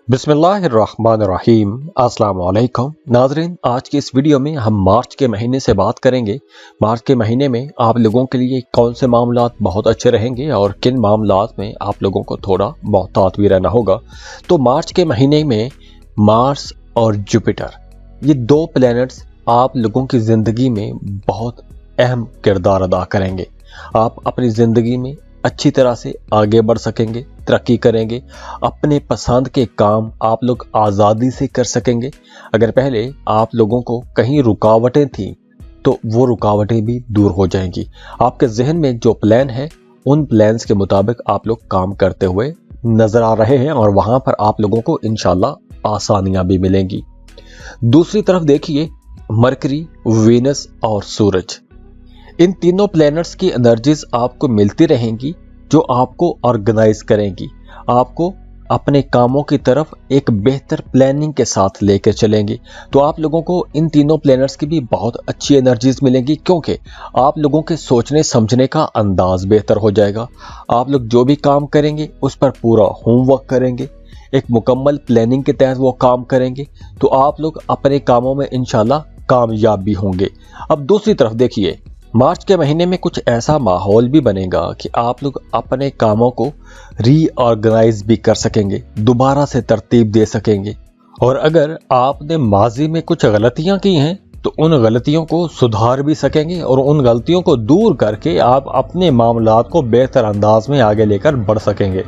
बिस्मिल्लाहिर्रहमानिर्रहीम। अस्सलाम वालेकुम नाज़रीन, आज की इस वीडियो में हम मार्च के महीने से बात करेंगे। मार्च के महीने में आप लोगों के लिए कौन से मामलात बहुत अच्छे रहेंगे और किन मामलात में आप लोगों को थोड़ा मोहतात भी रहना होगा। तो मार्च के महीने में मार्स और जुपिटर, ये दो प्लैनेट्स आप लोगों की ज़िंदगी में बहुत अहम किरदार अदा करेंगे। आप अपनी ज़िंदगी में अच्छी तरह से आगे बढ़ सकेंगे, तरक्की करेंगे, अपने पसंद के काम आप लोग आज़ादी से कर सकेंगे। अगर पहले आप लोगों को कहीं रुकावटें थी तो वो रुकावटें भी दूर हो जाएंगी। आपके जहन में जो प्लान है उन प्लान्स के मुताबिक आप लोग काम करते हुए नज़र आ रहे हैं और वहाँ पर आप लोगों को इंशाल्लाह आसानियाँ भी मिलेंगी। दूसरी तरफ देखिए, मरकरी, वीनस और सूरज, इन तीनों प्लैनेट्स की एनर्जीज आपको मिलती रहेंगी जो आपको ऑर्गेनाइज करेंगी, आपको अपने कामों की तरफ एक बेहतर प्लानिंग के साथ लेकर चलेंगी। तो आप लोगों को इन तीनों प्लैनेट्स की भी बहुत अच्छी एनर्जीज मिलेंगी, क्योंकि आप लोगों के सोचने समझने का अंदाज बेहतर हो जाएगा। आप लोग जो भी काम करेंगे उस पर पूरा होमवर्क करेंगे, एक मुकम्मल प्लानिंग के तहत वो काम करेंगे, तो आप लोग अपने कामों में इंशाल्लाह कामयाब भी होंगे। अब दूसरी तरफ देखिए, मार्च के महीने में कुछ ऐसा माहौल भी बनेगा कि आप लोग अपने कामों को रीऑर्गेनाइज भी कर सकेंगे, दोबारा से तरतीब दे सकेंगे। और अगर आपने माजी में कुछ गलतियां की हैं तो उन गलतियों को सुधार भी सकेंगे और उन गलतियों को दूर करके आप अपने मामलात को बेहतर अंदाज में आगे लेकर बढ़ सकेंगे।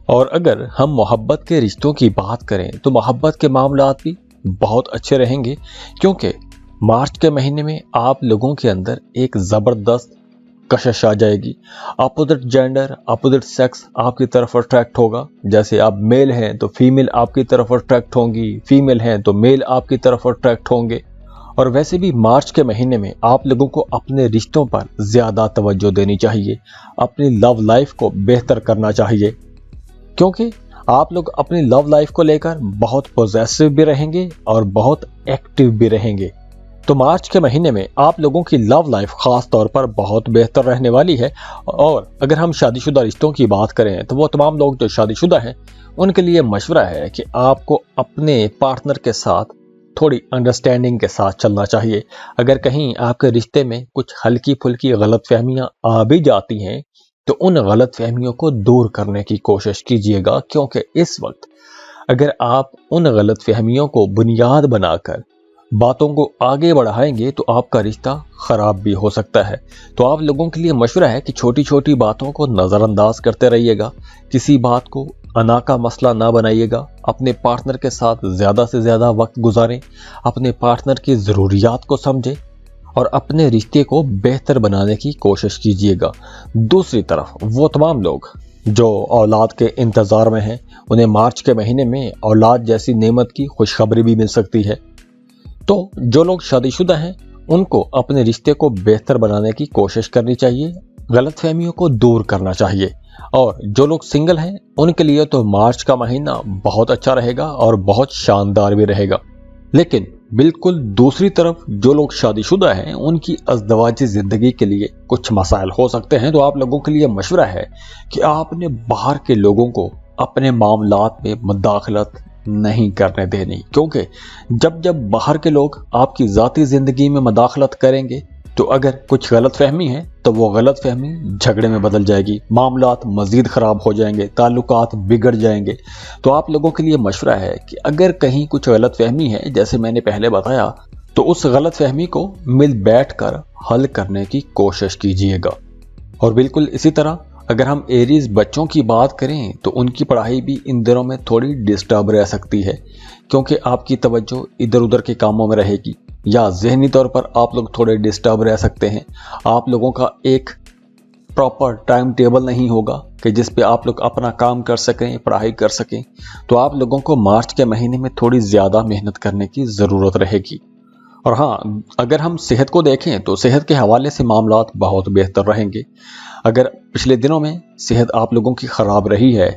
और अगर हम मोहब्बत के रिश्तों की बात करें तो मोहब्बत के मामलात भी बहुत अच्छे रहेंगे, क्योंकि मार्च के महीने में आप लोगों के अंदर एक ज़बरदस्त कशिश आ जाएगी। अपोजिट जेंडर, अपोजिट सेक्स आपकी तरफ अट्रैक्ट होगा। जैसे आप मेल हैं तो फीमेल आपकी तरफ अट्रैक्ट होंगी, फीमेल हैं तो मेल आपकी तरफ अट्रैक्ट होंगे। और वैसे भी मार्च के महीने में आप लोगों को अपने रिश्तों पर ज़्यादा तवज्जो देनी चाहिए, अपनी लव लाइफ को बेहतर करना चाहिए, क्योंकि आप लोग अपनी लव लाइफ को लेकर बहुत पॉजिटिव भी रहेंगे और बहुत एक्टिव भी रहेंगे। तो मार्च के महीने में आप लोगों की लव लाइफ खास तौर पर बहुत बेहतर रहने वाली है। और अगर हम शादीशुदा रिश्तों की बात करें तो वो तमाम लोग जो शादीशुदा हैं उनके लिए मशवरा है कि आपको अपने पार्टनर के साथ थोड़ी अंडरस्टैंडिंग के साथ चलना चाहिए। अगर कहीं आपके रिश्ते में कुछ हल्की फुल्की गलतफहमियां आ भी जाती हैं तो उन गलतफहमियों को दूर करने की कोशिश कीजिएगा, क्योंकि इस वक्त अगर आप उन गलतफहमियों को बुनियाद बनाकर बातों को आगे बढ़ाएंगे तो आपका रिश्ता खराब भी हो सकता है। तो आप लोगों के लिए मशवरा है कि छोटी छोटी बातों को नज़रअंदाज करते रहिएगा, किसी बात को अना का मसला ना बनाइएगा। अपने पार्टनर के साथ ज़्यादा से ज़्यादा वक्त गुजारें, अपने पार्टनर की ज़रूरियात को समझें और अपने रिश्ते को बेहतर बनाने की कोशिश कीजिएगा। दूसरी तरफ वो तमाम लोग जो औलाद के इंतज़ार में हैं, उन्हें मार्च के महीने में औलाद जैसी नेमत की खुशखबरी भी मिल सकती है। तो जो लोग शादीशुदा हैं उनको अपने रिश्ते को बेहतर बनाने की कोशिश करनी चाहिए, गलतफहमियों को दूर करना चाहिए। और जो लोग सिंगल हैं उनके लिए तो मार्च का महीना बहुत अच्छा रहेगा और बहुत शानदार भी रहेगा। लेकिन बिल्कुल दूसरी तरफ जो लोग शादीशुदा हैं उनकी अज़दवाजी ज़िंदगी के लिए कुछ मसाइल हो सकते हैं। तो आप लोगों के लिए मशवरा है कि आपने बाहर के लोगों को अपने मामलात में मुदाखलत नहीं करने देनी, क्योंकि जब जब बाहर के लोग आपकी ज़ाती ज़िंदगी में मुदाखलत करेंगे तो अगर कुछ गलतफहमी है तो वो गलतफहमी झगड़े में बदल जाएगी, मामलात मज़ीद ख़राब हो जाएंगे, ताल्लुकात बिगड़ जाएंगे। तो आप लोगों के लिए मशवरा है कि अगर कहीं कुछ गलतफहमी है, जैसे मैंने पहले बताया, तो उस गलतफहमी को मिल बैठ कर हल करने की कोशिश कीजिएगा। और बिल्कुल इसी तरह अगर हम एरीज बच्चों की बात करें तो उनकी पढ़ाई भी इन दिनों में थोड़ी डिस्टर्ब रह सकती है, क्योंकि आपकी तवज्जो इधर उधर के कामों में रहेगी या ज़हनी तौर पर आप लोग थोड़े डिस्टर्ब रह सकते हैं। आप लोगों का एक प्रॉपर टाइम टेबल नहीं होगा कि जिस पे आप लोग अपना काम कर सकें, पढ़ाई कर सकें। तो आप लोगों को मार्च के महीने में थोड़ी ज़्यादा मेहनत करने की ज़रूरत रहेगी। और हाँ, अगर हम सेहत को देखें तो सेहत के हवाले से मामलात बहुत बेहतर रहेंगे। अगर पिछले दिनों में सेहत आप लोगों की ख़राब रही है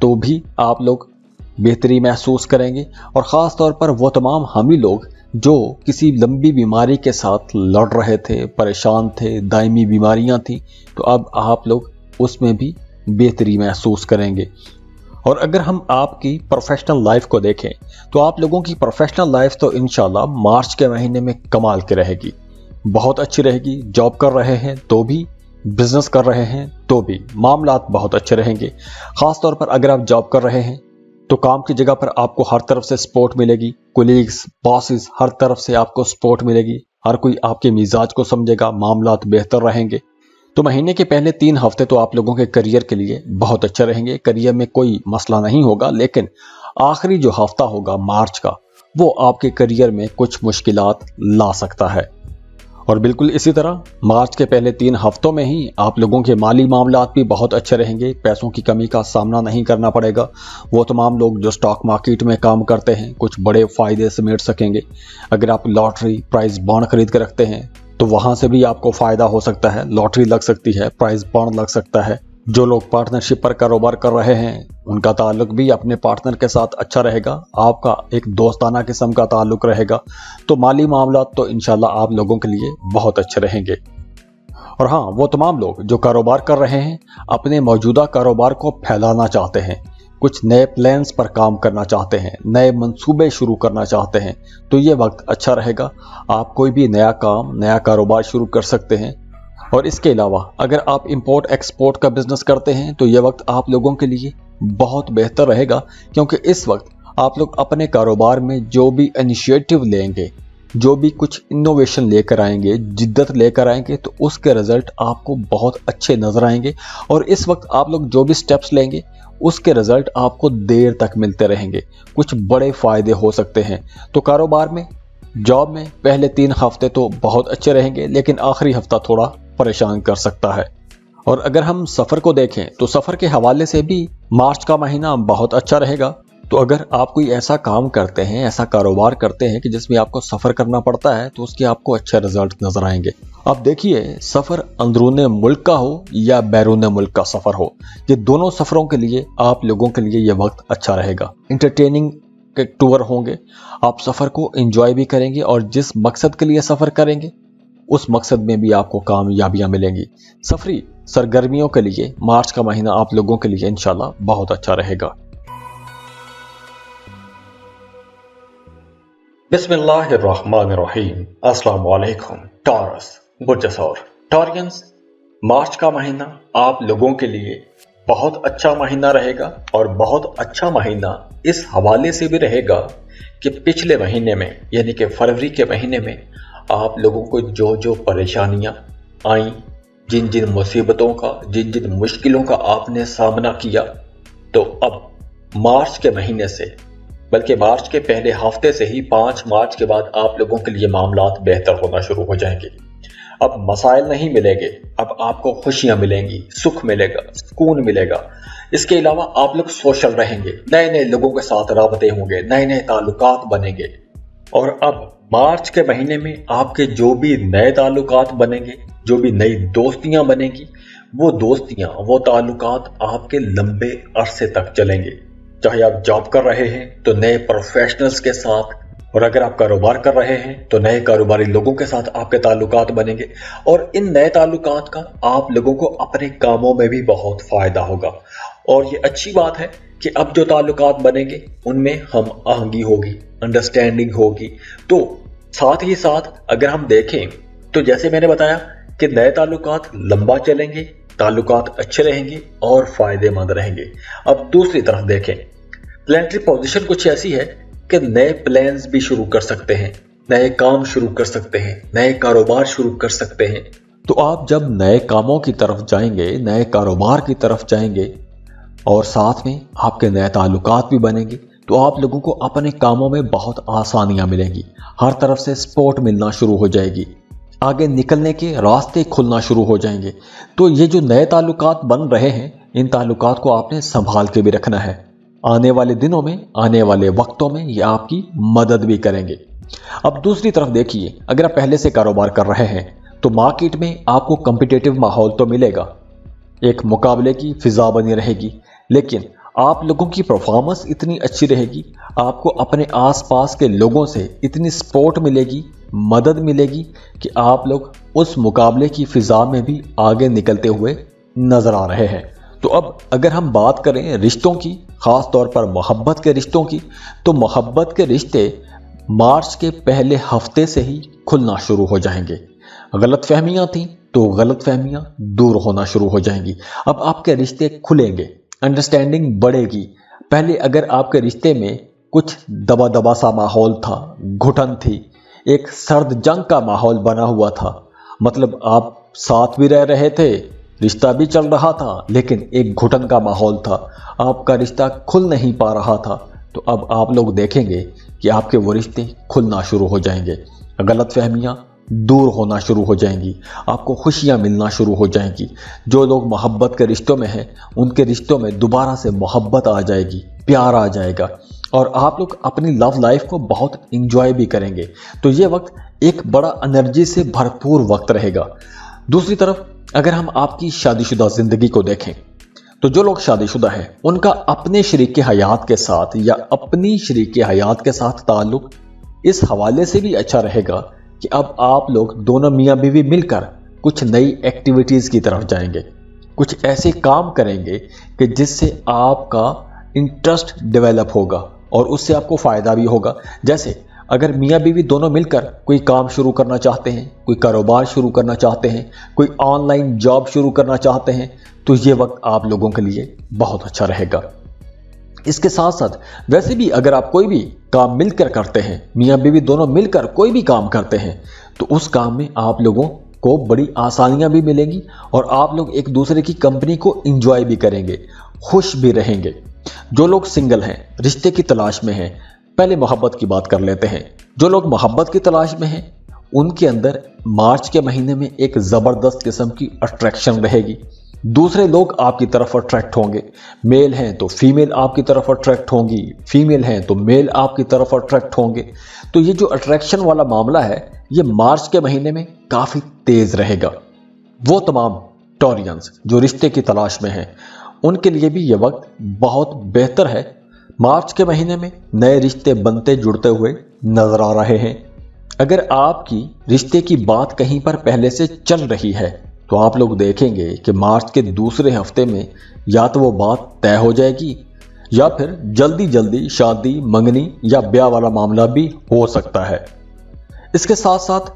तो भी आप लोग बेहतरी महसूस करेंगे। और ख़ास तौर पर वो तमाम हामी लोग जो किसी लंबी बीमारी के साथ लड़ रहे थे, परेशान थे, दायमी बीमारियां थी, तो अब आप लोग उसमें भी बेहतरी महसूस करेंगे। और अगर हम आपकी प्रोफेशनल लाइफ को देखें तो आप लोगों की प्रोफेशनल लाइफ तो इंशाल्लाह मार्च के महीने में कमाल की रहेगी, बहुत अच्छी रहेगी। जॉब कर रहे हैं तो भी, बिजनेस कर रहे हैं तो भी मामलात बहुत अच्छे रहेंगे। ख़ास तौर पर अगर आप जॉब कर रहे हैं तो काम की जगह पर आपको हर तरफ से सपोर्ट मिलेगी, कोलीग्स, बॉसेस, हर तरफ से आपको सपोर्ट मिलेगी, हर कोई आपके मिजाज को समझेगा, मामलात बेहतर रहेंगे। तो महीने के पहले 3 हफ्ते तो आप लोगों के करियर के लिए बहुत अच्छे रहेंगे, करियर में कोई मसला नहीं होगा। लेकिन आखिरी जो हफ्ता होगा मार्च का, वो आपके करियर में कुछ मुश्किलात ला सकता है। और बिल्कुल इसी तरह मार्च के पहले 3 हफ्तों में ही आप लोगों के माली मामलात भी बहुत अच्छे रहेंगे, पैसों की कमी का सामना नहीं करना पड़ेगा। वो तमाम लोग जो स्टॉक मार्केट में काम करते हैं कुछ बड़े फ़ायदे समेट सकेंगे। अगर आप लॉटरी, प्राइज बॉन्ड खरीद के रखते हैं तो वहाँ से भी आपको फ़ायदा हो सकता है, लॉटरी लग सकती है, प्राइज बॉन्ड लग सकता है। जो लोग पार्टनरशिप पर कारोबार कर रहे हैं उनका ताल्लुक भी अपने पार्टनर के साथ अच्छा रहेगा, आपका एक दोस्ताना किस्म का ताल्लुक रहेगा। तो माली मामलात तो इंशाल्लाह आप लोगों के लिए बहुत अच्छे रहेंगे। और हाँ, वो तमाम लोग जो कारोबार कर रहे हैं, अपने मौजूदा कारोबार को फैलाना चाहते हैं, कुछ नए प्लान्स पर काम करना चाहते हैं, नए मंसूबे शुरू करना चाहते हैं, तो ये वक्त अच्छा रहेगा। आप कोई भी नया काम, नया कारोबार शुरू कर सकते हैं। और इसके अलावा अगर आप इंपोर्ट एक्सपोर्ट का बिजनेस करते हैं तो ये वक्त आप लोगों के लिए बहुत बेहतर रहेगा, क्योंकि इस वक्त आप लोग अपने कारोबार में जो भी इनिशिएटिव लेंगे, जो भी कुछ इनोवेशन लेकर आएंगे, जिद्दत लेकर आएंगे, तो उसके रिजल्ट आपको बहुत अच्छे नजर आएंगे। और इस वक्त आप लोग जो भी स्टेप्स लेंगे उसके रिजल्ट आपको देर तक मिलते रहेंगे, कुछ बड़े फायदे हो सकते हैं। तो कारोबार में, जॉब में पहले 3 हफ्ते तो बहुत अच्छे रहेंगे, लेकिन आखिरी हफ्ता थोड़ा परेशान कर सकता है। और अगर हम सफ़र को देखें तो सफ़र के हवाले से भी मार्च का महीना बहुत अच्छा रहेगा। तो अगर आप कोई ऐसा काम करते हैं, ऐसा कारोबार करते हैं कि जिसमें आपको सफ़र करना पड़ता है, तो उसके आपको अच्छे रिजल्ट नज़र आएंगे। अब देखिए, सफ़र अंदरूने मुल्क का हो या बैरून मुल्क का सफ़र हो, ये दोनों सफ़रों के लिए आप लोगों के लिए ये वक्त अच्छा रहेगा। इंटरटेनिंग के टूर होंगे, आप सफ़र को एंजॉय भी करेंगे और जिस मकसद के लिए सफ़र करेंगे उस मकसद में भी आपको कामयाबियां मिलेंगी। सफरी सरगर्मियों के लिए मार्च का महीना आप लोगों के लिए इंशाल्लाह बहुत अच्छा रहेगा। बिस्मिल्लाहिर्रहमानिर्रहीम। अस्सलाम वालेकुम। टॉरस, बुर्जसौर, टॉरियंस, मार्च का महीना आप लोगों के लिए बहुत अच्छा महीना रहेगा। और बहुत अच्छा महीना इस हवाले से भी रहेगा कि पिछले महीने में, यानी कि फरवरी के महीने में आप लोगों को जो जो परेशानियां आई, जिन जिन मुसीबतों का, जिन जिन मुश्किलों का आपने सामना किया, तो अब मार्च के महीने से, बल्कि मार्च के पहले हफ्ते से ही 5 मार्च के बाद आप लोगों के लिए मामलात बेहतर होना शुरू हो जाएंगे। अब मसाइल नहीं मिलेंगे, अब आपको खुशियां मिलेंगी, सुख मिलेगा, सुकून मिलेगा। इसके अलावा आप लोग सोशल रहेंगे, नए नए लोगों के साथ राबते होंगे, नए नए ताल्लुकात बनेंगे। और अब मार्च के महीने में आपके जो भी नए ताल्लुकात बनेंगे, जो भी नई दोस्तियां बनेंगी, वो दोस्तियां, वो ताल्लुकात आपके लंबे अरसे तक चलेंगे। चाहे आप जॉब कर रहे हैं तो नए प्रोफेशनल्स के साथ, और अगर आप कारोबार कर रहे हैं तो नए कारोबारी लोगों के साथ आपके ताल्लुकात बनेंगे। और इन नए ताल्लुकात का आप लोगों को अपने कामों में भी बहुत फायदा होगा। और ये अच्छी बात है कि अब जो ताल्लुकात बनेंगे उनमें हम आहंगी होगी, अंडरस्टैंडिंग होगी। तो साथ ही साथ अगर हम देखें तो जैसे मैंने बताया कि नए ताल्लुकात लंबा चलेंगे, ताल्लुकात अच्छे रहेंगे और फायदेमंद रहेंगे। अब दूसरी तरफ देखें, प्लानिटरी पोजीशन कुछ ऐसी है कि नए प्लान्स भी शुरू कर सकते हैं, नए काम शुरू कर सकते हैं, नए कारोबार शुरू कर सकते हैं। तो आप जब नए कामों की तरफ जाएंगे, नए कारोबार की तरफ जाएंगे और साथ में आपके नए ताल्लुकात भी बनेंगे, तो आप लोगों को अपने कामों में बहुत आसानियां मिलेंगी, हर तरफ से सपोर्ट मिलना शुरू हो जाएगी, आगे निकलने के रास्ते खुलना शुरू हो जाएंगे। तो ये जो नए ताल्लुकात बन रहे हैं, इन ताल्लुकात को आपने संभाल के भी रखना है। आने वाले दिनों में, आने वाले वक्तों में ये आपकी मदद भी करेंगे। अब दूसरी तरफ देखिए, अगर आप पहले से कारोबार कर रहे हैं तो मार्केट में आपको कॉम्पिटिटिव माहौल तो मिलेगा, एक मुकाबले की फिजा बनी रहेगी, लेकिन आप लोगों की परफॉर्मेंस इतनी अच्छी रहेगी, आपको अपने आसपास के लोगों से इतनी सपोर्ट मिलेगी, मदद मिलेगी कि आप लोग उस मुकाबले की फिजा में भी आगे निकलते हुए नजर आ रहे हैं। तो अब अगर हम बात करें रिश्तों की, खास तौर पर मोहब्बत के रिश्तों की, तो मोहब्बत के रिश्ते मार्च के पहले हफ्ते से ही खुलना शुरू हो जाएंगे। गलतफहमियां थी तो गलतफहमियां दूर होना शुरू हो जाएंगी। अब आपके रिश्ते खुलेंगे, अंडरस्टैंडिंग बढ़ेगी। पहले अगर आपके रिश्ते में कुछ दबा दबा सा माहौल था, घुटन थी, एक सर्द जंग का माहौल बना हुआ था, मतलब आप साथ भी रह रहे थे, रिश्ता भी चल रहा था, लेकिन एक घुटन का माहौल था, आपका रिश्ता खुल नहीं पा रहा था, तो अब आप लोग देखेंगे कि आपके वो रिश्ते खुलना शुरू हो जाएंगे। गलतफहमियां दूर होना शुरू हो जाएंगी, आपको खुशियां मिलना शुरू हो जाएंगी। जो लोग मोहब्बत के रिश्तों में हैं, उनके रिश्तों में दोबारा से मोहब्बत आ जाएगी, प्यार आ जाएगा, और आप लोग अपनी लव लाइफ को बहुत इंजॉय भी करेंगे। तो ये वक्त एक बड़ा एनर्जी से भरपूर वक्त रहेगा। दूसरी तरफ अगर हम आपकी शादीशुदा जिंदगी को देखें, तो जो लोग शादीशुदा हैं उनका अपने शरीक हयात के साथ या अपनी शरीक हयात के साथ ताल्लुक इस हवाले से भी अच्छा रहेगा कि अब आप लोग दोनों मियाँ बीवी मिलकर कुछ नई एक्टिविटीज़ की तरफ जाएंगे, कुछ ऐसे काम करेंगे कि जिससे आपका इंटरेस्ट डेवलप होगा और उससे आपको फ़ायदा भी होगा। जैसे अगर मियाँ बीवी दोनों मिलकर कोई काम शुरू करना चाहते हैं, कोई कारोबार शुरू करना चाहते हैं, कोई ऑनलाइन जॉब शुरू करना चाहते हैं, तो ये वक्त आप लोगों के लिए बहुत अच्छा रहेगा। इसके साथ साथ वैसे भी अगर आप कोई भी काम मिलकर करते हैं, मियाँ बीवी दोनों मिलकर कोई भी काम करते हैं, तो उस काम में आप लोगों को बड़ी आसानियां भी मिलेंगी और आप लोग एक दूसरे की कंपनी को एंजॉय भी करेंगे, खुश भी रहेंगे। जो लोग सिंगल हैं, रिश्ते की तलाश में हैं, पहले मोहब्बत की बात कर लेते हैं। जो लोग मोहब्बत की तलाश में हैं, उनके अंदर मार्च के महीने में एक ज़बरदस्त किस्म की अट्रैक्शन रहेगी। दूसरे लोग आपकी तरफ अट्रैक्ट होंगे, मेल हैं तो फीमेल आपकी तरफ अट्रैक्ट होंगी, फीमेल हैं तो मेल आपकी तरफ अट्रैक्ट होंगे। तो ये जो अट्रैक्शन वाला मामला है, ये मार्च के महीने में काफ़ी तेज़ रहेगा। वो तमाम टॉरियंस जो रिश्ते की तलाश में हैं, उनके लिए भी ये वक्त बहुत बेहतर है। मार्च के महीने में नए रिश्ते बनते जुड़ते हुए नजर आ रहे हैं। अगर आपकी रिश्ते की बात कहीं पर पहले से चल रही है, तो आप लोग देखेंगे कि मार्च के दूसरे हफ्ते में या तो वो बात तय हो जाएगी या फिर जल्दी जल्दी शादी, मंगनी या ब्याह वाला मामला भी हो सकता है। इसके साथ साथ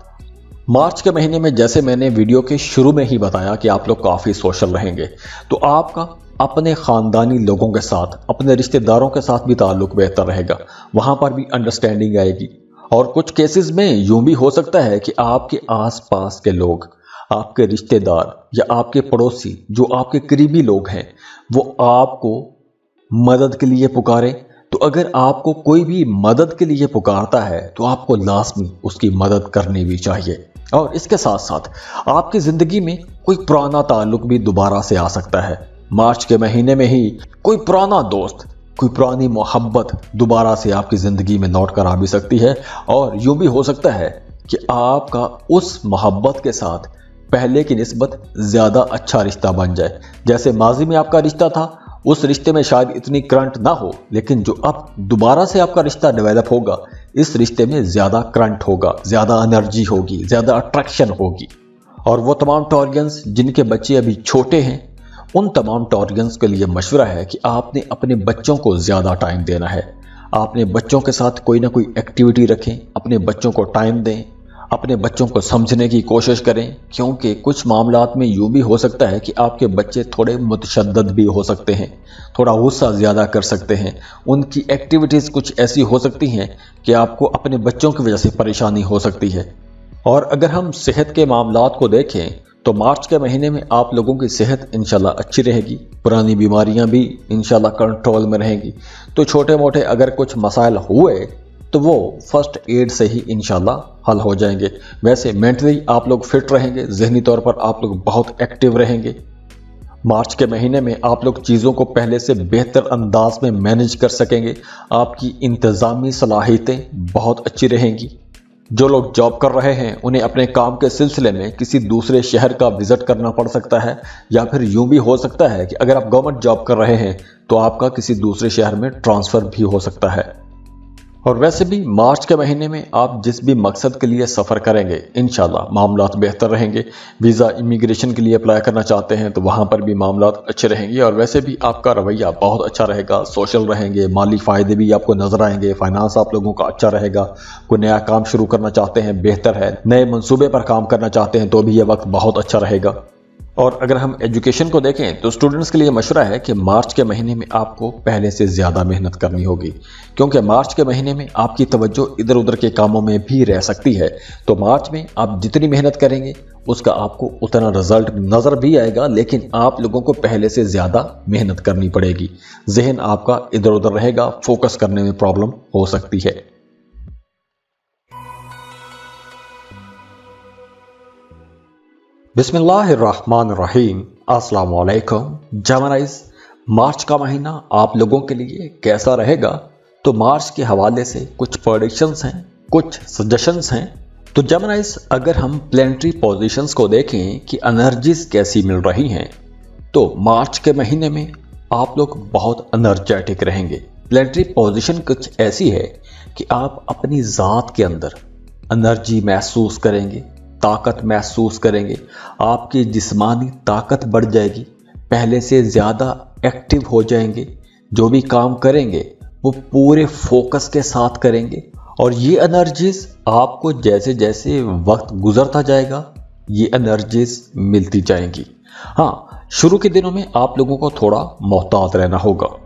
मार्च के महीने में, जैसे मैंने वीडियो के शुरू में ही बताया कि आप लोग काफ़ी सोशल रहेंगे, तो आपका अपने ख़ानदानी लोगों के साथ, अपने रिश्तेदारों के साथ भी ताल्लुक बेहतर रहेगा, वहाँ पर भी अंडरस्टैंडिंग आएगी। और कुछ केसेस में यूँ भी हो सकता है कि आपके आसपास के लोग, आपके रिश्तेदार या आपके पड़ोसी, जो आपके करीबी लोग हैं, वो आपको मदद के लिए पुकारें। तो अगर आपको कोई भी मदद के लिए पुकारता है, तो आपको लाजमी उसकी मदद करनी भी चाहिए। और इसके साथ साथ आपकी ज़िंदगी में कोई पुराना ताल्लुक भी दोबारा से आ सकता है। मार्च के महीने में ही कोई पुराना दोस्त, कोई पुरानी मोहब्बत दोबारा से आपकी ज़िंदगी में लौट कर आ भी सकती है। और यूँ भी हो सकता है कि आपका उस मोहब्बत के साथ पहले की निस्बत ज़्यादा अच्छा रिश्ता बन जाए। जैसे माजी में आपका रिश्ता था, उस रिश्ते में शायद इतनी करंट ना हो, लेकिन जो अब दोबारा से आपका रिश्ता डेवलप होगा, इस रिश्ते में ज़्यादा करंट होगा, ज़्यादा एनर्जी होगी, ज़्यादा अट्रैक्शन होगी। और वो तमाम टॉरियंस जिनके बच्चे अभी छोटे हैं, उन तमाम टॉरियंस के लिए मशवरा है कि आपने अपने बच्चों को ज़्यादा टाइम देना है। आपने बच्चों के साथ कोई ना कोई एक्टिविटी रखें, अपने बच्चों को टाइम दें, अपने बच्चों को समझने की कोशिश करें, क्योंकि कुछ मामलात में यूँ भी हो सकता है कि आपके बच्चे थोड़े मुतशद्दद भी हो सकते हैं, थोड़ा गुस्सा ज़्यादा कर सकते हैं। उनकी एक्टिविटीज़ कुछ ऐसी हो सकती हैं कि आपको अपने बच्चों की वजह से परेशानी हो सकती है। और अगर हम सेहत के मामलात को देखें, तो मार्च के महीने में आप लोगों की सेहत इंशाल्लाह अच्छी रहेगी, पुरानी बीमारियां भी इंशाल्लाह कंट्रोल में रहेंगी। तो छोटे मोटे अगर कुछ मसाइल हुए, तो वो फर्स्ट एड से ही इंशाल्लाह हल हो जाएंगे। वैसे मेंटली आप लोग फिट रहेंगे, जहनी तौर पर आप लोग बहुत एक्टिव रहेंगे। मार्च के महीने में आप लोग चीज़ों को पहले से बेहतर अंदाज में मैनेज कर सकेंगे। आपकी इंतज़ामी सलाहियतें बहुत अच्छी रहेंगी। जो लोग जॉब कर रहे हैं, उन्हें अपने काम के सिलसिले में किसी दूसरे शहर का विज़िट करना पड़ सकता है, या फिर यूँ भी हो सकता है कि अगर आप गवर्नमेंट जॉब कर रहे हैं, तो आपका किसी दूसरे शहर में ट्रांसफ़र भी हो सकता है। और वैसे भी मार्च के महीने में आप जिस भी मकसद के लिए सफ़र करेंगे इंशाल्लाह मामलात बेहतर रहेंगे। वीज़ा इमिग्रेशन के लिए अप्लाई करना चाहते हैं तो वहाँ पर भी मामलात अच्छे रहेंगे और वैसे भी आपका रवैया बहुत अच्छा रहेगा, सोशल रहेंगे, माली फ़ायदे भी आपको नज़र आएंगे, फाइनेंस आप लोगों का अच्छा रहेगा। कोई नया काम शुरू करना चाहते हैं बेहतर है, नए मंसूबे पर काम करना चाहते हैं तो भी यह वक्त बहुत अच्छा रहेगा। और अगर हम एजुकेशन को देखें तो स्टूडेंट्स के लिए मशवरा है कि मार्च के महीने में आपको पहले से ज़्यादा मेहनत करनी होगी, क्योंकि मार्च के महीने में आपकी तवज्जो इधर उधर के कामों में भी रह सकती है। तो मार्च में आप जितनी मेहनत करेंगे उसका आपको उतना रिजल्ट नज़र भी आएगा, लेकिन आप लोगों को पहले से ज़्यादा मेहनत करनी पड़ेगी। जहन आपका इधर उधर रहेगा, फोकस करने में प्रॉब्लम हो सकती है। बिस्मिल्लाहिर्रहमानिर्रहीम, अस्सलाम वालेकुम। जेमिनीज़, मार्च का महीना आप लोगों के लिए कैसा रहेगा? तो मार्च के हवाले से कुछ प्रेडिक्शंस हैं, कुछ सजेशंस हैं। तो जेमिनीज़, अगर हम प्लेनेटरी पोजीशंस को देखें कि एनर्जीज कैसी मिल रही हैं, तो मार्च के महीने में आप लोग बहुत एनर्जेटिक रहेंगे। प्लेनेटरी पोजीशन कुछ ऐसी है कि आप अपनी ज़ात के अंदर एनर्जी महसूस करेंगे, ताकत महसूस करेंगे, आपकी जिस्मानी ताकत बढ़ जाएगी, पहले से ज़्यादा एक्टिव हो जाएंगे, जो भी काम करेंगे वो पूरे फोकस के साथ करेंगे। और ये एनर्जीज आपको जैसे जैसे वक्त गुजरता जाएगा ये एनर्जीज मिलती जाएंगी। हाँ, शुरू के दिनों में आप लोगों को थोड़ा मोहतात रहना होगा।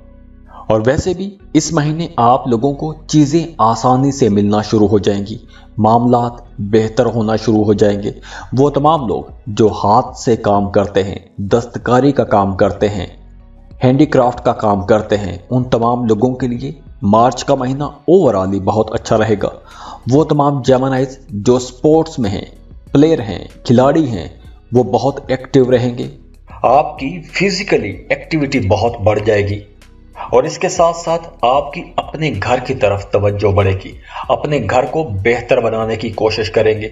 और वैसे भी इस महीने आप लोगों को चीज़ें आसानी से मिलना शुरू हो जाएंगी, मामलात बेहतर होना शुरू हो जाएंगे। वो तमाम लोग जो हाथ से काम करते हैं, दस्तकारी का काम करते हैं, हैंडीक्राफ्ट का काम करते हैं, उन तमाम लोगों के लिए मार्च का महीना ओवरऑल ही बहुत अच्छा रहेगा। वो तमाम जेमिनीज़ जो स्पोर्ट्स में हैं, प्लेयर हैं, खिलाड़ी हैं, वो बहुत एक्टिव रहेंगे। आपकी फिजिकली एक्टिविटी बहुत बढ़ जाएगी और इसके साथ साथ आपकी अपने घर की तरफ तवज्जो बढ़ेगी। अपने घर को बेहतर बनाने की कोशिश करेंगे,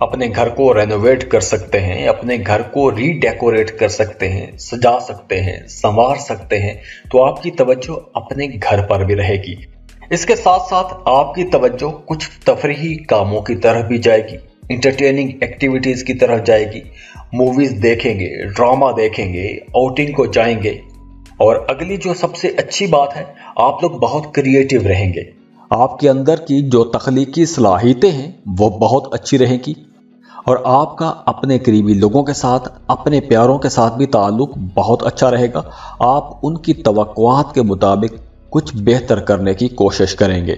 अपने घर को रेनोवेट कर सकते हैं, अपने घर को रीडेकोरेट कर सकते हैं, सजा सकते हैं, संवार सकते हैं। तो आपकी तवज्जो अपने घर पर भी रहेगी। इसके साथ साथ आपकी तवज्जो कुछ तफरीही कामों की तरफ भी जाएगी, इंटरटेनिंग एक्टिविटीज़ की तरफ जाएगी। मूवीज़ देखेंगे, ड्रामा देखेंगे, आउटिंग को जाएंगे। और अगली जो सबसे अच्छी बात है, आप लोग बहुत क्रिएटिव रहेंगे। आपके अंदर की जो तख्लीकी सलाहियतें हैं वो बहुत अच्छी रहेंगी और आपका अपने करीबी लोगों के साथ, अपने प्यारों के साथ भी ताल्लुक बहुत अच्छा रहेगा। आप उनकी तवक्कुआत के मुताबिक कुछ बेहतर करने की कोशिश करेंगे।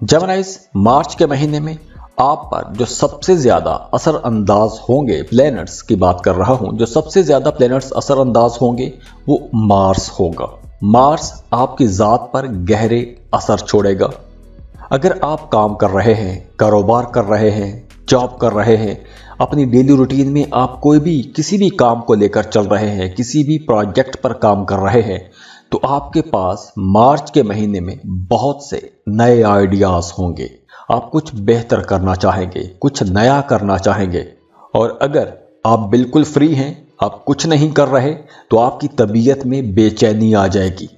जेमिनीज़, मार्च के महीने में आप पर जो सबसे ज़्यादा असर अंदाज होंगे, प्लैनेट्स की बात कर रहा हूं, जो सबसे ज़्यादा प्लैनेट्स असर अंदाज होंगे वो मार्स होगा। मार्स आपकी ज़ात पर गहरे असर छोड़ेगा। अगर आप काम कर रहे हैं, कारोबार कर रहे हैं, जॉब कर रहे हैं, अपनी डेली रूटीन में आप कोई भी किसी भी काम को लेकर चल रहे हैं, किसी भी प्रोजेक्ट पर काम कर रहे हैं, तो आपके पास मार्च के महीने में बहुत से नए आइडियाज़ होंगे। आप कुछ बेहतर करना चाहेंगे, कुछ नया करना चाहेंगे। और अगर आप बिल्कुल फ्री हैं, आप कुछ नहीं कर रहे, तो आपकी तबीयत में बेचैनी आ जाएगी।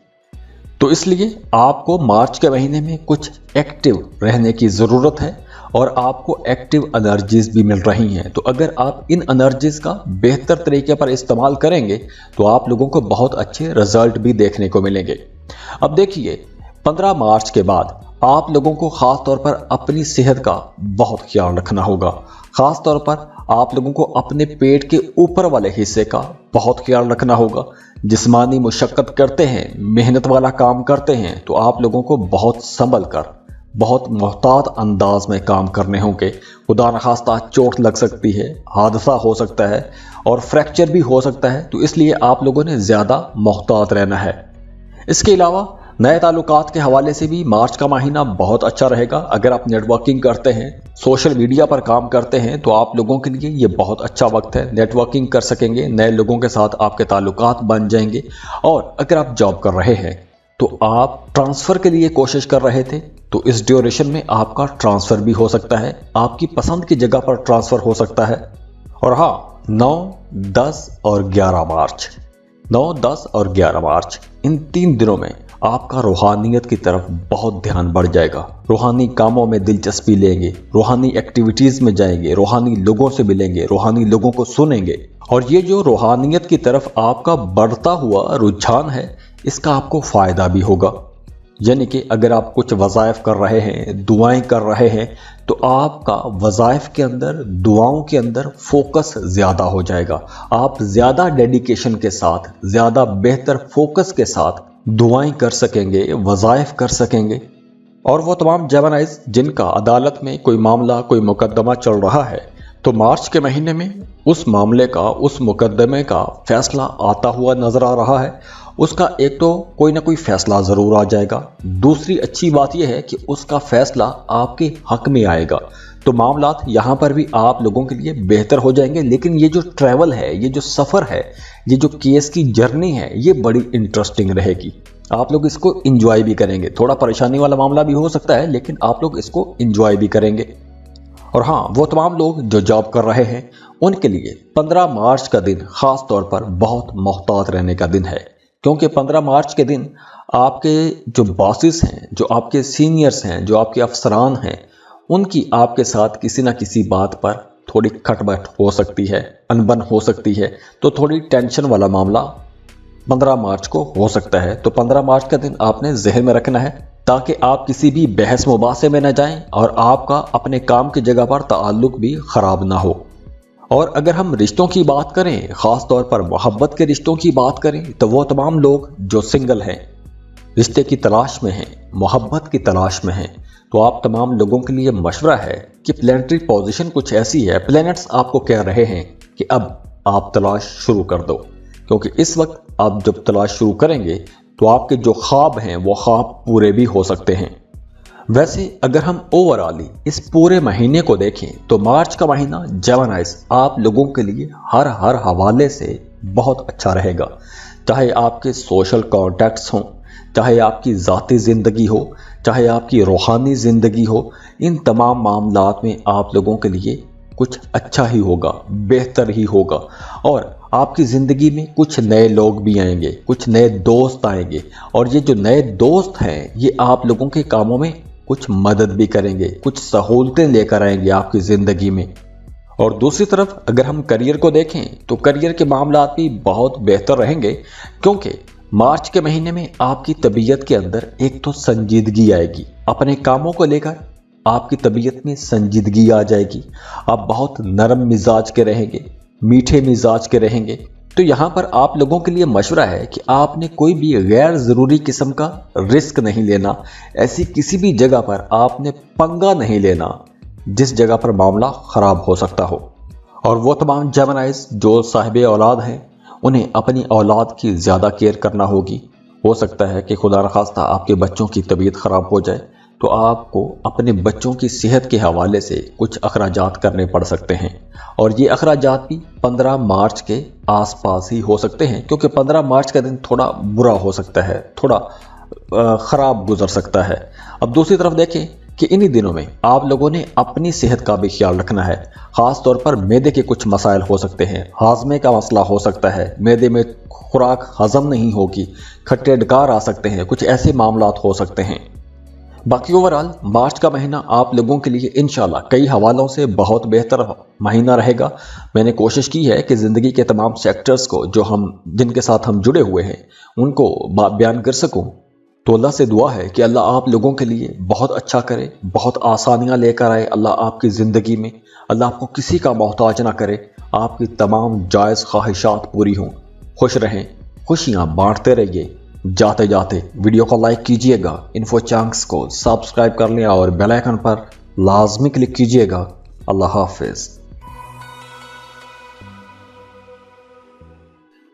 तो इसलिए आपको मार्च के महीने में कुछ एक्टिव रहने की ज़रूरत है और आपको एक्टिव एनर्जीज भी मिल रही हैं। तो अगर आप इन एनर्जीज का बेहतर तरीके पर इस्तेमाल करेंगे तो आप लोगों को बहुत अच्छे रिजल्ट भी देखने को मिलेंगे। अब देखिए, 15 मार्च के बाद आप लोगों को ख़ास तौर पर अपनी सेहत का बहुत ख्याल रखना होगा। ख़ास तौर पर आप लोगों को अपने पेट के ऊपर वाले हिस्से का बहुत ख्याल रखना होगा। जिस्मानी मुशक्क़त करते हैं, मेहनत वाला काम करते हैं, तो आप लोगों को बहुत संभल कर, बहुत मोहतात अंदाज में काम करने होंगे। खुदा न खास्ता चोट लग सकती है, हादसा हो सकता है और फ्रैक्चर भी हो सकता है। तो इसलिए आप लोगों ने ज़्यादा मोहतात रहना है। इसके अलावा नए ताल्लुकात के हवाले से भी मार्च का महीना बहुत अच्छा रहेगा। अगर आप नेटवर्किंग करते हैं, सोशल मीडिया पर काम करते हैं, तो आप लोगों के लिए ये बहुत अच्छा वक्त है। नेटवर्किंग कर सकेंगे, नए लोगों के साथ आपके ताल्लुकात बन जाएंगे। और अगर आप जॉब कर रहे हैं तो आप ट्रांसफ़र के लिए कोशिश कर रहे थे, तो इस ड्यूरेशन में आपका ट्रांसफ़र भी हो सकता है, आपकी पसंद की जगह पर ट्रांसफ़र हो सकता है। और हाँ, 9, 10 और 11 मार्च 9, 10 और 11 मार्च ان 3 دنوں میں آپ کا روحانیت کی طرف بہت دھیان بڑھ جائے گا، روحانی کاموں میں دلچسپی لیں گے، روحانی ایکٹیویٹیز میں جائیں گے، روحانی لوگوں سے ملیں گے، روحانی لوگوں کو سنیں گے، اور یہ جو روحانیت کی طرف آپ کا بڑھتا ہوا رجحان ہے اس کا آپ کو فائدہ بھی ہوگا۔ یعنی کہ اگر آپ کچھ وظائف کر رہے ہیں، دعائیں کر رہے ہیں، تو آپ کا وظائف کے اندر، دعاؤں کے اندر فوکس زیادہ ہو جائے گا، آپ زیادہ ڈیڈیکیشن کے ساتھ، زیادہ بہتر فوکس کے ساتھ دعائیں کر سکیں گے، وظائف کر سکیں گے۔ اور وہ تمام جیمنائیز جن کا عدالت میں کوئی معاملہ، کوئی مقدمہ چل رہا ہے، تو مارچ کے مہینے میں اس معاملے کا، اس مقدمے کا فیصلہ آتا ہوا نظر آ رہا ہے۔ اس کا ایک تو کوئی نہ کوئی فیصلہ ضرور آ جائے گا، دوسری اچھی بات یہ ہے کہ اس کا فیصلہ آپ کے حق میں آئے گا، تو معاملات یہاں پر بھی آپ لوگوں کے لیے بہتر ہو جائیں گے۔ لیکن یہ جو ٹریول ہے، یہ جو سفر ہے، یہ جو کیس کی جرنی ہے، یہ بڑی انٹرسٹنگ رہے گی، آپ لوگ اس کو انجوائے بھی کریں گے۔ تھوڑا پریشانی والا معاملہ بھی ہو سکتا ہے لیکن آپ لوگ اس کو انجوائے بھی کریں گے۔ اور ہاں، وہ تمام لوگ جو جاب کر رہے ہیں ان کے لیے 15 مارچ کا دن خاص طور پر بہت محتاط رہنے کا دن ہے، کیونکہ 15 مارچ کے دن آپ کے جو باسز ہیں، جو آپ کے سینئرز ہیں، جو آپ کے افسران ہیں، ان کی آپ کے ساتھ کسی نہ کسی بات پر تھوڑی کھٹ بٹ ہو سکتی ہے، انبن ہو سکتی ہے، تو تھوڑی ٹینشن والا معاملہ 15 مارچ کو ہو سکتا ہے۔ تو 15 مارچ کا دن آپ نے ذہن میں رکھنا ہے تاکہ آپ کسی بھی بحث مباحثے میں نہ جائیں اور آپ کا اپنے کام کی جگہ پر تعلق بھی خراب نہ ہو۔ اور اگر ہم رشتوں کی بات کریں، خاص طور پر محبت کے رشتوں کی بات کریں، تو وہ تمام لوگ جو سنگل ہیں، رشتے کی تلاش میں ہیں، محبت کی تلاش میں ہیں، تو آپ تمام لوگوں کے لیے مشورہ ہے کہ پلانٹری پوزیشن کچھ ایسی ہے، پلینٹس آپ کو کہہ رہے ہیں کہ اب آپ تلاش شروع کر دو، کیونکہ اس وقت آپ جب تلاش شروع کریں گے تو آپ کے جو خواب ہیں وہ خواب پورے بھی ہو سکتے ہیں۔ ویسے اگر ہم اوورالی اس پورے مہینے کو دیکھیں تو مارچ کا مہینہ جیمنائیز آپ لوگوں کے لیے ہر حوالے سے بہت اچھا رہے گا، چاہے آپ کے سوشل کانٹیکٹس ہوں، چاہے آپ کی ذاتی زندگی ہو، چاہے آپ کی روحانی زندگی ہو، ان تمام معاملات میں آپ لوگوں کے لیے کچھ اچھا ہی ہوگا، بہتر ہی ہوگا، اور آپ کی زندگی میں کچھ نئے لوگ بھی آئیں گے، کچھ نئے دوست آئیں گے، اور یہ جو نئے دوست ہیں یہ آپ لوگوں کے کاموں میں کچھ مدد بھی کریں گے، کچھ سہولتیں لے کر آئیں گے آپ کی زندگی میں۔ اور دوسری طرف اگر ہم کریئر کو دیکھیں تو کریئر کے معاملات بھی بہت بہتر رہیں گے، کیونکہ مارچ کے مہینے میں آپ کی طبیعت کے اندر ایک تو سنجیدگی آئے گی، اپنے کاموں کو لے کر آپ کی طبیعت میں سنجیدگی آ جائے گی، آپ بہت نرم مزاج کے رہیں گے، میٹھے مزاج کے رہیں گے۔ تو یہاں پر آپ لوگوں کے لیے مشورہ ہے کہ آپ نے کوئی بھی غیر ضروری قسم کا رسک نہیں لینا، ایسی کسی بھی جگہ پر آپ نے پنگا نہیں لینا جس جگہ پر معاملہ خراب ہو سکتا ہو۔ اور وہ تمام جیمنائیز جو صاحب اولاد ہیں انہیں اپنی اولاد کی زیادہ کیئر کرنا ہوگی۔ ہو سکتا ہے کہ خدا نخواستہ آپ کے بچوں کی طبیعت خراب ہو جائے تو آپ کو اپنے بچوں کی صحت کے حوالے سے کچھ اخراجات کرنے پڑ سکتے ہیں، اور یہ اخراجات بھی 15 مارچ کے آس پاس ہی ہو سکتے ہیں، کیونکہ 15 مارچ کا دن تھوڑا برا ہو سکتا ہے، تھوڑا خراب گزر سکتا ہے۔ اب دوسری طرف دیکھیں کہ انہی دنوں میں آپ لوگوں نے اپنی صحت کا بھی خیال رکھنا ہے، خاص طور پر معدے کے کچھ مسائل ہو سکتے ہیں، ہاضمے کا مسئلہ ہو سکتا ہے، معدے میں خوراک ہضم نہیں ہوگی، کھٹے ڈکار آ سکتے ہیں، کچھ ایسے معاملات ہو سکتے ہیں۔ باقی اوورال مارچ کا مہینہ آپ لوگوں کے لیے انشاءاللہ کئی حوالوں سے بہت بہتر مہینہ رہے گا۔ میں نے کوشش کی ہے کہ زندگی کے تمام سیکٹرز کو جن کے ساتھ ہم جڑے ہوئے ہیں ان کو بیان کر سکوں، تو اللہ سے دعا ہے کہ اللہ آپ لوگوں کے لیے بہت اچھا کرے، بہت آسانیاں لے کر آئے اللہ آپ کی زندگی میں، اللہ آپ کو کسی کا محتاج نہ کرے، آپ کی تمام جائز خواہشات پوری ہوں، خوش رہیں، خوشیاں بانٹتے رہیے۔ جاتے جاتے ویڈیو کو لائک کیجئے گا، انفو چانکس کو سبسکرائب کر لیں اور بیل آئیکن پر لازمی کلک کیجئے گا۔ اللہ حافظ۔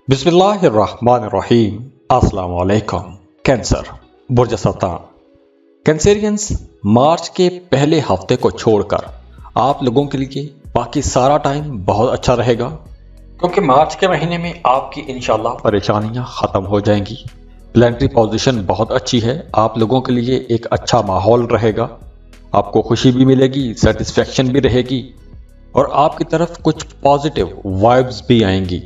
بسم اللہ الرحمن الرحیم۔ السلام علیکم۔ کینسر، برج سرطان۔ کینسیرینز، مارچ کے پہلے ہفتے کو چھوڑ کر آپ لوگوں کے لیے باقی سارا ٹائم بہت اچھا رہے گا، کیونکہ مارچ کے مہینے میں آپ کی انشاءاللہ پریشانیاں ختم ہو جائیں گی۔ پلانٹری پوزیشن بہت اچھی ہے، آپ لوگوں کے لیے ایک اچھا ماحول رہے گا، آپ کو خوشی بھی ملے گی، سیٹسفیکشن بھی رہے گی، اور آپ کی طرف کچھ پازیٹیو وائبز بھی آئیں گی۔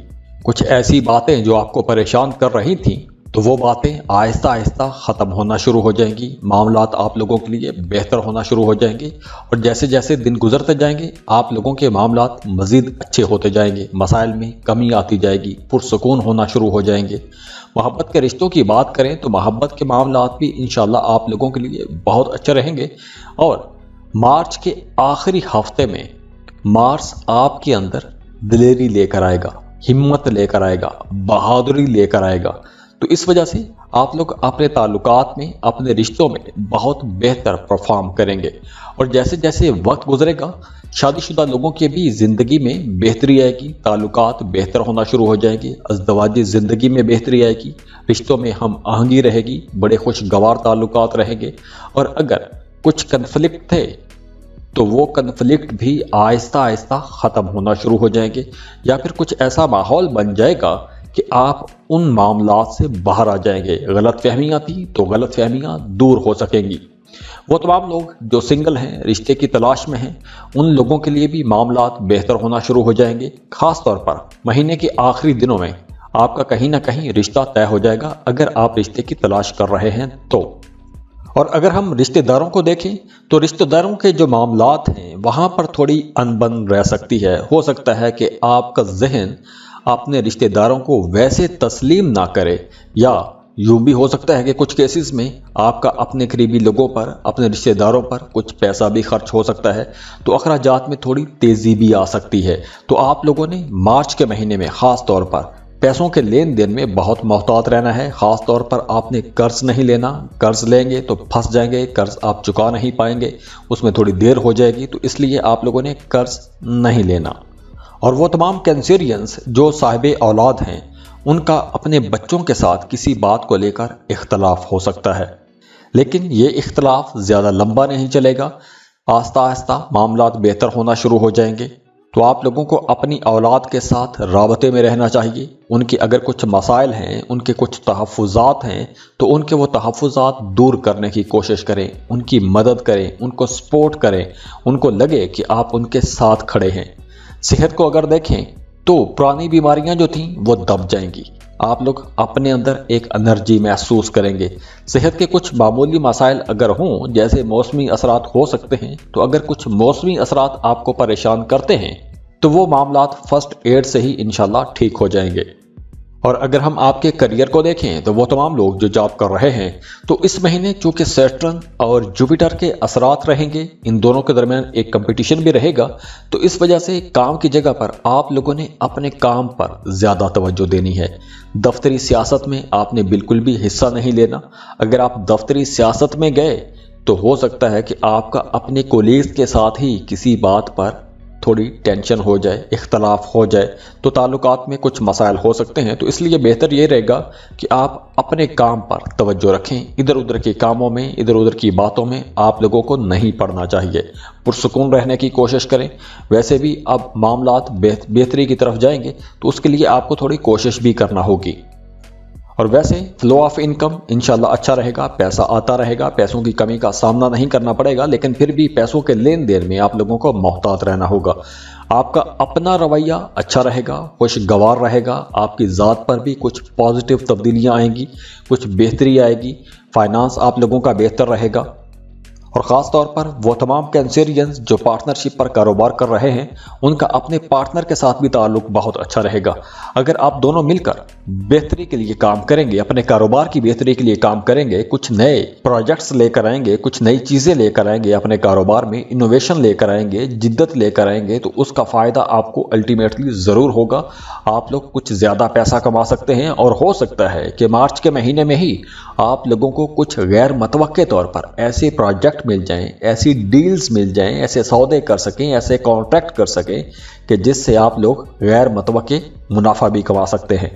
کچھ ایسی باتیں جو آپ کو پریشان کر رہی تھیں तो वो बातें आहिस्ता आहिस्ता ख़त्म होना शुरू हो जाएंगी, मामलात आप लोगों के लिए बेहतर होना शुरू हो जाएंगे। और जैसे जैसे दिन गुजरते जाएंगे आप लोगों के मामलात मज़ीद अच्छे होते जाएंगे, मसाइल में कमी आती जाएगी, पुरसुकून होना शुरू हो जाएंगे। मोहब्बत के रिश्तों की बात करें तो मोहब्बत के मामलात भी इंशाल्लाह आप लोगों के लिए बहुत अच्छे रहेंगे। और मार्च के आखिरी हफ्ते में मार्स आपके अंदर दिलेरी लेकर आएगा, हिम्मत लेकर आएगा, बहादुरी लेकर आएगा। तो इस वजह से आप लोग अपने ताल्लुकात में, अपने रिश्तों में बहुत बेहतर परफॉर्म करेंगे। और जैसे जैसे वक्त गुजरेगा शादीशुदा लोगों की भी ज़िंदगी में बेहतरी आएगी, ताल्लुकात बेहतर होना शुरू हो जाएंगे, अज़दवाजी ज़िंदगी में बेहतरी आएगी, रिश्तों में हम आहंगी रहेगी, बड़े खुशगवार ताल्लुकात रहेंगे। और अगर कुछ कन्फ्लिक्ट थे तो वो कन्फ्लिक्ट भी आहिस्ता आहिस्ता ख़त्म होना शुरू हो जाएंगे, या फिर कुछ ऐसा माहौल बन जाएगा कि आप उन मामलात से बाहर आ जाएंगे। गलत फहमियाँ थी तो गलत फहमियाँ दूर हो सकेंगी। वो तमाम लोग जो सिंगल हैं, रिश्ते की तलाश में हैं, उन लोगों के लिए भी मामलात बेहतर होना शुरू हो जाएंगे। ख़ास तौर पर महीने के आखिरी दिनों में आपका कहीं ना कहीं रिश्ता तय हो जाएगा, अगर आप रिश्ते की तलाश कर रहे हैं तो। और अगर हम रिश्तेदारों को देखें तो रिश्तेदारों के जो मामलात हैं वहाँ पर थोड़ी अनबन रह सकती है। हो सकता है कि आपका जहन अपने रिश्तेदारों को वैसे तस्लीम ना करे, या यूँ भी हो सकता है कि कुछ केसेस में आपका अपने करीबी लोगों पर, अपने रिश्तेदारों पर कुछ पैसा भी खर्च हो सकता है, तो अखराजात में थोड़ी तेज़ी भी आ सकती है। तो आप लोगों ने मार्च के महीने में ख़ास तौर पर पैसों के लेन देन में बहुत मोहतात रहना है। ख़ास तौर पर आपने कर्ज नहीं लेना, कर्ज लेंगे तो फंस जाएंगे, कर्ज आप चुका नहीं पाएंगे, उसमें थोड़ी देर हो जाएगी, तो इसलिए आप लोगों ने कर्ज नहीं लेना। और वो तमाम कैंसेरियंस जो साहिबे औलाद हैं उनका अपने बच्चों के साथ किसी बात को लेकर इख्तलाफ हो सकता है, लेकिन ये इख्तलाफ ज़्यादा लंबा नहीं चलेगा, आस्ता आस्ता मामलात बेहतर होना शुरू हो जाएंगे। तो आप लोगों को अपनी औलाद के साथ राबते में रहना चाहिए। उनके अगर कुछ मसाइल हैं, उनके कुछ तहफ़्फ़ुज़ात हैं, तो उनके वो तहफ़्फ़ुज़ात दूर करने की कोशिश करें, उनकी मदद करें, उनको सपोर्ट करें, उनको लगे कि आप उनके साथ खड़े हैं। सेहत को अगर देखें तो पुरानी बीमारियां जो थीं वो दब जाएंगी, आप लोग अपने अंदर एक एनर्जी महसूस करेंगे। सेहत के कुछ मामूली मसाइल अगर हों, जैसे मौसमी असरात हो सकते हैं, तो अगर कुछ मौसमी असरात आपको परेशान करते हैं तो वो मामलात फर्स्ट एड से ही इंशाल्लाह ठीक हो जाएंगे। और अगर हम आपके करियर को देखें तो वो तमाम लोग जो जॉब कर रहे हैं, तो इस महीने चूँकि सैटर्न और जुपिटर के असरात रहेंगे, इन दोनों के दरमियान एक कंपटीशन भी रहेगा, तो इस वजह से काम की जगह पर आप लोगों ने अपने काम पर ज़्यादा तवज्जो देनी है। दफ्तरी सियासत में आपने बिल्कुल भी हिस्सा नहीं लेना। अगर आप दफ्तरी सियासत में गए तो हो सकता है कि आपका अपने कोलीग्स के साथ ही किसी बात पर थोड़ी टेंशन हो जाए, इख्तलाफ हो जाए, तो ताल्लुकात में कुछ मसाइल हो सकते हैं। तो इसलिए बेहतर ये रहेगा कि आप अपने काम पर तवज्जो रखें, इधर उधर के कामों में, इधर उधर की बातों में आप लोगों को नहीं पड़ना चाहिए, पुरसुकून रहने की कोशिश करें। वैसे भी अब मामलात बेहतरी की तरफ जाएंगे तो उसके लिए आपको थोड़ी कोशिश भी करना होगी। और वैसे फ्लो ऑफ इनकम इंशाल्लाह अच्छा रहेगा, पैसा आता रहेगा, पैसों की कमी का सामना नहीं करना पड़ेगा, लेकिन फिर भी पैसों के लेन देन में आप लोगों को मोहतात रहना होगा। आपका अपना रवैया अच्छा रहेगा, खुशगवार रहेगा, आपकी ज़ात पर भी कुछ पॉजिटिव तब्दीलियाँ आएंगी, कुछ बेहतरी आएगी, फाइनेंस आप लोगों का बेहतर रहेगा। और ख़ास तौर पर वो तमाम कैंसेरियंस जो पार्टनरशिप पर कारोबार कर रहे हैं, उनका अपने पार्टनर के साथ भी ताल्लुक बहुत अच्छा रहेगा। अगर आप दोनों मिलकर बेहतरी के लिए काम करेंगे, अपने कारोबार की बेहतरी के लिए काम करेंगे, कुछ नए प्रोजेक्ट्स लेकर आएंगे, कुछ नई चीज़ें लेकर आएंगे, अपने कारोबार में इनोवेशन लेकर आएंगे, जिद्दत लेकर आएंगे, तो उसका फ़ायदा आपको अल्टीमेटली ज़रूर होगा। आप लोग कुछ ज़्यादा पैसा कमा सकते हैं, और हो सकता है कि मार्च के महीने में ही आप लोगों को कुछ गैर मतवक्के तौर पर ऐसे प्रोजेक्ट मिल जाएं, ऐसी डील्स मिल जाएं, ऐसे सौदे कर सकें, ऐसे कॉन्ट्रैक्ट कर सकें कि जिससे आप लोग गैर मतवक्के मुनाफा भी कमा सकते हैं।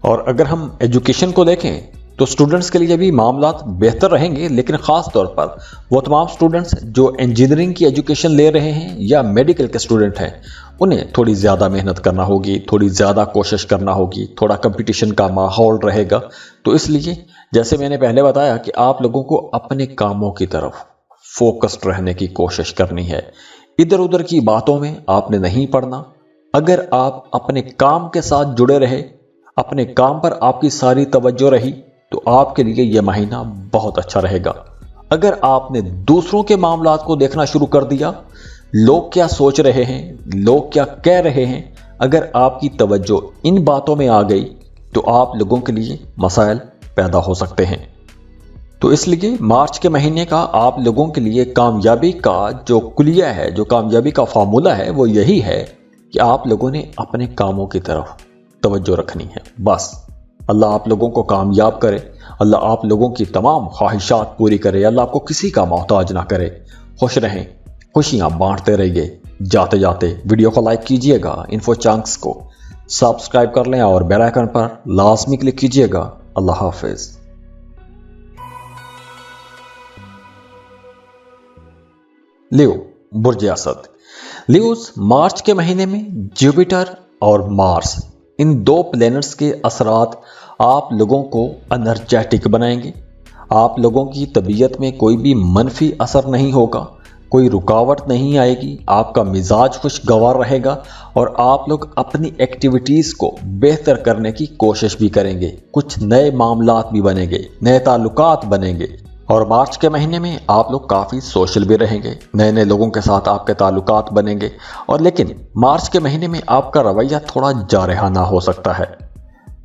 और अगर हम एजुकेशन को देखें तो स्टूडेंट्स के लिए भी मामलात बेहतर रहेंगे, लेकिन ख़ास तौर पर वो तमाम स्टूडेंट्स जो इंजीनियरिंग की एजुकेशन ले रहे हैं या मेडिकल के स्टूडेंट हैं, उन्हें थोड़ी ज़्यादा मेहनत करना होगी, थोड़ी ज़्यादा कोशिश करना होगी, थोड़ा कंपटीशन का माहौल रहेगा। तो इसलिए जैसे मैंने पहले बताया कि आप लोगों को अपने कामों की तरफ फोकस्ड रहने की कोशिश करनी है, इधर उधर की बातों में आपने नहीं पड़ना। अगर आप अपने काम के साथ जुड़े रहे, अपने काम पर आपकी सारी तवज्जो रही तो आपके लिए यह महीना बहुत अच्छा रहेगा। अगर आपने दूसरों के मामलात को देखना शुरू कर दिया, लोग क्या सोच रहे हैं, लोग क्या कह रहे हैं, अगर आपकी तवज्जो इन बातों में आ गई तो आप लोगों के लिए मसाइल पैदा हो सकते हैं। तो इसलिए मार्च के महीने का आप लोगों के लिए कामयाबी का जो कुलिया है, जो कामयाबी का फार्मूला है, वो यही है कि आप लोगों ने अपने कामों की तरफ तवज्जो रखनी है। बस अल्लाह आप लोगों को कामयाब करे, अल्लाह आप लोगों की तमाम ख्वाहिशात पूरी करे, अल्लाह आपको किसी का मोहताज ना करे। खुश रहें, खुशियां बांटते रहिए। जाते जाते वीडियो को लाइक कीजिएगा, इन्फो चंक्स को सब्सक्राइब कर लें और बेल आइकन पर लाजमी क्लिक कीजिएगा। अल्लाह हाफिज। लियो, बुर्ज असद। लियोस मार्च के महीने में जुपिटर और मार्स, इन दो प्लैनेट्स के असरात आप लोगों को एनर्जेटिक बनाएंगे। आप लोगों की तबीयत में कोई भी मनफी असर नहीं होगा, कोई रुकावट नहीं आएगी, आपका मिजाज खुशगवार रहेगा और आप लोग अपनी एक्टिविटीज़ को बेहतर करने की कोशिश भी करेंगे। कुछ नए मामलात भी बनेंगे, नए ताल्लुकात बनेंगे। और मार्च के महीने में आप लोग काफ़ी सोशल भी रहेंगे, नए नए लोगों के साथ आपके ताल्लुकात बनेंगे। और लेकिन मार्च के महीने में आपका रवैया थोड़ा जारहाना हो सकता है।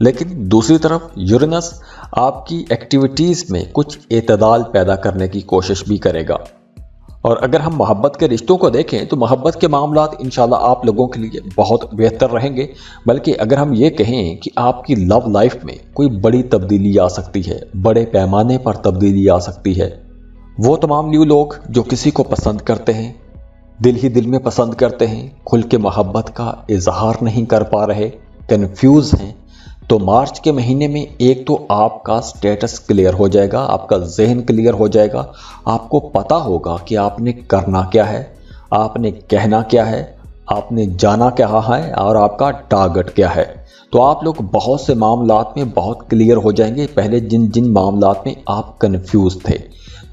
लेकिन दूसरी तरफ यूरेनस आपकी एक्टिविटीज़ में कुछ एतदाल पैदा करने की कोशिश भी करेगा। और अगर हम मोहब्बत के रिश्तों को देखें तो मोहब्बत के मामलात इंशाल्लाह आप लोगों के लिए बहुत बेहतर रहेंगे। बल्कि अगर हम ये कहें कि आपकी लव लाइफ में कोई बड़ी तब्दीली आ सकती है, बड़े पैमाने पर तब्दीली आ सकती है। वो तमाम न्यू लोग जो किसी को पसंद करते हैं, दिल ही दिल में पसंद करते हैं, खुल के मोहब्बत का इजहार नहीं कर पा रहे, कन्फ्यूज हैं, तो मार्च के महीने में एक तो आपका स्टेटस क्लियर हो जाएगा, आपका जहन क्लियर हो जाएगा, आपको पता होगा कि आपने करना क्या है, आपने कहना क्या है, आपने जाना क्या है और आपका टारगेट क्या है। तो आप लोग बहुत से मामलात में बहुत क्लियर हो जाएंगे, पहले जिन जिन मामलात में आप कन्फ्यूज थे।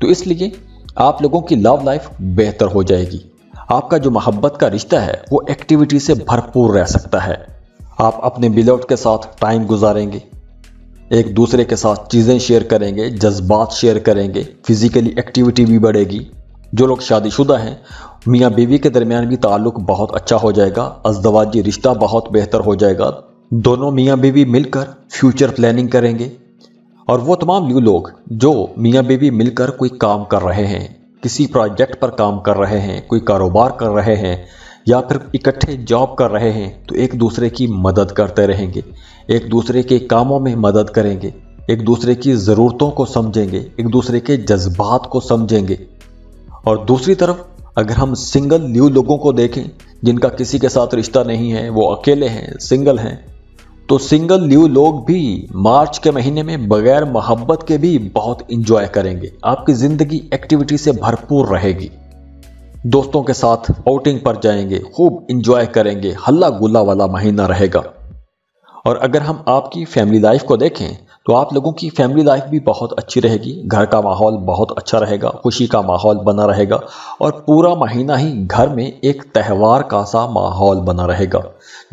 तो इसलिए आप लोगों की लव लाइफ बेहतर हो जाएगी। आपका जो मोहब्बत का रिश्ता है वो एक्टिविटी से भरपूर रह सकता है। आप अपने बिलव्ड के साथ टाइम गुजारेंगे, एक दूसरे के साथ चीज़ें शेयर करेंगे, जज्बात शेयर करेंगे, फिजिकली एक्टिविटी भी बढ़ेगी। जो लोग शादीशुदा हैं, मियाँ बीवी के दरमियान भी ताल्लुक बहुत अच्छा हो जाएगा, अज़दवाजी रिश्ता बहुत बेहतर हो जाएगा। दोनों मियाँ बीवी मिलकर फ्यूचर प्लानिंग करेंगे। और वो तमाम न्यू लोग जो मियाँ बीवी मिलकर कोई काम कर रहे हैं, किसी प्रोजेक्ट पर काम कर रहे हैं, कोई कारोबार कर रहे हैं या फिर इकट्ठे जॉब कर रहे हैं, तो एक दूसरे की मदद करते रहेंगे, एक दूसरे के कामों में मदद करेंगे, एक दूसरे की ज़रूरतों को समझेंगे, एक दूसरे के जज्बात को समझेंगे। और दूसरी तरफ अगर हम सिंगल न्यू लोगों को देखें जिनका किसी के साथ रिश्ता नहीं है, वो अकेले हैं, सिंगल हैं, तो सिंगल न्यू लोग भी मार्च के महीने में बगैर मोहब्बत के भी बहुत इंजॉय करेंगे। आपकी ज़िंदगी एक्टिविटी से भरपूर रहेगी। दोस्तों के साथ आउटिंग पर जाएंगे, खूब इंजॉय करेंगे, हल्ला गुल्ला वाला महीना रहेगा। और अगर हम आपकी फैमिली लाइफ को देखें तो आप लोगों की फैमिली लाइफ भी बहुत अच्छी रहेगी, घर का माहौल बहुत अच्छा रहेगा, खुशी का माहौल बना रहेगा और पूरा महीना ही घर में एक त्यौहार का सा माहौल बना रहेगा।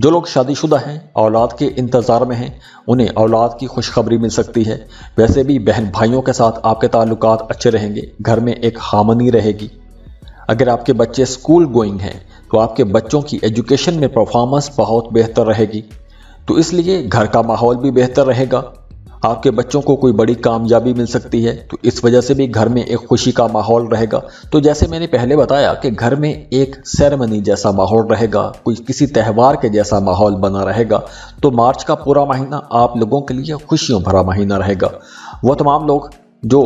जो लोग शादीशुदा हैं, औलाद के इंतज़ार में हैं, उन्हें औलाद की खुशखबरी मिल सकती है। वैसे भी बहन भाइयों के साथ आपके ताल्लुकात अच्छे रहेंगे, घर में एक हार्मनी रहेगी। अगर आपके बच्चे स्कूल गोइंग हैं तो आपके बच्चों की एजुकेशन में परफॉर्मेंस बहुत बेहतर रहेगी, तो इसलिए घर का माहौल भी बेहतर रहेगा। आपके बच्चों को कोई बड़ी कामयाबी मिल सकती है, तो इस वजह से भी घर में एक खुशी का माहौल रहेगा। तो जैसे मैंने पहले बताया कि घर में एक सेरेमनी जैसा माहौल रहेगा, कोई किसी त्यौहार के जैसा माहौल बना रहेगा। तो मार्च का पूरा महीना आप लोगों के लिए खुशियों भरा महीना रहेगा। वो तमाम लोग जो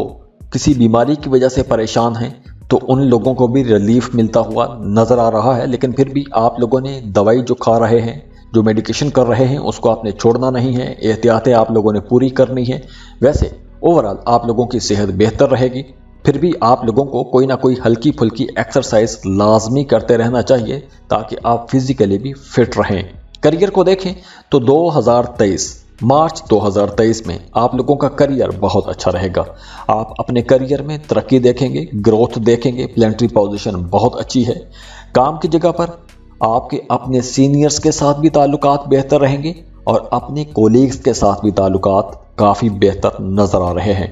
किसी बीमारी की वजह से परेशान हैं, तो उन लोगों को भी रिलीफ मिलता हुआ नज़र आ रहा है। लेकिन फिर भी आप लोगों ने दवाई जो खा रहे हैं, जो मेडिकेशन कर रहे हैं, उसको आपने छोड़ना नहीं है, एहतियातें आप लोगों ने पूरी करनी है। वैसे ओवरऑल आप लोगों की सेहत बेहतर रहेगी। फिर भी आप लोगों को कोई ना कोई हल्की फुल्की एक्सरसाइज लाजमी करते रहना चाहिए ताकि आप फिजिकली भी फिट रहें। करियर को देखें तो 2023 मार्च 2023 में आप लोगों का करियर बहुत अच्छा रहेगा। आप अपने करियर में तरक्की देखेंगे, ग्रोथ देखेंगे, प्लेनेटरी पोजीशन बहुत अच्छी है। काम की जगह पर आपके अपने सीनियर्स के साथ भी ताल्लुकात बेहतर रहेंगे और अपने कोलीग्स के साथ भी ताल्लुकात काफ़ी बेहतर नज़र आ रहे हैं।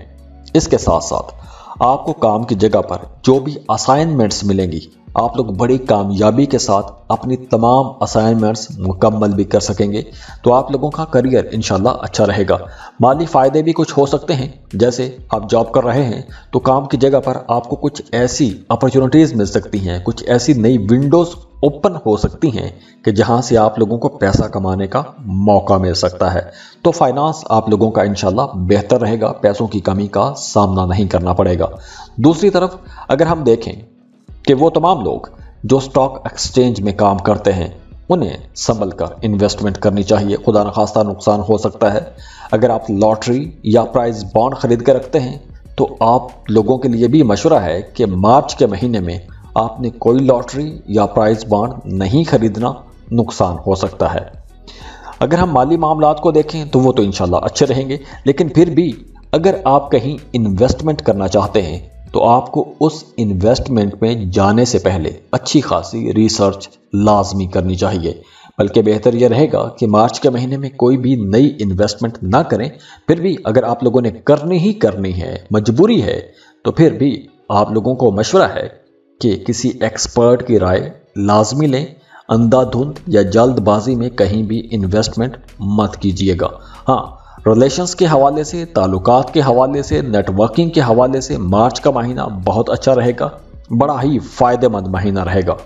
इसके साथ साथ आपको काम की जगह पर जो भी असाइनमेंट्स मिलेंगी, आप लोग बड़ी कामयाबी के साथ अपनी तमाम असाइनमेंट्स मुकम्मल भी कर सकेंगे। तो आप लोगों का करियर इंशाल्लाह अच्छा रहेगा। माली फ़ायदे भी कुछ हो सकते हैं, जैसे आप जॉब कर रहे हैं तो काम की जगह पर आपको कुछ ऐसी अपॉर्चुनिटीज़ मिल सकती हैं, कुछ ऐसी नई विंडोज़ ओपन हो सकती हैं कि जहां से आप लोगों को पैसा कमाने का मौका मिल सकता है। तो फाइनेंस आप लोगों का इंशाल्लाह बेहतर रहेगा, पैसों की कमी का सामना नहीं करना पड़ेगा। दूसरी तरफ अगर हम देखें कि वो तमाम लोग जो स्टॉक एक्सचेंज में काम करते हैं, उन्हें संभल कर इन्वेस्टमेंट करनी चाहिए, खुदा न खास्ता नुकसान हो सकता है। अगर आप लॉटरी या प्राइज बॉन्ड खरीद कर रखते हैं तो आप लोगों के लिए भी मशवरा है कि मार्च के महीने में आपने कोई लॉटरी या प्राइज बॉन्ड नहीं खरीदना, नुकसान हो सकता है। अगर हम माली मामलात को देखें तो वो तो इंशाल्लाह अच्छे रहेंगे, लेकिन फिर भी अगर आप कहीं इन्वेस्टमेंट करना चाहते हैं तो आपको उस इन्वेस्टमेंट में जाने से पहले अच्छी खासी रिसर्च लाजमी करनी चाहिए। बल्कि बेहतर यह रहेगा कि मार्च के महीने में कोई भी नई इन्वेस्टमेंट ना करें। फिर भी अगर आप लोगों ने करनी ही करनी है, मजबूरी है, तो फिर भी आप लोगों को मशवरा है कि किसी एक्सपर्ट की राय लाजमी लें। अंधाधुंध या जल्दबाजी में कहीं भी इन्वेस्टमेंट मत कीजिएगा। हाँ, रिलेशंस के हवाले से, ताल्लुकात के हवाले से, नेटवर्किंग के हवाले से मार्च का महीना बहुत अच्छा रहेगा, बड़ा ही फायदेमंद महीना रहेगा।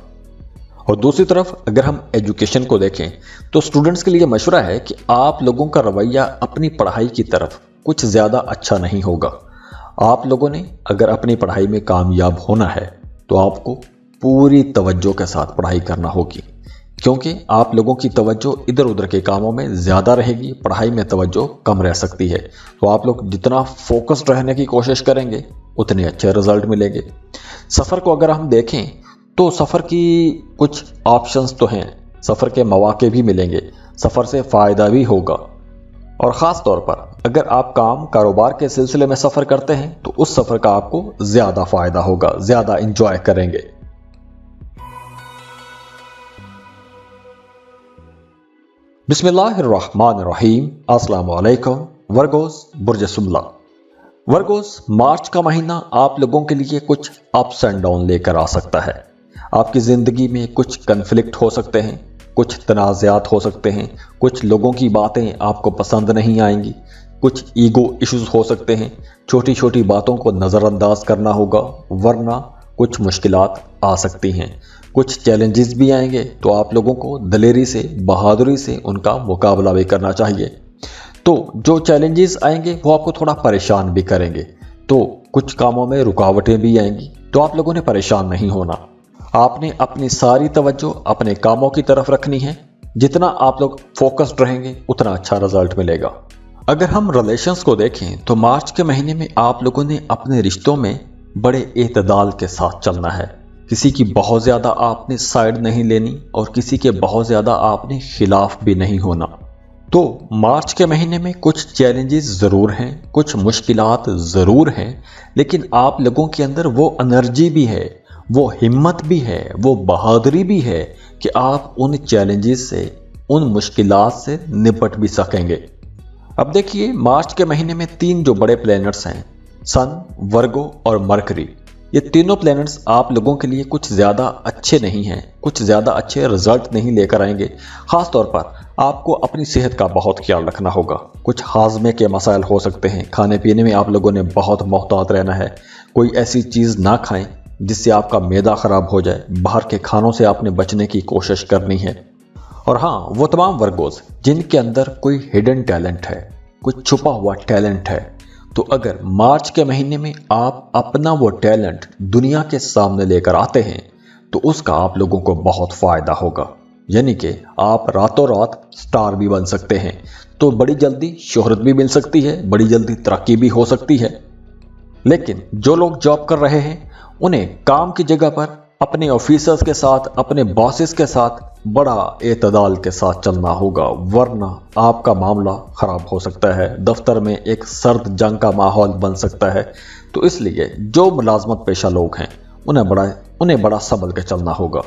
और दूसरी तरफ अगर हम एजुकेशन को देखें तो स्टूडेंट्स के लिए मशवरा है कि आप लोगों का रवैया अपनी पढ़ाई की तरफ कुछ ज़्यादा अच्छा नहीं होगा। आप लोगों ने अगर अपनी पढ़ाई में कामयाब होना है तो आपको पूरी तवज्जो के साथ पढ़ाई करना होगी, क्योंकि आप लोगों की तवज्जो इधर उधर के कामों में ज़्यादा रहेगी, पढ़ाई में तवज्जो कम रह सकती है। तो आप लोग जितना फोकस्ड रहने की कोशिश करेंगे उतने अच्छे रिजल्ट मिलेंगे। सफ़र को अगर हम देखें तो सफ़र की कुछ ऑप्शंस तो हैं, सफ़र के मौके भी मिलेंगे, सफ़र से फ़ायदा भी होगा। और ख़ास तौर पर अगर आप कारोबार के सिलसिले में सफ़र करते हैं तो उस सफ़र का आपको ज़्यादा फ़ायदा होगा, ज़्यादा इंजॉय करेंगे। बिस्मिल्लाहिर्रहमानिर्रहीम। अस्सलाम वालेकुम। वर्गोस बुर्ज सुमला। वर्गोस, मार्च का महीना आप लोगों के लिए कुछ अप्स एंड डाउन लेकर आ सकता है। आपकी ज़िंदगी में कुछ कन्फ्लिक्ट हो सकते हैं, कुछ तनाज़ात हो सकते हैं, कुछ लोगों की बातें आपको पसंद नहीं आएंगी, कुछ ईगो इश्यूज हो सकते हैं, छोटी छोटी बातों को नज़रअंदाज करना होगा, वरना कुछ मुश्किलात आ सकती हैं, कुछ चैलेंजेस भी आएंगे। तो आप लोगों को दलेरी से, बहादुरी से उनका मुकाबला भी करना चाहिए। तो जो चैलेंजेस आएंगे वो आपको थोड़ा परेशान भी करेंगे, तो कुछ कामों में रुकावटें भी आएंगी, तो आप लोगों ने परेशान नहीं होना। आपने अपनी सारी तवज्जो अपने कामों की तरफ रखनी है। जितना आप लोग फोकस्ड रहेंगे उतना अच्छा रिजल्ट मिलेगा। अगर हम रिलेशंस को देखें तो मार्च के महीने में आप लोगों ने अपने रिश्तों में बड़े एतदाल के साथ चलना है। किसी की बहुत ज़्यादा आपने साइड नहीं लेनी और किसी के बहुत ज़्यादा आपने खिलाफ भी नहीं होना। तो मार्च के महीने में कुछ चैलेंजेस ज़रूर हैं, कुछ मुश्किलात ज़रूर हैं, लेकिन आप लोगों के अंदर वो एनर्जी भी है, वो हिम्मत भी है, वो बहादुरी भी है कि आप उन चैलेंजेस से, उन मुश्किलात से निपट भी सकेंगे। अब देखिए, मार्च के महीने में 3 जो बड़े प्लैनेट्स हैं, सन, वर्गो और मरकरी, ये तीनों प्लैनेट्स आप लोगों के लिए कुछ ज़्यादा अच्छे नहीं हैं, कुछ ज़्यादा अच्छे रिजल्ट नहीं लेकर आएंगे। ख़ास तौर पर आपको अपनी सेहत का बहुत ख्याल रखना होगा। कुछ हाजमे के मसाइल हो सकते हैं, खाने पीने में आप लोगों ने बहुत मोहतात रहना है। कोई ऐसी चीज़ ना खाएं जिससे आपका मैदा ख़राब हो जाए। बाहर के खानों से आपने बचने की कोशिश करनी है। और हाँ, वो तमाम वर्गोस जिनके अंदर कोई हिडन टैलेंट है, कुछ छुपा हुआ टैलेंट है, तो अगर मार्च के महीने में आप अपना वो टैलेंट दुनिया के सामने लेकर आते हैं तो उसका आप लोगों को बहुत फ़ायदा होगा। यानी कि आप रातों रात स्टार भी बन सकते हैं। तो बड़ी जल्दी शोहरत भी मिल सकती है, बड़ी जल्दी तरक्की भी हो सकती है। लेकिन जो लोग जॉब कर रहे हैं उन्हें काम की जगह पर अपने ऑफिसर्स के साथ, अपने बॉसेस के साथ बड़ा एतदाल के साथ चलना होगा, वरना आपका मामला ख़राब हो सकता है। दफ्तर में एक सर्द जंग का माहौल बन सकता है। तो इसलिए जो मुलाजमत पेशा लोग हैं उन्हें बड़ा संभल के चलना होगा।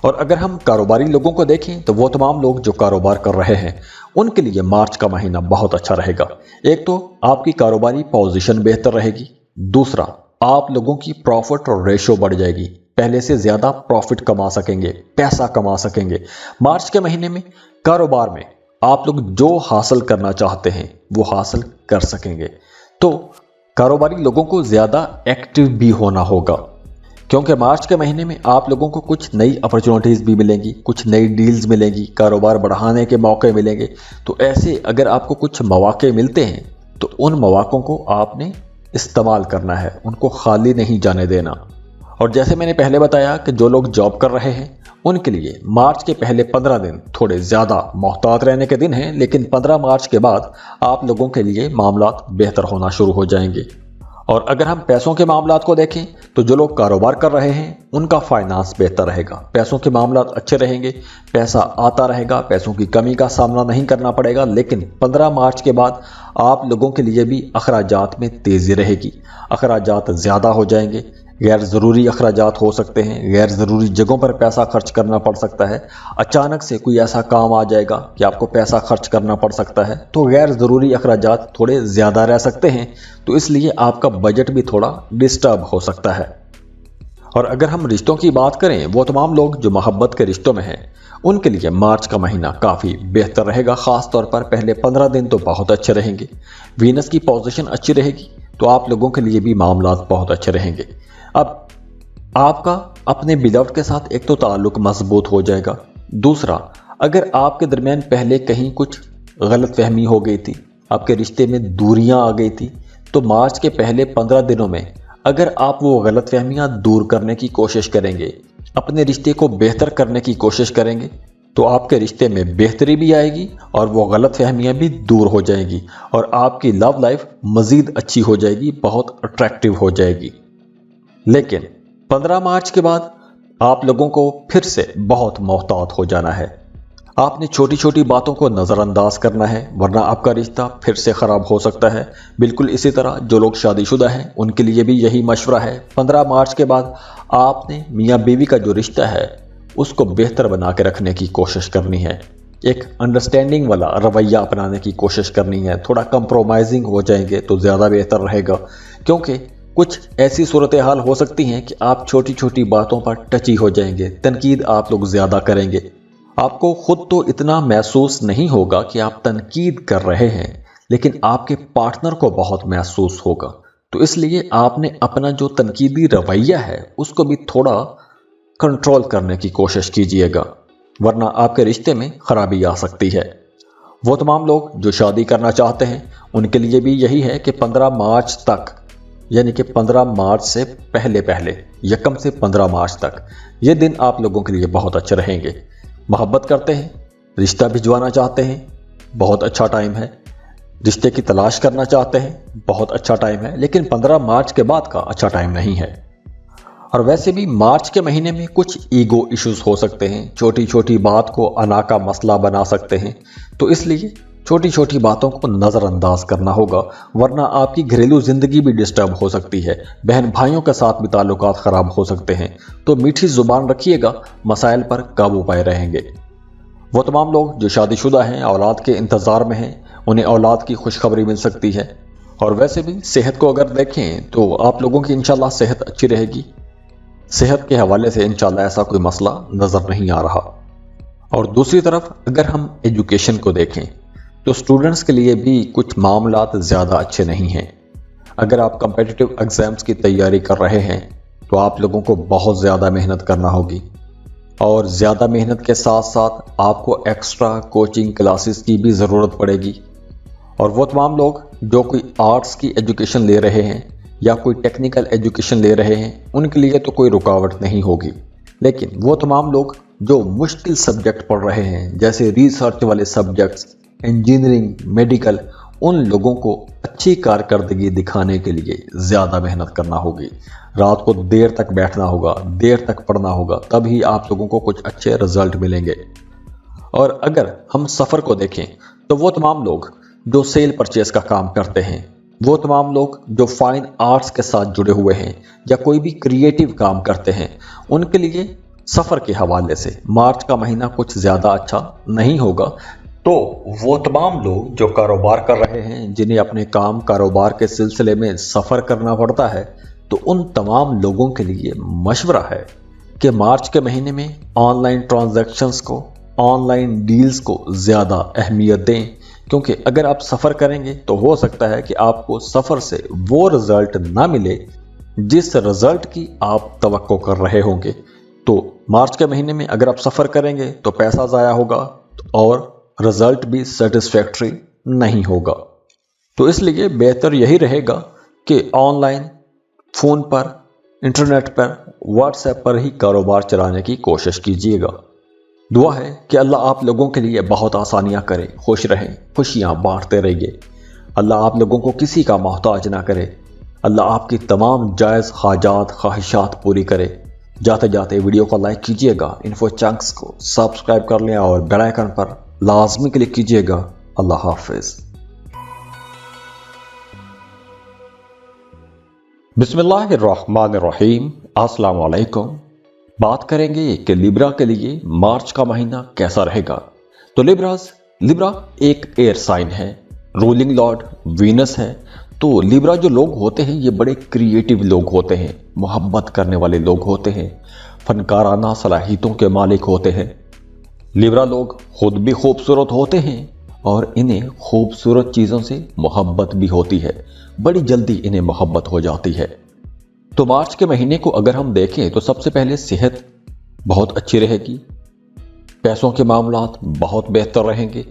और अगर हम कारोबारी लोगों को देखें तो वो तमाम लोग जो कारोबार कर रहे हैं उनके लिए मार्च का महीना बहुत अच्छा रहेगा। एक तो आपकी कारोबारी पोजीशन बेहतर रहेगी, दूसरा आप लोगों की प्रॉफिट और रेशो बढ़ जाएगी, पहले से ज्यादा प्रॉफिट कमा सकेंगे, पैसा कमा सकेंगे। मार्च के महीने में कारोबार में आप लोग जो हासिल करना चाहते हैं वो हासिल कर सकेंगे। तो कारोबारी लोगों को ज्यादा एक्टिव भी होना होगा, क्योंकि मार्च के महीने में आप लोगों को कुछ नई अपॉर्चुनिटीज भी मिलेंगी, कुछ नई डील्स मिलेंगी, कारोबार बढ़ाने के मौके मिलेंगे। तो ऐसे अगर आपको कुछ मौके मिलते हैं तो उन मौकों को आपने इस्तेमाल करना है, उनको खाली नहीं जाने देना। और जैसे मैंने पहले बताया कि जो लोग जॉब कर रहे हैं उनके लिए मार्च के पहले 15 दिन थोड़े ज़्यादा मोहतात रहने के दिन हैं, लेकिन 15 मार्च के बाद आप लोगों के लिए मामलात बेहतर होना शुरू हो जाएंगे। और अगर हम पैसों के मामलात को देखें तो जो लोग कारोबार कर रहे हैं उनका फाइनेंस बेहतर रहेगा, पैसों के मामलात अच्छे रहेंगे, पैसा आता रहेगा, पैसों की कमी का सामना नहीं करना पड़ेगा। लेकिन 15 मार्च के बाद आप लोगों के लिए भी अखराजात में तेज़ी रहेगी, अखराजात ज़्यादा हो जाएंगे, गैर ज़रूरी अखराजात हो सकते हैं, गैर ज़रूरी जगहों पर पैसा खर्च करना पड़ सकता है, अचानक से कोई ऐसा काम आ जाएगा कि आपको पैसा खर्च करना पड़ सकता है, तो गैर ज़रूरी अखराजात थोड़े ज़्यादा रह सकते हैं। तो इसलिए आपका बजट भी थोड़ा डिस्टर्ब हो सकता है। और अगर हम रिश्तों की बात करें, वो तमाम लोग जो मोहब्बत के रिश्तों में हैं उनके लिए मार्च का महीना काफ़ी बेहतर रहेगा। ख़ास तौर पर पहले 15 दिन तो बहुत अच्छे रहेंगे, वीनस की पोजीशन अच्छी रहेगी तो आप लोगों के लिए भी मामलात बहुत अच्छे रहेंगे। अब आपका अपने बिलव्ड के साथ एक तो ताल्लुक मजबूत हो जाएगा, दूसरा अगर आपके दरमियान पहले कहीं कुछ गलत फहमी हो गई थी, आपके रिश्ते में दूरियां आ गई थी, तो मार्च के पहले 15 दिनों में अगर आप वो गलत फहमियाँ दूर करने की कोशिश करेंगे, अपने रिश्ते को बेहतर करने की कोशिश करेंगे, तो आपके रिश्ते में बेहतरी भी आएगी और वो गलत फहमियाँ भी दूर हो जाएगी और आपकी लव लाइफ मज़ीद अच्छी हो जाएगी, बहुत अट्रैक्टिव हो जाएगी। लेकिन 15 मार्च के बाद आप लोगों को फिर से बहुत मोहतात हो जाना है। आपने छोटी छोटी बातों को नज़रअंदाज करना है, वरना आपका रिश्ता फिर से ख़राब हो सकता है। बिल्कुल इसी तरह जो लोग शादीशुदा हैं उनके लिए भी यही मशवरा है। 15 मार्च के बाद आपने मियाँ बीवी का जो रिश्ता है उसको बेहतर बना के रखने की कोशिश करनी है, एक अंडरस्टैंडिंग वाला रवैया अपनाने की कोशिश करनी है। थोड़ा कंप्रोमाइजिंग हो जाएंगे तो ज़्यादा बेहतर रहेगा, क्योंकि कुछ ऐसी सूरत हाल हो सकती हैं कि आप छोटी छोटी बातों पर टची हो जाएंगे, तनकीद आप लोग ज़्यादा करेंगे। आपको खुद तो इतना महसूस नहीं होगा कि आप तनकीद कर रहे हैं, लेकिन आपके पार्टनर को बहुत महसूस होगा। तो इसलिए आपने अपना जो तनकीदी रवैया है उसको भी थोड़ा कंट्रोल करने की कोशिश कीजिएगा, वरना आपके रिश्ते में खराबी आ सकती है। वो तमाम लोग जो शादी करना चाहते हैं उनके लिए भी यही है कि 15 मार्च तक, यानी कि 15 मार्च से पहले यकम से 15 मार्च तक ये दिन आप लोगों के लिए बहुत अच्छे रहेंगे। मोहब्बत करते हैं, रिश्ता भिजवाना चाहते हैं, बहुत अच्छा टाइम है। रिश्ते की तलाश करना चाहते हैं, बहुत अच्छा टाइम है। लेकिन 15 मार्च के बाद का अच्छा टाइम नहीं है। और वैसे भी मार्च के महीने में कुछ ईगो इश्यूज हो सकते हैं, छोटी छोटी बात को अना का मसला बना सकते हैं। तो इसलिए छोटी छोटी बातों को नज़रअंदाज करना होगा, वरना आपकी घरेलू ज़िंदगी भी डिस्टर्ब हो सकती है, बहन भाइयों के साथ भी ताल्लुकात ख़राब हो सकते हैं। तो मीठी ज़ुबान रखिएगा, मसाइल पर काबू पाए रहेंगे। वो तमाम लोग जो शादीशुदा हैं, औलाद के इंतज़ार में हैं, उन्हें औलाद की खुशखबरी मिल सकती है। और वैसे भी सेहत को अगर देखें तो आप लोगों की इंशाल्लाह सेहत अच्छी रहेगी। सेहत के हवाले से इंशाल्लाह ऐसा कोई मसला नज़र नहीं आ रहा। और दूसरी तरफ अगर हम एजुकेशन को देखें तो स्टूडेंट्स के लिए भी कुछ मामलात ज़्यादा अच्छे नहीं हैं। अगर आप कम्पिटिटिव एग्ज़ाम्स की तैयारी कर रहे हैं तो आप लोगों को बहुत ज़्यादा मेहनत करना होगी, और ज़्यादा मेहनत के साथ साथ आपको एक्स्ट्रा कोचिंग क्लासेस की भी ज़रूरत पड़ेगी। और वो तमाम लोग जो कोई आर्ट्स की एजुकेशन ले रहे हैं या कोई टेक्निकल एजुकेशन ले रहे हैं उनके लिए तो कोई रुकावट नहीं होगी। लेकिन वो तमाम लोग जो मुश्किल सब्जेक्ट पढ़ रहे हैं, जैसे रिसर्च वाले सब्जेक्ट्स, इंजीनियरिंग, मेडिकल, उन लोगों को अच्छी कारकर्दगी दिखाने के लिए ज़्यादा मेहनत करना होगी। रात को देर तक बैठना होगा, देर तक पढ़ना होगा, तभी आप लोगों को कुछ अच्छे रिजल्ट मिलेंगे। और अगर हम सफ़र को देखें तो वो तमाम लोग जो सेल परचेज का काम करते हैं, वो तमाम लोग जो फाइन आर्ट्स के साथ जुड़े हुए हैं या कोई भी क्रिएटिव काम करते हैं, उनके लिए सफ़र के हवाले से मार्च का महीना कुछ ज़्यादा अच्छा नहीं होगा। तो वो तमाम लोग जो कारोबार कर रहे हैं, जिन्हें अपने काम कारोबार के सिलसिले में सफ़र करना पड़ता है, तो उन तमाम लोगों के लिए मशवरा है कि मार्च के महीने में ऑनलाइन ट्रांजैक्शंस को, ऑनलाइन डील्स को ज़्यादा अहमियत दें, क्योंकि अगर आप सफ़र करेंगे तो हो सकता है कि आपको सफ़र से वो रिज़ल्ट ना मिले जिस रिज़ल्ट की आप तवक्को कर रहे होंगे। तो मार्च के महीने में अगर आप सफ़र करेंगे तो पैसा ज़ाया होगा और रिज़ल्ट भी सेटिस्फैक्ट्री नहीं होगा। तो इसलिए बेहतर यही रहेगा कि ऑनलाइन, फ़ोन पर, इंटरनेट पर, व्हाट्सएप पर ही कारोबार चलाने की कोशिश कीजिएगा। दुआ है कि अल्लाह आप लोगों के लिए बहुत आसानियाँ करे, खुश रहें, खुशियाँ बांटते रहिए। अल्लाह आप लोगों को किसी का मोहताज ना करे। अल्लाह आपकी तमाम जायज़ हाजात, ख्वाहिशात पूरी करे। जाते जाते वीडियो को लाइक कीजिएगा, इन्फो चंक्स को सब्सक्राइब कर लें और बेल आइकन पर लाजमी क्लिक कीजिएगा। अल्लाह हाफिज़। बिस्मिल्लाहिर्रहमानिर्रहीम। अस्सलाम वालेकुम। बात करेंगे कि लिब्रा के लिए मार्च का महीना कैसा रहेगा। तो लिब्रा एक एयर साइन है, रूलिंग लॉर्ड वीनस है। तो लिब्रा जो लोग होते हैं ये बड़े क्रिएटिव लोग होते हैं, मोहब्बत करने वाले लोग होते हैं, फनकाराना सलाहियतों के मालिक होते हैं। लिब्रा लोग खुद भी खूबसूरत होते हैं और इन्हें खूबसूरत चीज़ों से मोहब्बत भी होती है, बड़ी जल्दी इन्हें मोहब्बत हो जाती है। तो मार्च के महीने को अगर हम देखें तो सबसे पहले सेहत बहुत अच्छी रहेगी, पैसों के मामलात बहुत बेहतर रहेंगे,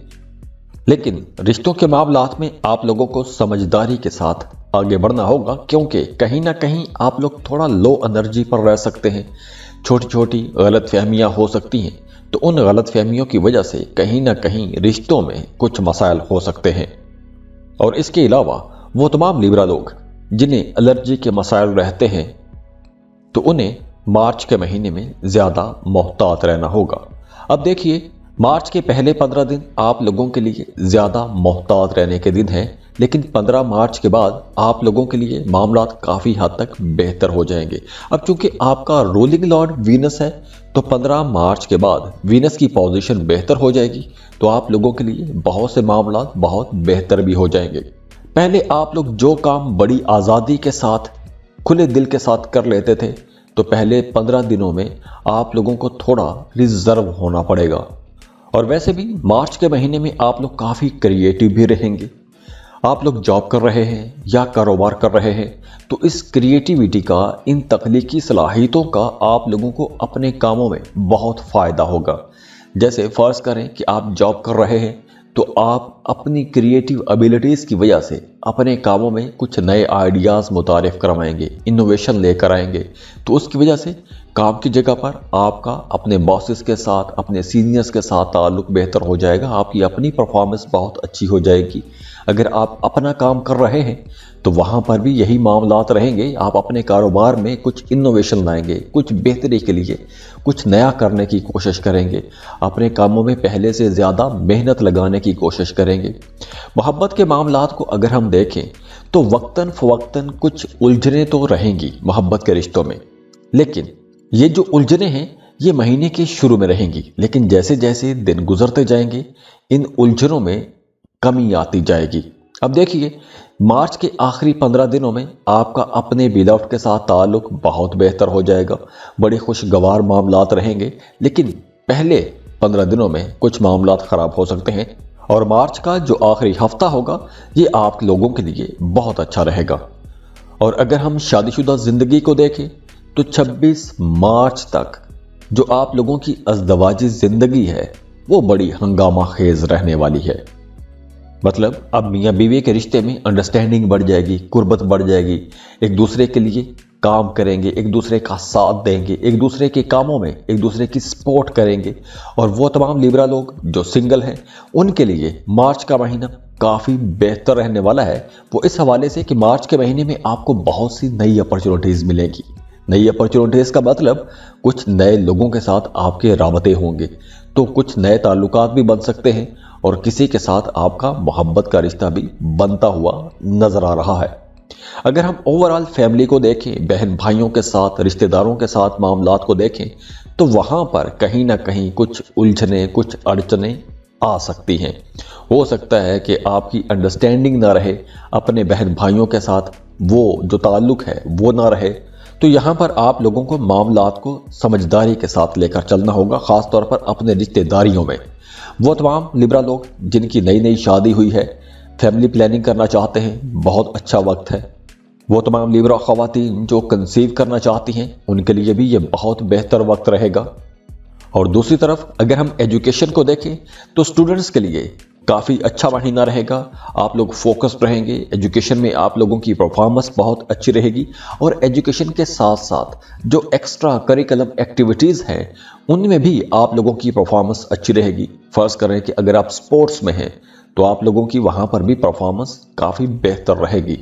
लेकिन रिश्तों के मामलात में आप लोगों को समझदारी के साथ आगे बढ़ना होगा, क्योंकि कहीं ना कहीं आप लोग थोड़ा लो एनर्जी पर रह सकते हैं। छोटी छोटी गलत फहमियाँ हो सकती हैं, तो उन गलत फहमियों की वजह से कहीं ना कहीं रिश्तों में कुछ मसाइल हो सकते हैं। और इसके अलावा वो तमाम लिब्रा लोग जिन्हें एलर्जी के मसाइल रहते हैं, तो उन्हें मार्च के महीने में ज़्यादा मोहतात रहना होगा। अब देखिए, मार्च के पहले 15 दिन आप लोगों के लिए ज़्यादा मोहतात रहने के दिन हैं, लेकिन 15 मार्च के बाद आप लोगों के लिए मामलात काफ़ी हद तक बेहतर हो जाएंगे। अब चूंकि आपका रूलिंग लॉर्ड वीनस है, तो 15 मार्च के बाद वीनस की पोजीशन बेहतर हो जाएगी, तो आप लोगों के लिए बहुत से मामलात बहुत बेहतर भी हो जाएंगे। पहले आप लोग जो काम बड़ी आज़ादी के साथ, खुले दिल के साथ कर लेते थे, तो पहले 15 दिनों में आप लोगों को थोड़ा रिजर्व होना पड़ेगा। और वैसे भी मार्च के महीने में आप लोग काफ़ी क्रिएटिव भी रहेंगे। आप लोग जॉब कर रहे हैं या कारोबार कर रहे हैं, तो इस क्रिएटिविटी का, इन तख्लीकी सलाहियतों का आप लोगों को अपने कामों में बहुत फ़ायदा होगा। जैसे फ़र्ज़ करें कि आप जॉब कर रहे हैं, तो आप अपनी क्रिएटिव एबिलिटीज़ की वजह से अपने कामों में कुछ नए आइडियाज़ मुतारिफ करवाएंगे, इनोवेशन लेकर आएंगे। तो उसकी वजह से काम की जगह पर आपका अपने बॉसेस के साथ, अपने सीनियर्स के साथ ताल्लुक़ बेहतर हो जाएगा, आपकी अपनी परफॉर्मेंस बहुत अच्छी हो जाएगी। अगर आप अपना काम कर रहे हैं तो वहाँ पर भी यही मामलात रहेंगे। आप अपने कारोबार में कुछ इनोवेशन लाएंगे, कुछ बेहतरी के लिए कुछ नया करने की कोशिश करेंगे, अपने कामों में पहले से ज़्यादा मेहनत लगाने की कोशिश करेंगे। मोहब्बत के मामलात को अगर हम देखें तो वक्तन फ़वक्तन कुछ उलझने तो रहेंगी मोहब्बत के रिश्तों में, लेकिन ये जो उलझने हैं ये महीने के शुरू में रहेंगी, लेकिन जैसे जैसे दिन गुजरते जाएंगे इन उलझनों में कमी आती जाएगी। अब देखिए, मार्च के आखिरी 15 दिनों में आपका अपने बिलव्ड के साथ ताल्लुक़ बहुत बेहतर हो जाएगा, बड़े खुशगवार मामलात रहेंगे, लेकिन पहले 15 दिनों में कुछ मामलात ख़राब हो सकते हैं। और मार्च का जो आखिरी हफ्ता होगा ये आप लोगों के लिए बहुत अच्छा रहेगा। और अगर हम शादीशुदा ज़िंदगी को देखें तो 26 मार्च तक जो आप लोगों की अज़दवाजी ज़िंदगी है वो बड़ी हंगामा खेज रहने वाली है। मतलब अब मियाँ बीवी के रिश्ते में अंडरस्टैंडिंग बढ़ जाएगी, कुर्बत बढ़ जाएगी, एक दूसरे के लिए काम करेंगे, एक दूसरे का साथ देंगे, एक दूसरे के कामों में एक दूसरे की सपोर्ट करेंगे। और वो तमाम लिब्रा लोग जो सिंगल हैं उनके लिए मार्च का महीना काफ़ी बेहतर रहने वाला है। वो इस हवाले से कि मार्च के महीने में आपको बहुत सी नई अपॉर्चुनिटीज़ मिलेंगी। नई अपॉर्चुनिटीज़ का मतलब कुछ नए लोगों के साथ आपके राबते होंगे, तो कुछ नए ताल्लुकात भी बन सकते हैं और किसी के साथ आपका मोहब्बत का रिश्ता भी बनता हुआ नजर आ रहा है। अगर हम ओवरऑल फैमिली को देखें, बहन भाइयों के साथ, रिश्तेदारों के साथ मामलात को देखें, तो वहाँ पर कहीं ना कहीं कुछ उलझने, कुछ अड़चने आ सकती हैं। हो सकता है कि आपकी अंडरस्टैंडिंग ना रहे अपने बहन भाइयों के साथ, वो जो ताल्लुक है वो ना रहे। तो यहाँ पर आप लोगों को मामलात को समझदारी के साथ लेकर चलना होगा, ख़ास तौर पर अपने रिश्तेदारियों में। वो तमाम लिब्रा लोग जिनकी नई नई शादी हुई है, फैमिली प्लानिंग करना चाहते हैं, बहुत अच्छा वक्त है। वो तमाम लिब्रा ख़वातीन जो कंसीव करना चाहती हैं, उनके लिए भी ये बहुत बेहतर वक्त रहेगा। और दूसरी तरफ अगर हम एजुकेशन को देखें तो स्टूडेंट्स के लिए काफ़ी अच्छा महीना रहेगा। आप लोग फोकस्ड रहेंगे, एजुकेशन में आप लोगों की परफॉर्मेंस बहुत अच्छी रहेगी। और एजुकेशन के साथ साथ जो एक्स्ट्रा करिकुलम एक्टिविटीज़ हैं उनमें भी आप लोगों की परफॉर्मेंस अच्छी रहेगी। फ़र्ज़ करें कि अगर आप स्पोर्ट्स में हैं तो आप लोगों की वहाँ पर भी परफॉर्मेंस काफ़ी बेहतर रहेगी।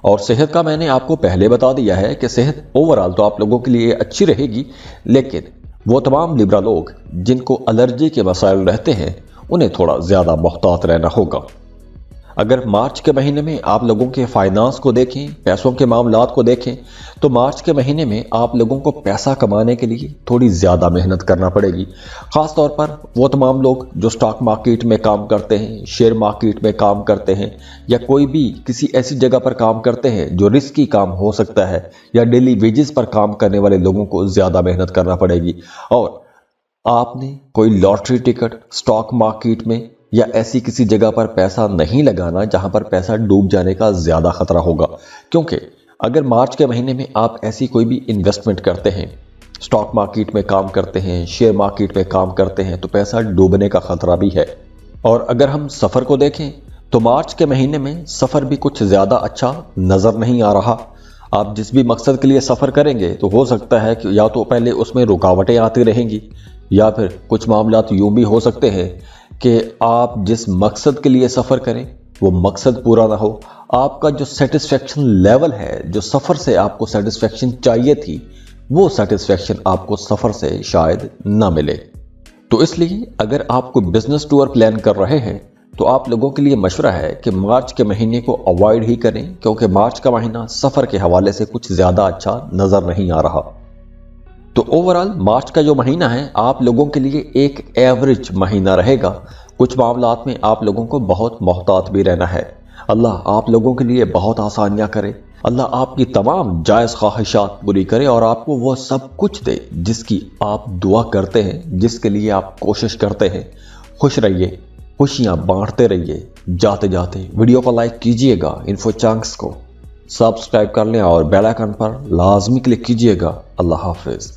और सेहत का मैंने आपको पहले बता दिया है कि सेहत ओवरऑल तो आप लोगों के लिए अच्छी रहेगी, लेकिन वो तमाम लिब्रा लोग जिनको एलर्जी के मसाइल रहते हैं उन्हें थोड़ा ज़्यादा मोहतात रहना होगा। अगर मार्च के महीने में आप लोगों के फाइनेंस को देखें, पैसों के मामलात को देखें, तो मार्च के महीने में आप लोगों को पैसा कमाने के लिए थोड़ी ज़्यादा मेहनत करना पड़ेगी। ख़ास तौर पर वो तमाम लोग जो स्टॉक मार्केट में काम करते हैं, शेयर मार्केट में काम करते हैं, या कोई भी किसी ऐसी जगह पर काम करते हैं जो रिस्की काम हो सकता है, या डेली वेजेस पर काम करने वाले लोगों को ज़्यादा मेहनत करना पड़ेगी। और आपने कोई लॉटरी टिकट स्टॉक मार्केट में या ऐसी किसी जगह पर पैसा नहीं लगाना जहां पर पैसा डूब जाने का ज़्यादा खतरा होगा, क्योंकि अगर मार्च के महीने में आप ऐसी कोई भी इन्वेस्टमेंट करते हैं, स्टॉक मार्केट में काम करते हैं, शेयर मार्केट में काम करते हैं, तो पैसा डूबने का खतरा भी है। और अगर हम सफ़र को देखें तो मार्च के महीने में सफ़र भी कुछ ज़्यादा अच्छा नज़र नहीं आ रहा। आप जिस भी मकसद के लिए सफ़र करेंगे तो हो सकता है कि या तो पहले उसमें रुकावटें आती रहेंगी, या फिर कुछ मामलात यूँ भी हो सकते हैं कि आप जिस मकसद के लिए सफ़र करें वो मकसद पूरा ना हो। आपका जो सेटिस्फेक्शन लेवल है, जो सफ़र से आपको सेटिस्फेक्शन चाहिए थी, वो सेटिस्फेक्शन आपको सफ़र से शायद ना मिले। तो इसलिए अगर आप कोई बिजनेस टूर प्लान कर रहे हैं तो आप लोगों के लिए मशवरा है कि मार्च के महीने को अवॉइड ही करें, क्योंकि मार्च का महीना सफ़र के हवाले से कुछ ज़्यादा अच्छा नज़र नहीं आ रहा। तो ओवरऑल मार्च का जो महीना है आप लोगों के लिए एक एवरेज महीना रहेगा। कुछ मामलात में आप लोगों को बहुत मोहतात भी रहना है। अल्लाह आप लोगों के लिए बहुत आसानियाँ करे, अल्लाह आपकी तमाम जायज़ ख्वाहिशात पूरी करे और आपको वो सब कुछ दे जिसकी आप दुआ करते हैं, जिसके लिए आप कोशिश करते हैं। खुश रहिए, खुशियाँ बांटते रहिए। जाते जाते वीडियो को लाइक कीजिएगा, इन्फो चंक्स को सब्सक्राइब कर लें और बेल आइकन पर लाजमी क्लिक कीजिएगा। अल्लाह हाफिज़।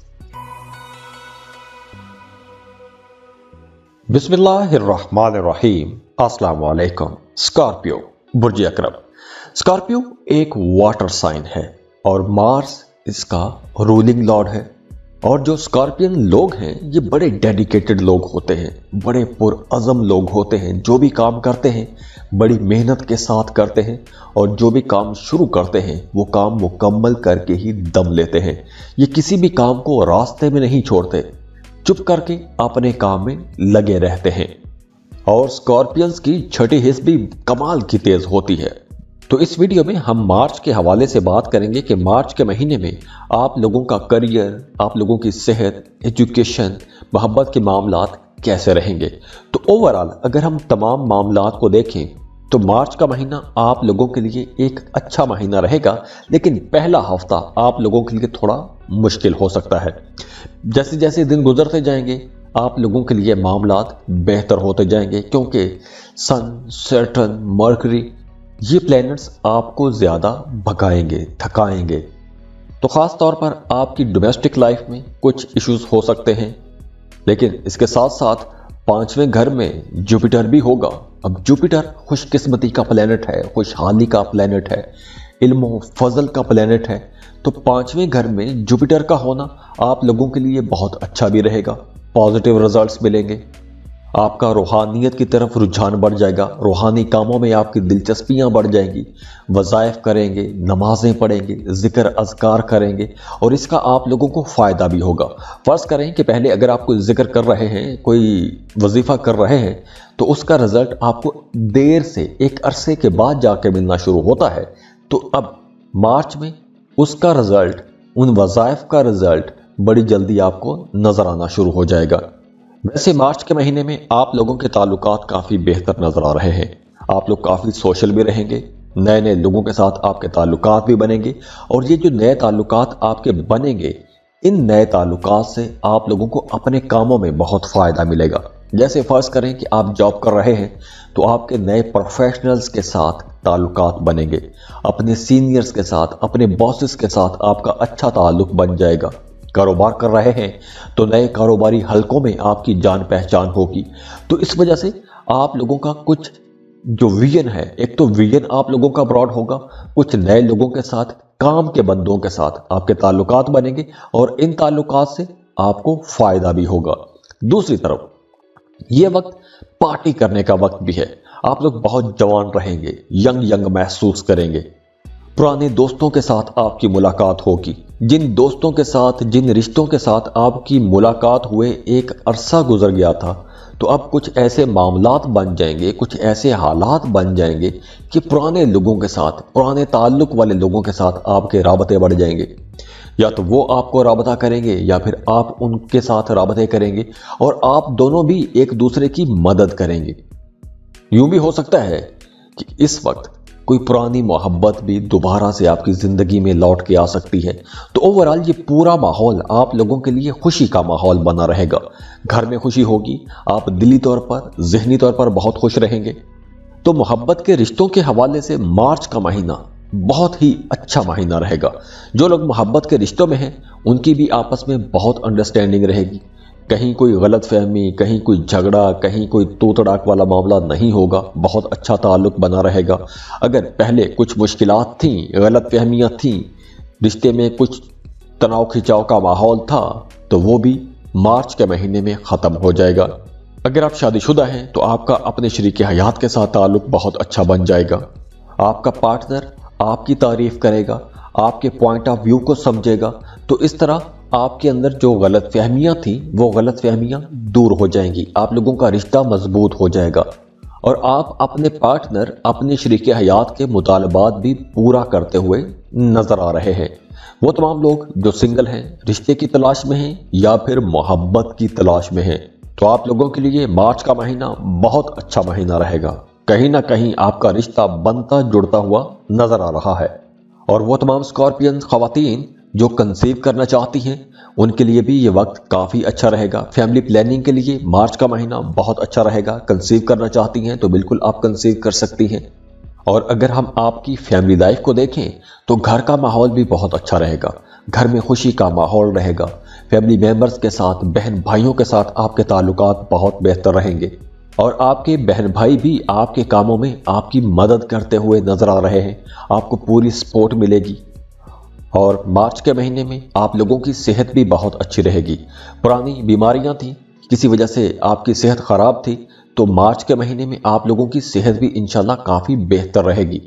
बिस्मिल्लाहिर्रहमानिर्रहीम। अस्सलाम वालेकुम। स्कॉर्पियो बुर्ज अकरम। स्कॉर्पियो एक वाटर साइन है और मार्स इसका रूलिंग लॉर्ड है। और जो स्कॉर्पियन लोग हैं ये बड़े डेडिकेटेड लोग होते हैं, बड़े पुरअज़म लोग होते हैं। जो भी काम करते हैं बड़ी मेहनत के साथ करते हैं, और जो भी काम शुरू करते हैं वो काम मुकम्मल करके ही दम लेते हैं। ये किसी भी काम को रास्ते में नहीं छोड़ते, चुप करके अपने काम में लगे रहते हैं। और स्कॉर्पियंस की छठी हिस्स भी कमाल की तेज होती है। तो इस वीडियो में हम मार्च के हवाले से बात करेंगे कि मार्च के महीने में आप लोगों का करियर, आप लोगों की सेहत, एजुकेशन, मोहब्बत के मामलात कैसे रहेंगे। तो ओवरऑल अगर हम तमाम मामलात को देखें तो मार्च का महीना आप लोगों के लिए एक अच्छा महीना रहेगा, लेकिन पहला हफ्ता आप लोगों के लिए थोड़ा मुश्किल हो सकता है। जैसे जैसे दिन गुजरते जाएंगे आप लोगों के लिए मामलात बेहतर होते जाएंगे, क्योंकि सन, सैटर्न, मर्करी ये प्लैनेट्स आपको ज़्यादा भगाएंगे, थकाएंगे। तो ख़ास तौर पर आपकी डोमेस्टिक लाइफ में कुछ इश्यूज हो सकते हैं, लेकिन इसके साथ साथ 5वें घर में जुपिटर भी होगा। अब जुपिटर खुशकिस्मती का प्लैनेट है, खुशहाली का प्लैनेट है, इल्म फजल का प्लैनेट है। तो 5वें घर में जुपिटर का होना आप लोगों के लिए बहुत अच्छा भी रहेगा, पॉजिटिव रिजल्ट्स मिलेंगे। आपका रूहानियत की तरफ रुझान बढ़ जाएगा, रूहानी कामों में आपकी दिलचस्पियां बढ़ जाएंगी, वज़ाइफ करेंगे, नमाजें पढ़ेंगे, ज़िक्र अज़कार करेंगे, और इसका आप लोगों को फ़ायदा भी होगा। फ़र्ज़ करें कि पहले अगर आप कोई ज़िक्र कर रहे हैं, कोई वजीफ़ा कर रहे हैं, तो उसका रिज़ल्ट आपको देर से, एक अरसे के बाद जाके मिलना शुरू होता है। तो अब मार्च में उसका रिजल्ट, उन वज़ाइफ का रिजल्ट बड़ी जल्दी आपको नजर आना शुरू हो जाएगा। वैसे मार्च के महीने में आप लोगों के ताल्लुकात काफी बेहतर नजर आ रहे हैं। आप लोग काफी सोशल भी रहेंगे, नए नए लोगों के साथ आपके ताल्लुकात भी बनेंगे, और ये जो नए ताल्लुकात आपके बनेंगे, इन नए ताल्लुकात से आप लोगों को अपने कामों में बहुत फायदा मिलेगा। जैसे फर्ज करें कि आप जॉब कर रहे हैं तो आपके नए प्रोफेशनल्स के साथ ताल्लुकात बनेंगे, अपने सीनियर्स के साथ, अपने बॉसेस के साथ आपका अच्छा ताल्लुक बन जाएगा। कारोबार कर रहे हैं तो नए कारोबारी हलकों में आपकी जान पहचान होगी। तो इस वजह से आप लोगों का कुछ जो विजन है, एक तो विजन आप लोगों का ब्रॉड होगा, कुछ नए लोगों के साथ, काम के बंदों के साथ आपके ताल्लुकात बनेंगे और इन ताल्लुकात से आपको फायदा भी होगा। दूसरी तरफ ये वक्त पार्टी करने का वक्त भी है। आप लोग बहुत जवान रहेंगे, यंग महसूस करेंगे। पुराने दोस्तों के साथ आपकी मुलाकात होगी। जिन दोस्तों के साथ, जिन रिश्तों के साथ आपकी मुलाकात हुए एक अरसा गुजर गया था, तो अब कुछ ऐसे मामलात बन जाएंगे, कुछ ऐसे हालात बन जाएंगे कि पुराने लोगों के साथ, पुराने ताल्लुक वाले लोगों के साथ आपके राबते बढ़ जाएंगे। या तो वो आपको राबता करेंगे या फिर आप उनके साथ राबते करेंगे, और आप दोनों भी एक दूसरे की मदद करेंगे। यूं भी हो सकता है कि इस वक्त कोई पुरानी मोहब्बत भी दोबारा से आपकी जिंदगी में लौट के आ सकती है। तो ओवरऑल ये पूरा माहौल आप लोगों के लिए खुशी का माहौल बना रहेगा। घर में खुशी होगी, आप दिली तौर पर, ज़हनी तौर पर बहुत खुश रहेंगे। तो मोहब्बत के रिश्तों के हवाले से मार्च का महीना बहुत ही अच्छा महीना रहेगा। जो लोग मोहब्बत के रिश्तों में हैं उनकी भी आपस में बहुत अंडरस्टैंडिंग रहेगी। कहीं कोई गलत फहमी, कहीं कोई झगड़ा, कहीं कोई तू तड़ाक वाला मामला नहीं होगा। बहुत अच्छा ताल्लुक बना रहेगा। अगर पहले कुछ मुश्किलात थी, गलत फहमियाँ थी, रिश्ते में कुछ तनाव खिंचाव का माहौल था, तो वो भी मार्च के महीने में ख़त्म हो जाएगा। अगर आप शादीशुदा हैं तो आपका अपने शरीके हयात के साथ ताल्लुक बहुत अच्छा बन जाएगा। आपका पार्टनर आपकी तारीफ करेगा, आपके पॉइंट ऑफ व्यू को समझेगा। तो इस तरह आपके अंदर जो गलत फहमियाँ थी वो गलत फहमियाँ दूर हो जाएंगी, आप लोगों का रिश्ता मजबूत हो जाएगा, और आप अपने पार्टनर, अपने शरीके हयात के मुतालबात भी पूरा करते हुए नजर आ रहे हैं। वो तमाम लोग जो सिंगल हैं, रिश्ते की तलाश में हैं या फिर मोहब्बत की तलाश में हैं, तो आप लोगों के लिए मार्च का महीना बहुत अच्छा महीना रहेगा। कहीं ना कहीं आपका रिश्ता बनता जुड़ता हुआ नजर आ रहा है। और वो तमाम स्कॉर्पियन खवातीन जो कंसीव करना चाहती हैं उनके लिए भी ये वक्त काफ़ी अच्छा रहेगा। फैमिली प्लानिंग के लिए मार्च का महीना बहुत अच्छा रहेगा। कंसीव करना चाहती हैं तो बिल्कुल आप कंसीव कर सकती हैं। और अगर हम आपकी फैमिली लाइफ को देखें तो घर का माहौल भी बहुत अच्छा रहेगा। घर में खुशी का माहौल रहेगा। फैमिली मेम्बर्स के साथ, बहन भाइयों के साथ आपके ताल्लुकात बहुत बेहतर रहेंगे, और आपके बहन भाई भी आपके कामों में आपकी मदद करते हुए नजर आ रहे हैं। आपको पूरी सपोर्ट मिलेगी। और मार्च के महीने में आप लोगों की सेहत भी बहुत अच्छी रहेगी। पुरानी बीमारियां थी, किसी वजह से आपकी सेहत ख़राब थी, तो मार्च के महीने में आप लोगों की सेहत भी इंशाल्लाह काफ़ी बेहतर रहेगी।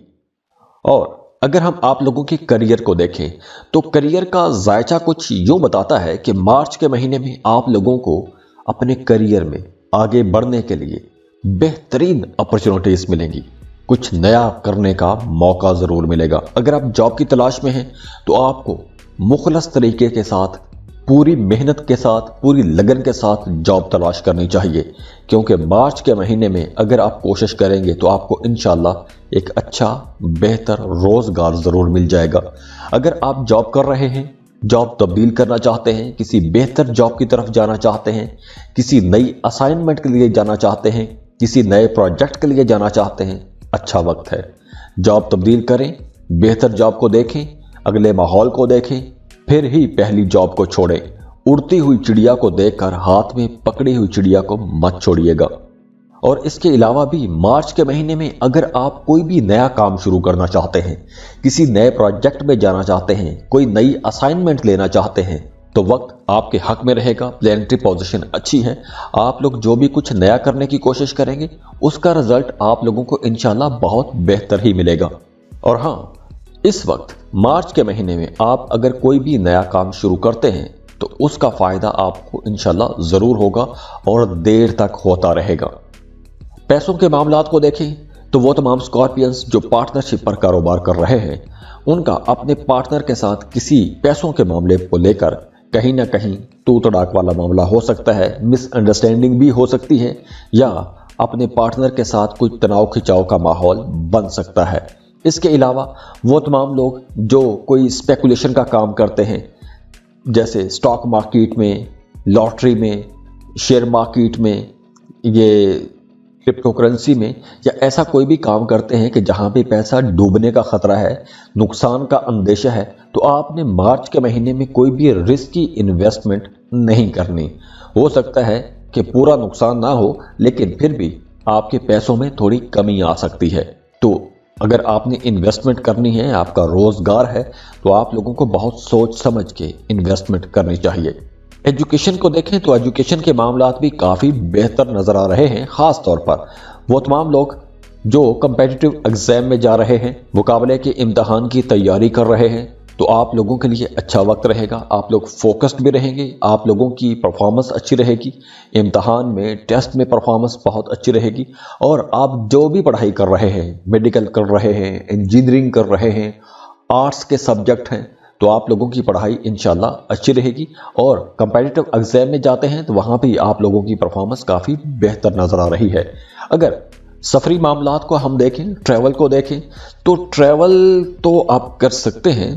और अगर हम आप लोगों के करियर को देखें तो करियर का जायचा कुछ यूँ बताता है कि मार्च के महीने में आप लोगों को अपने करियर में आगे बढ़ने के लिए बेहतरीन अपॉर्चुनिटीज़ मिलेंगी। कुछ नया करने का मौका ज़रूर मिलेगा। अगर आप जॉब की तलाश में हैं तो आपको मुखलस तरीके के साथ, पूरी मेहनत के साथ, पूरी लगन के साथ जॉब तलाश करनी चाहिए, क्योंकि मार्च के महीने में अगर आप कोशिश करेंगे तो आपको इंशाल्लाह एक अच्छा बेहतर रोज़गार ज़रूर मिल जाएगा। अगर आप जॉब कर रहे हैं, जॉब तब्दील करना चाहते हैं, किसी बेहतर जॉब की तरफ जाना चाहते हैं, किसी नई असाइनमेंट के लिए जाना चाहते हैं, किसी नए प्रोजेक्ट के लिए जाना चाहते हैं, अच्छा वक्त है। जॉब तब्दील करें, बेहतर जॉब को देखें, अगले माहौल को देखें, फिर ही पहली जॉब को छोड़ें। उड़ती हुई चिड़िया को देखकर हाथ में पकड़ी हुई चिड़िया को मत छोड़िएगा। और इसके अलावा भी मार्च के महीने में अगर आप कोई भी नया काम शुरू करना चाहते हैं, किसी नए प्रोजेक्ट में जाना चाहते हैं, कोई नई असाइनमेंट लेना चाहते हैं, तो वक्त आपके हक में रहेगा। प्लैनेटरी पोजीशन अच्छी है। आप लोग जो भी कुछ नया करने की कोशिश करेंगे उसका रिजल्ट आप लोगों को इंशाल्लाह बहुत बेहतर ही मिलेगा। और हाँ, इस वक्त मार्च के महीने में आप अगर कोई भी नया काम शुरू करते हैं तो उसका फ़ायदा आपको इंशाल्लाह ज़रूर होगा और देर तक होता रहेगा। पैसों के मामलात को देखें तो वो तमाम स्कॉर्पियंस जो पार्टनरशिप पर कारोबार कर रहे हैं, उनका अपने पार्टनर के साथ किसी पैसों के मामले को लेकर कहीं ना कहीं तू तड़ाक वाला मामला हो सकता है, मिसअंडरस्टैंडिंग भी हो सकती है, या अपने पार्टनर के साथ कोई तनाव खिंचाव का माहौल बन सकता है। इसके अलावा वो तमाम लोग जो कोई स्पेकुलेशन का काम करते हैं, जैसे स्टॉक मार्केट में, लॉटरी में, शेयर मार्केट में, ये क्रिप्टो करेंसी में, या ऐसा कोई भी काम करते हैं कि जहां पे पैसा डूबने का खतरा है, नुकसान का अंदेशा है, तो आपने मार्च के महीने में कोई भी रिस्की इन्वेस्टमेंट नहीं करनी। हो सकता है कि पूरा नुकसान ना हो, लेकिन फिर भी आपके पैसों में थोड़ी कमी आ सकती है। तो अगर आपने इन्वेस्टमेंट करनी है, आपका रोजगार है, तो आप लोगों को बहुत सोच समझ के इन्वेस्टमेंट करनी चाहिए। एजुकेशन को देखें तो एजुकेशन के मामलात भी काफ़ी बेहतर नज़र आ रहे हैं। ख़ास तौर पर वो तमाम लोग जो कम्पिटिटिव एग्ज़ाम में जा रहे हैं, मुकाबले के इम्तहान की तैयारी कर रहे हैं, तो आप लोगों के लिए अच्छा वक्त रहेगा। आप लोग फोकस्ड भी रहेंगे, आप लोगों की परफॉर्मेंस अच्छी रहेगी, इम्तहान में, टेस्ट में परफॉर्मेंस बहुत अच्छी रहेगी। और आप जो भी पढ़ाई कर रहे हैं, मेडिकल कर रहे हैं, इंजीनियरिंग कर रहे हैं, आर्ट्स के सब्जेक्ट हैं, तो आप लोगों की पढ़ाई इंशाल्लाह अच्छी रहेगी। और कंपेटिटिव एग्जाम में जाते हैं तो वहाँ भी आप लोगों की परफॉर्मेंस काफ़ी बेहतर नज़र आ रही है। अगर सफरी मामलात को हम देखें, ट्रैवल को देखें, तो ट्रैवल तो आप कर सकते हैं,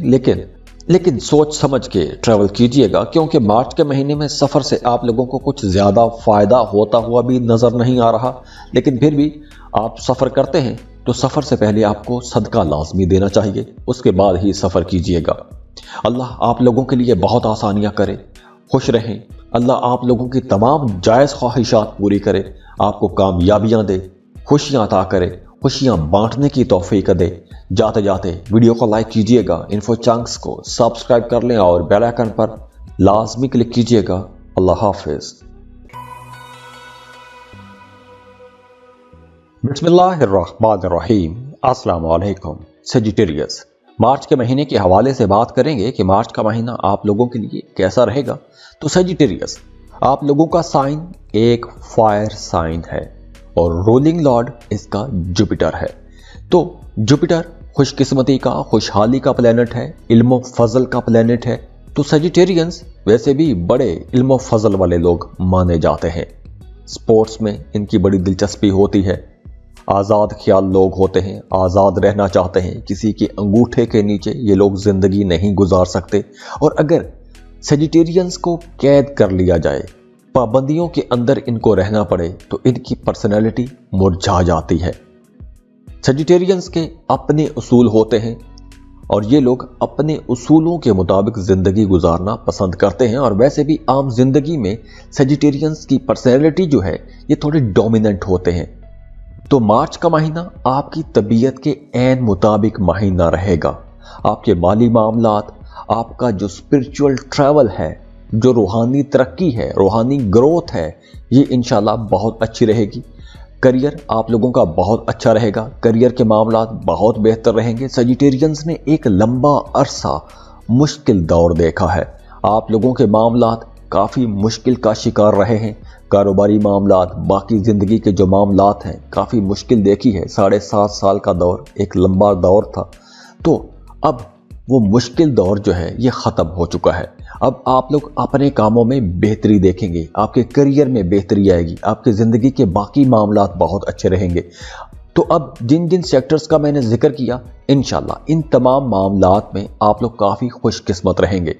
लेकिन सोच समझ के ट्रैवल कीजिएगा, क्योंकि मार्च के महीने में सफ़र से आप लोगों को कुछ ज़्यादा फ़ायदा होता हुआ भी नज़र नहीं आ रहा। लेकिन फिर भी आप सफ़र करते हैं तो सफ़र से पहले आपको सदका लाजमी देना चाहिए, उसके बाद ही सफ़र कीजिएगा। अल्लाह आप लोगों के लिए बहुत आसानियां करे, खुश रहें। अल्लाह आप लोगों की तमाम जायज़ ख्वाहिशात पूरी करे, आपको कामयाबियां दे, खुशियां अता करे, खुशियां बांटने की तौफीक दे। जाते जाते वीडियो को लाइक कीजिएगा, इन्फो चंक्स को सब्सक्राइब कर लें और बेल आइकन पर लाजमी क्लिक कीजिएगा। अल्लाह हाफिज। बिस्मिल्लाहिर्रहमानिर्रहीम। अस्सलाम वालेकुम। सेजिटेरियस, मार्च के महीने के हवाले से बात करेंगे कि मार्च का महीना आप लोगों के लिए कैसा रहेगा। तो सेजिटेरियस, आप लोगों का साइन एक फायर साइन है और रूलिंग लॉर्ड इसका जुपिटर है। तो जुपिटर खुशकिस्मती का, खुशहाली का प्लेनेट है, इल्म फजल का प्लेनेट है। तो सेजिटेरियंस वैसे भी बड़े इल्म फजल वाले लोग माने जाते हैं। स्पोर्ट्स में इनकी बड़ी दिलचस्पी होती है, आज़ाद ख्याल लोग होते हैं, आज़ाद रहना चाहते हैं, किसी के अंगूठे के नीचे ये लोग ज़िंदगी नहीं गुजार सकते। और अगर सेजिटेरियंस को कैद कर लिया जाए, पाबंदियों के अंदर इनको रहना पड़े, तो इनकी पर्सनैलिटी मुरझा जाती है। सेजिटेरियंस के अपने उसूल होते हैं और ये लोग अपने उसूलों के मुताबिक ज़िंदगी गुजारना पसंद करते हैं। और वैसे भी आम जिंदगी में सेजिटेरियंस की पर्सनैलिटी जो है ये थोड़े डोमिनेंट होते हैं। तो मार्च का महीना आपकी तबीयत के ऐन मुताबिक महीना रहेगा। आपके माली मामलात, आपका जो स्पिरिचुअल ट्रैवल है, जो रूहानी तरक्की है, रूहानी ग्रोथ है, ये इंशाल्लाह बहुत अच्छी रहेगी। करियर आप लोगों का बहुत अच्छा रहेगा, करियर के मामलात बहुत बेहतर रहेंगे। सेजिटेरियंस ने एक लंबा अरसा मुश्किल दौर देखा है, आप लोगों के मामलात काफ़ी मुश्किल का शिकार रहे हैं। कारोबारी मामलात, बाकी ज़िंदगी के जो मामलात हैं, काफ़ी मुश्किल देखी है। 7.5 साल का दौर एक लंबा दौर था। तो अब वो मुश्किल दौर जो है ये ख़त्म हो चुका है। अब आप लोग अपने कामों में बेहतरी देखेंगे, आपके करियर में बेहतरी आएगी, आपकी ज़िंदगी के बाकी मामलात बहुत अच्छे रहेंगे। तो अब जिन जिन सेक्टर्स का मैंने जिक्र किया, इंशाल्लाह इन तमाम मामलात में आप लोग काफ़ी खुशकिस्मत रहेंगे।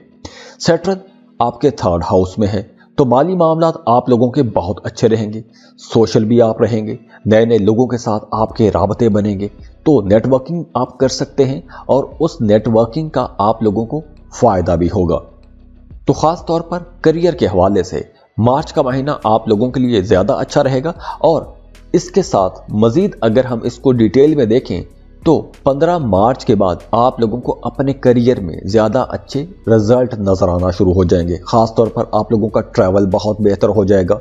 सैटर्न आपके 3rd हाउस में है, तो माली मामलात आप लोगों के बहुत अच्छे रहेंगे। सोशल भी आप रहेंगे, नए नए लोगों के साथ आपके राबते बनेंगे, तो नेटवर्किंग आप कर सकते हैं और उस नेटवर्किंग का आप लोगों को फ़ायदा भी होगा। तो ख़ास तौर पर करियर के हवाले से मार्च का महीना आप लोगों के लिए ज़्यादा अच्छा रहेगा। और इसके साथ मज़ीद अगर हम इसको डिटेल में देखें तो 15 मार्च के बाद आप लोगों को अपने करियर में ज़्यादा अच्छे रिजल्ट नज़र आना शुरू हो जाएंगे। ख़ास तौर पर आप लोगों का ट्रैवल बहुत बेहतर हो जाएगा।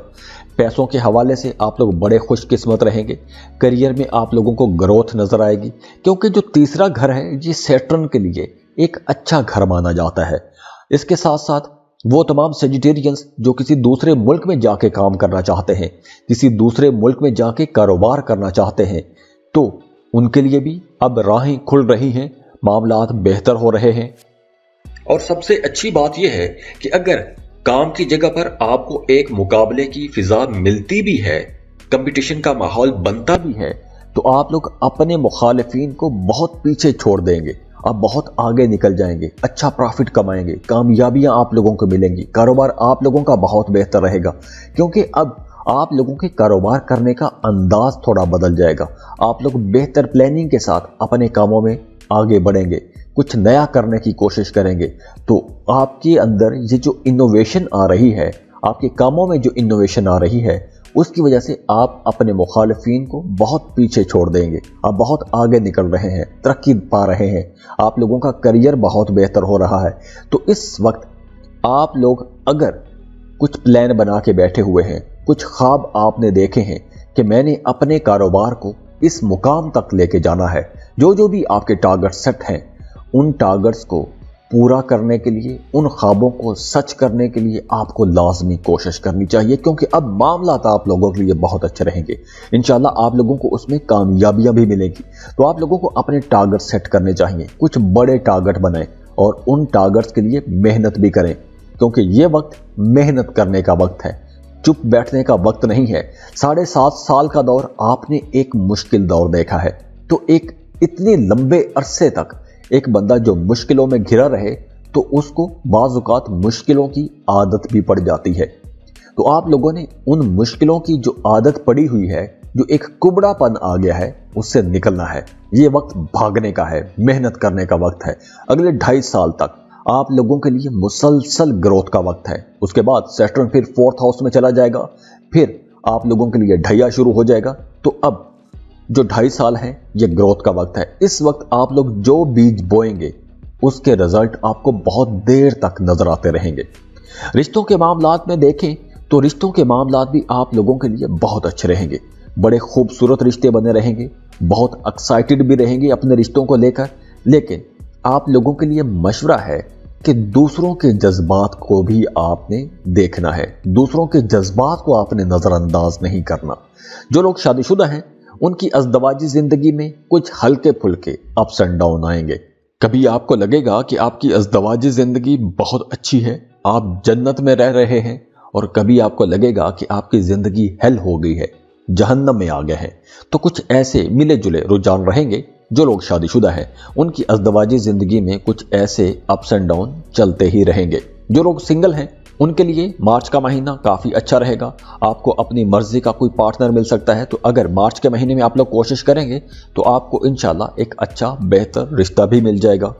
पैसों के हवाले से आप लोग बड़े खुशकिस्मत रहेंगे। करियर में आप लोगों को ग्रोथ नज़र आएगी, क्योंकि जो तीसरा घर है ये सैटर्न के लिए एक अच्छा घर माना जाता है। इसके साथ साथ वो तमाम सेजिटेरियंस जो किसी दूसरे मुल्क में जाके काम करना चाहते हैं, किसी दूसरे मुल्क में जाके कारोबार करना चाहते हैं, तो उनके लिए भी अब राहें खुल रही हैं, मामलात बेहतर हो रहे हैं। और सबसे अच्छी बात यह है कि अगर काम की जगह पर आपको एक मुकाबले की फिजा मिलती भी है, कंपटीशन का माहौल बनता भी है, तो आप लोग अपने मुखालिफिन को बहुत पीछे छोड़ देंगे, आप बहुत आगे निकल जाएंगे, अच्छा प्रॉफिट कमाएंगे, कामयाबियां आप लोगों को मिलेंगी, कारोबार आप लोगों का बहुत बेहतर रहेगा, क्योंकि अब आप लोगों के कारोबार करने का अंदाज थोड़ा बदल जाएगा। आप लोग बेहतर प्लानिंग के साथ अपने कामों में आगे बढ़ेंगे, कुछ नया करने की कोशिश करेंगे। तो आपके अंदर ये जो इनोवेशन आ रही है, आपके कामों में जो इनोवेशन आ रही है, उसकी वजह से आप अपने मुखालिफिन को बहुत पीछे छोड़ देंगे। आप बहुत आगे निकल रहे हैं, तरक्की पा रहे हैं, आप लोगों का करियर बहुत बेहतर हो रहा है। तो इस वक्त आप लोग अगर कुछ प्लान बना के बैठे हुए हैं, कुछ ख्वाब आपने देखे हैं कि मैंने अपने कारोबार को इस मुकाम तक लेके जाना है, जो भी आपके टारगेट सेट हैं, उन टारगेट्स को पूरा करने के लिए, उन ख्वाबों को सच करने के लिए आपको लाजमी कोशिश करनी चाहिए, क्योंकि अब मामलात आप लोगों के लिए बहुत अच्छे रहेंगे। इंशाल्लाह आप लोगों को उसमें कामयाबियां भी मिलेंगी। तो आप लोगों को अपने टारगेट सेट करने चाहिए, कुछ बड़े टारगेट बनाएं और उन टारगेट्स के लिए मेहनत भी करें, क्योंकि ये वक्त मेहनत करने का वक्त है, चुप बैठने का वक्त नहीं है। 7.5 साल का दौर आपने एक मुश्किल दौर देखा है, तो एक इतने लंबे अरसे तक एक बंदा जो मुश्किलों में घिरा रहे, तो उसको बाज़-औक़ात मुश्किलों की आदत भी पड़ जाती है। तो आप लोगों ने उन मुश्किलों की जो आदत पड़ी हुई है, जो एक कुबड़ापन आ गया है, उससे निकलना है। ये वक्त भागने का है, मेहनत करने का वक्त है। अगले 2.5 साल तक आप लोगों के लिए मुसलसल ग्रोथ का वक्त है। उसके बाद सैटर्न फिर 4th हाउस में चला जाएगा, फिर आप लोगों के लिए ढैया शुरू हो जाएगा। तो अब जो 2.5 साल है, ये ग्रोथ का वक्त है। इस वक्त आप लोग जो बीज बोएंगे, उसके रिजल्ट आपको बहुत देर तक नजर आते रहेंगे। रिश्तों के मामलात में देखें तो रिश्तों के मामलात भी आप लोगों के लिए बहुत अच्छे रहेंगे। बड़े खूबसूरत रिश्ते बने रहेंगे, बहुत एक्साइटेड भी रहेंगे अपने रिश्तों को लेकर। लेकिन आप लोगों के लिए मशवरा है कि दूसरों के जज्बात को भी आपने देखना है, दूसरों के जज्बात को आपने नजरअंदाज नहीं करना। जो लोग शादीशुदा हैं, उनकी अज़दवाजी जिंदगी में कुछ हल्के फुल्के अप्स एंड डाउन आएंगे। कभी आपको लगेगा कि आपकी अज़दवाजी जिंदगी बहुत अच्छी है, आप जन्नत में रह रहे हैं, और कभी आपको लगेगा कि आपकी जिंदगी हेल हो गई है, जहन्नम में आ गए हैं। तो कुछ ऐसे मिले जुले रुझान रहेंगे। जो लोग शादीशुदा हैं, उनकी अज़दवाजी जिंदगी में कुछ ऐसे अप्स एंड डाउन चलते ही रहेंगे। जो लोग सिंगल हैं, उनके लिए मार्च का महीना काफ़ी अच्छा रहेगा। आपको अपनी मर्जी का कोई पार्टनर मिल सकता है। तो अगर मार्च के महीने में आप लोग कोशिश करेंगे, तो आपको इंशाल्लाह एक अच्छा बेहतर रिश्ता भी मिल जाएगा।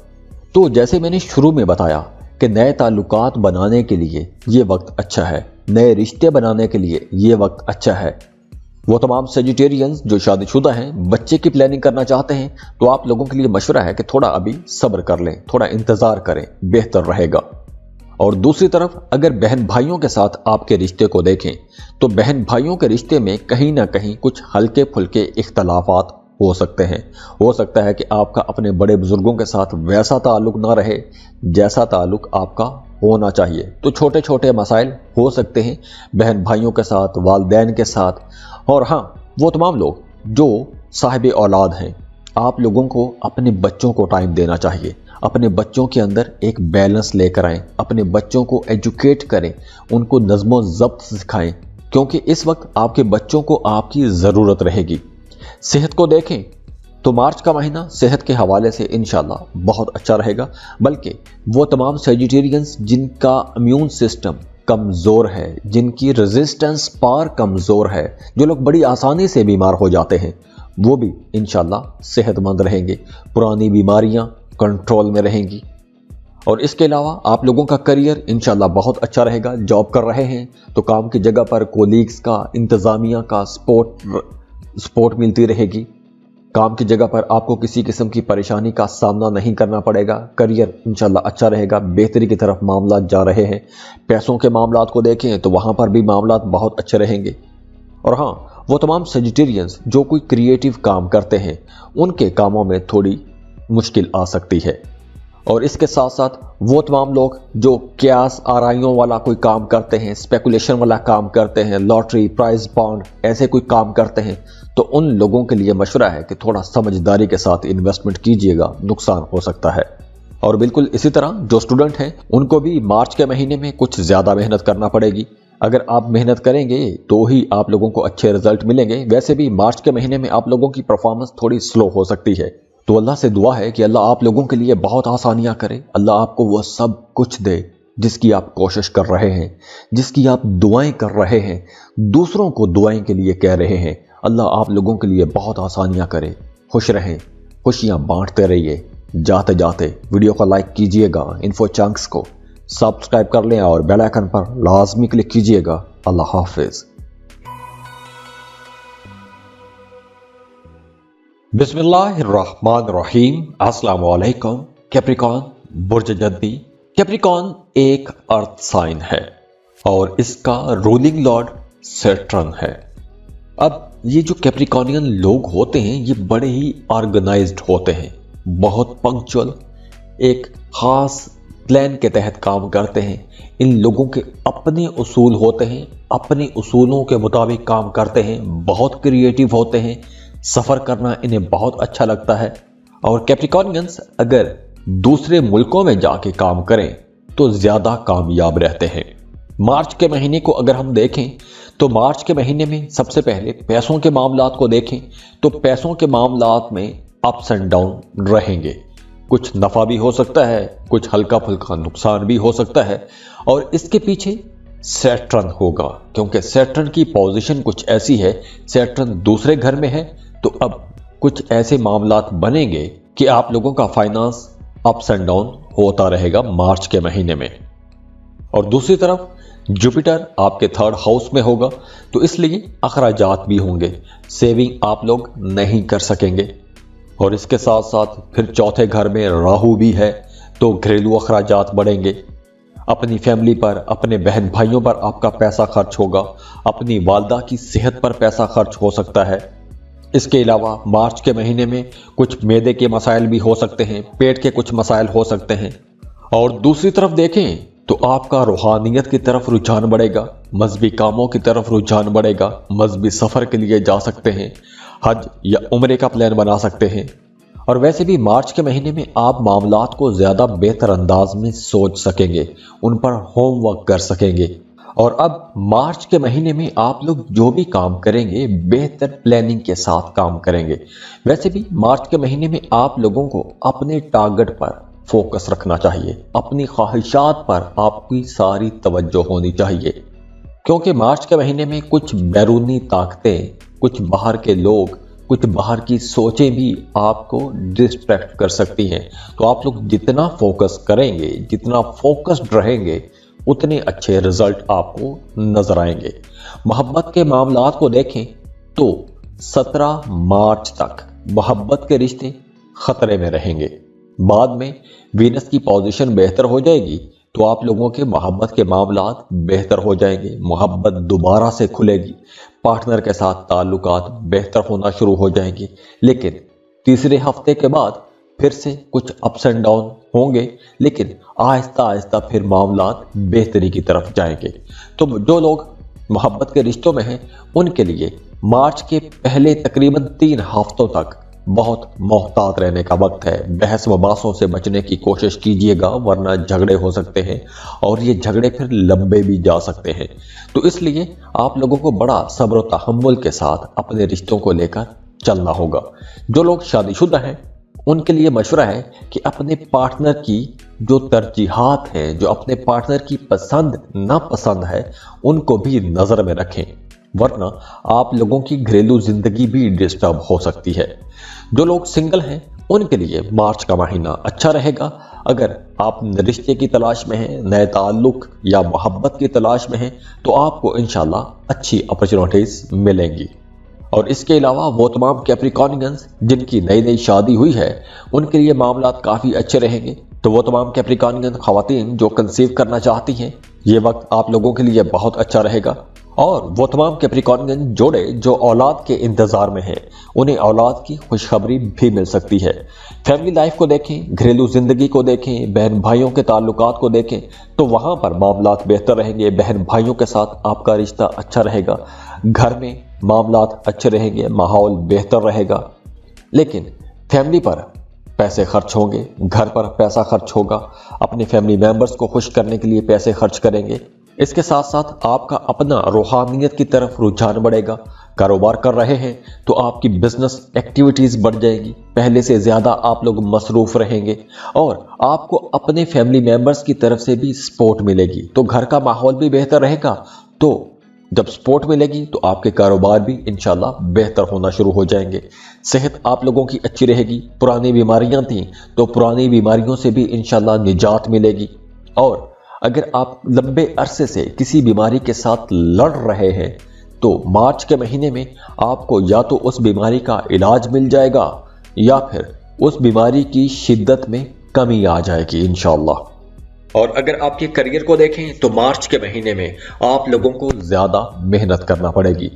तो जैसे मैंने शुरू में बताया कि नए ताल्लुकात बनाने के लिए ये वक्त अच्छा है, नए रिश्ते बनाने के लिए ये वक्त अच्छा है। वो तमाम सेजिटेरियंस जो शादीशुदा हैं, बच्चे की प्लानिंग करना चाहते हैं, तो आप लोगों के लिए मशवरा है कि थोड़ा अभी सब्र कर लें, थोड़ा इंतज़ार करें, बेहतर रहेगा। और दूसरी तरफ अगर बहन भाइयों के साथ आपके रिश्ते को देखें, तो बहन भाइयों के रिश्ते में कहीं ना कहीं कुछ हल्के फुल्के इख्तलाफात हो सकते हैं। हो सकता है कि आपका अपने बड़े बुजुर्गों के साथ वैसा ताल्लुक ना रहे जैसा ताल्लुक आपका होना चाहिए। तो छोटे छोटे मसाइल हो सकते हैं बहन भाइयों के साथ, वालिदैन के साथ। और हाँ, वो तमाम लोग जो साहिब औलाद हैं, आप लोगों को अपने बच्चों को टाइम देना चाहिए। अपने बच्चों के अंदर एक बैलेंस लेकर आएं, अपने बच्चों को एजुकेट करें, उनको नज़्म ज़ब्त सिखाएं, क्योंकि इस वक्त आपके बच्चों को आपकी ज़रूरत रहेगी। सेहत को देखें तो मार्च का महीना सेहत के हवाले से इंशाल्लाह बहुत अच्छा रहेगा। बल्कि वो तमाम सेजिटेरियंस जिनका इम्यून सिस्टम कमज़ोर है, जिनकी रेजिस्टेंस पावर कमज़ोर है, जो लोग बड़ी आसानी से बीमार हो जाते हैं, वो भी इंशाल्लाह सेहतमंद रहेंगे, पुरानी बीमारियां कंट्रोल में रहेंगी। और इसके अलावा आप लोगों का करियर इंशाल्लाह बहुत अच्छा रहेगा। जॉब कर रहे हैं तो काम की जगह पर कोलीग्स का, इंतज़ामिया का सपोर्ट मिलती रहेगी। काम की जगह पर आपको किसी किस्म की परेशानी का सामना नहीं करना पड़ेगा। करियर इंशाल्लाह अच्छा रहेगा, बेहतरी की तरफ मामला जा रहे हैं। पैसों के मामलात को देखें तो वहाँ पर भी मामलात बहुत अच्छे रहेंगे। और हाँ, वो तमाम सेजिटेरियंस जो कोई क्रिएटिव काम करते हैं, उनके कामों में थोड़ी मुश्किल आ सकती है। और इसके साथ साथ वो तमाम लोग जो क्यास आराइयों वाला कोई काम करते हैं, स्पेकुलेशन वाला काम करते हैं, लॉटरी, प्राइज बॉन्ड, ऐसे कोई काम करते हैं, तो उन लोगों के लिए मशवरा है कि थोड़ा समझदारी के साथ इन्वेस्टमेंट कीजिएगा, नुकसान हो सकता है। और बिल्कुल इसी तरह जो स्टूडेंट हैं उनको भी मार्च के महीने में कुछ ज़्यादा मेहनत करना पड़ेगी। अगर आप मेहनत करेंगे तो ही आप लोगों को अच्छे रिजल्ट मिलेंगे। वैसे भी मार्च के महीने में आप लोगों की परफॉर्मेंस थोड़ी स्लो हो सकती है, तो अल्लाह से दुआ है कि अल्लाह आप लोगों के लिए बहुत आसानियां करे। अल्लाह आपको वो सब कुछ दे जिसकी आप कोशिश कर रहे हैं, जिसकी आप दुआएं कर रहे हैं, दूसरों को दुआएं के लिए कह रहे हैं। अल्लाह आप लोगों के लिए बहुत आसानियां करे। खुश रहें, खुशियां बांटते रहिए। जाते जाते वीडियो को लाइक कीजिएगा, इन्फो चंक्स को सब्सक्राइब कर लें और बेल आइकन पर लाजमी क्लिक कीजिएगा। अल्लाह हाफिज। बिस्मिल्लाहिर्रहमानिर्रहीम। अस्सलाम वालेकुम। कैप्रिकॉर्न बुर्ज जद्दी। कैप्रिकॉर्न एक अर्थ साइन है और इसका रूलिंग लॉर्ड सैटर्न है। अब ये जो कैप्रिकॉर्नियन लोग होते हैं ये बड़े ही ऑर्गेनाइज्ड होते हैं, बहुत पंक्चुअल, एक खास प्लान के तहत काम करते हैं। इन लोगों के अपने उसूल होते हैं, अपने उसूलों के मुताबिक काम करते हैं, बहुत क्रिएटिव होते हैं, सफ़र करना इन्हें बहुत अच्छा लगता है। और कैप्रिकॉर्नियंस अगर दूसरे मुल्कों में जाके काम करें तो ज़्यादा कामयाब रहते हैं। मार्च के महीने को अगर हम देखें तो मार्च के महीने में सबसे पहले पैसों के मामलात को देखें तो पैसों के मामलात में अप्स एंड डाउन रहेंगे। कुछ नफ़ा भी हो सकता है, कुछ हल्का फुल्का नुकसान भी हो सकता है। और इसके पीछे सैटर्न होगा, क्योंकि सैटर्न की पोजीशन कुछ ऐसी है, सैटर्न दूसरे घर में है। तो अब कुछ ऐसे मामलात बनेंगे कि आप लोगों का फाइनेंस अप्स एंड डाउन होता रहेगा मार्च के महीने में। और दूसरी तरफ जुपिटर आपके थर्ड हाउस में होगा, तो इसलिए अखराजात भी होंगे, सेविंग आप लोग नहीं कर सकेंगे। और इसके साथ साथ फिर चौथे घर में राहु भी है, तो घरेलू अखराजात बढ़ेंगे। अपनी फैमिली पर, अपने बहन भाइयों पर आपका पैसा खर्च होगा, अपनी वालदा की सेहत पर पैसा खर्च हो सकता है। इसके अलावा मार्च के महीने में कुछ मैदे के मसाइल भी हो सकते हैं, पेट के कुछ मसाइल हो सकते हैं। और दूसरी तरफ देखें तो आपका रूहानियत की तरफ रुझान बढ़ेगा, मजहबी कामों की तरफ रुझान बढ़ेगा, मजहबी सफ़र के लिए जा सकते हैं, हज या उम्रे का प्लान बना सकते हैं। और वैसे भी मार्च के महीने में आप मामलात को ज़्यादा बेहतर अंदाज में सोच सकेंगे, उन पर होमवर्क कर सकेंगे। और अब मार्च के महीने में आप लोग जो भी काम करेंगे बेहतर प्लानिंग के साथ काम करेंगे। वैसे भी मार्च के महीने में आप लोगों को अपने टारगेट पर फोकस रखना चाहिए, अपनी ख्वाहिशात पर आपकी सारी तवज्जो होनी चाहिए, क्योंकि मार्च के महीने में कुछ बैरूनी ताकतें, कुछ बाहर के लोग, कुछ बाहर की सोचें भी आपको डिस्ट्रैक्ट कर सकती हैं। तो आप लोग जितना फोकस करेंगे, जितना फोकस्ड रहेंगे, उतने अच्छे रिजल्ट आपको नजर आएंगे। मोहब्बत के मामलात को देखें तो 17 मार्च तक मोहब्बत के रिश्ते खतरे में रहेंगे। बाद में वीनस की पोजीशन बेहतर हो जाएगी तो आप लोगों के मोहब्बत के मामलात बेहतर हो जाएंगे, मोहब्बत दोबारा से खुलेगी, पार्टनर के साथ ताल्लुकात बेहतर होना शुरू हो जाएंगे। लेकिन तीसरे हफ्ते के बाद फिर से कुछ अप्स एंड डाउन होंगे, लेकिन आहिस्ता आहिस्ता फिर मामलात बेहतरी की तरफ जाएंगे। तो जो लोग मोहब्बत के रिश्तों में हैं उनके लिए मार्च के पहले तकरीबन 3 हफ्तों तक बहुत मोहतात रहने का वक्त है। बहस वबासों से बचने की कोशिश कीजिएगा, वरना झगड़े हो सकते हैं और ये झगड़े फिर लंबे भी जा सकते हैं। तो इसलिए आप लोगों को बड़ा सब्र और तहम्मुल के साथ अपने रिश्तों को लेकर चलना होगा। जो लोग शादीशुदा हैं उनके लिए मशवरा है कि अपने पार्टनर की जो तरजीहात हैं, जो अपने पार्टनर की पसंद नापसंद है, उनको भी नज़र में रखें, वरना आप लोगों की घरेलू जिंदगी भी डिस्टर्ब हो सकती है। जो लोग सिंगल हैं उनके लिए मार्च का महीना अच्छा रहेगा। अगर आप रिश्ते की तलाश में हैं, नए ताल्लुक या मोहब्बत की तलाश में हैं, तो आपको इंशाल्लाह अच्छी अपॉर्चुनिटीज मिलेंगी। और इसके अलावा वो तमाम कैप्रिकॉर्नियंस जिनकी नई नई शादी हुई है उनके लिए मामलात काफ़ी अच्छे रहेंगे। तो वो तमाम कैप्रिकॉर्नियन ख़वातीन जो कंसीव करना चाहती हैं, ये वक्त आप लोगों के लिए बहुत अच्छा रहेगा। और वो तमाम कैप्रिकॉर्नियन जोड़े जो औलाद के इंतजार में हैं, उन्हें औलाद की खुशखबरी भी मिल सकती है। फैमिली लाइफ को देखें, घरेलू जिंदगी को देखें, बहन भाइयों के ताल्लुकात को देखें तो वहां पर मामलात बेहतर रहेंगे। बहन भाइयों के साथ आपका रिश्ता अच्छा रहेगा, घर में मामलात अच्छे रहेंगे, माहौल बेहतर रहेगा। लेकिन फैमिली पर पैसे खर्च होंगे, घर पर पैसा खर्च होगा, अपने फैमिली मेंबर्स को खुश करने के लिए पैसे खर्च करेंगे। इसके साथ साथ आपका अपना रूहानियत की तरफ रुझान बढ़ेगा। कारोबार कर रहे हैं तो आपकी बिजनेस एक्टिविटीज बढ़ जाएगी, पहले से ज्यादा आप लोग मसरूफ रहेंगे और आपको अपने फैमिली मेंबर्स की तरफ से भी सपोर्ट मिलेगी, तो घर का माहौल भी बेहतर रहेगा। तो जब सपोर्ट मिलेगी तो आपके कारोबार भी इंशाल्लाह बेहतर होना शुरू हो जाएंगे। सेहत आप लोगों की अच्छी रहेगी, पुरानी बीमारियां थीं तो पुरानी बीमारियों से भी इंशाल्लाह निजात मिलेगी। और अगर आप लंबे अरसे से किसी बीमारी के साथ लड़ रहे हैं तो मार्च के महीने में आपको या तो उस बीमारी का इलाज मिल जाएगा या फिर उस बीमारी की शिद्दत में कमी आ जाएगी इंशाल्लाह। और अगर आपके करियर को देखें तो मार्च के महीने में आप लोगों को ज्यादा मेहनत करना पड़ेगी।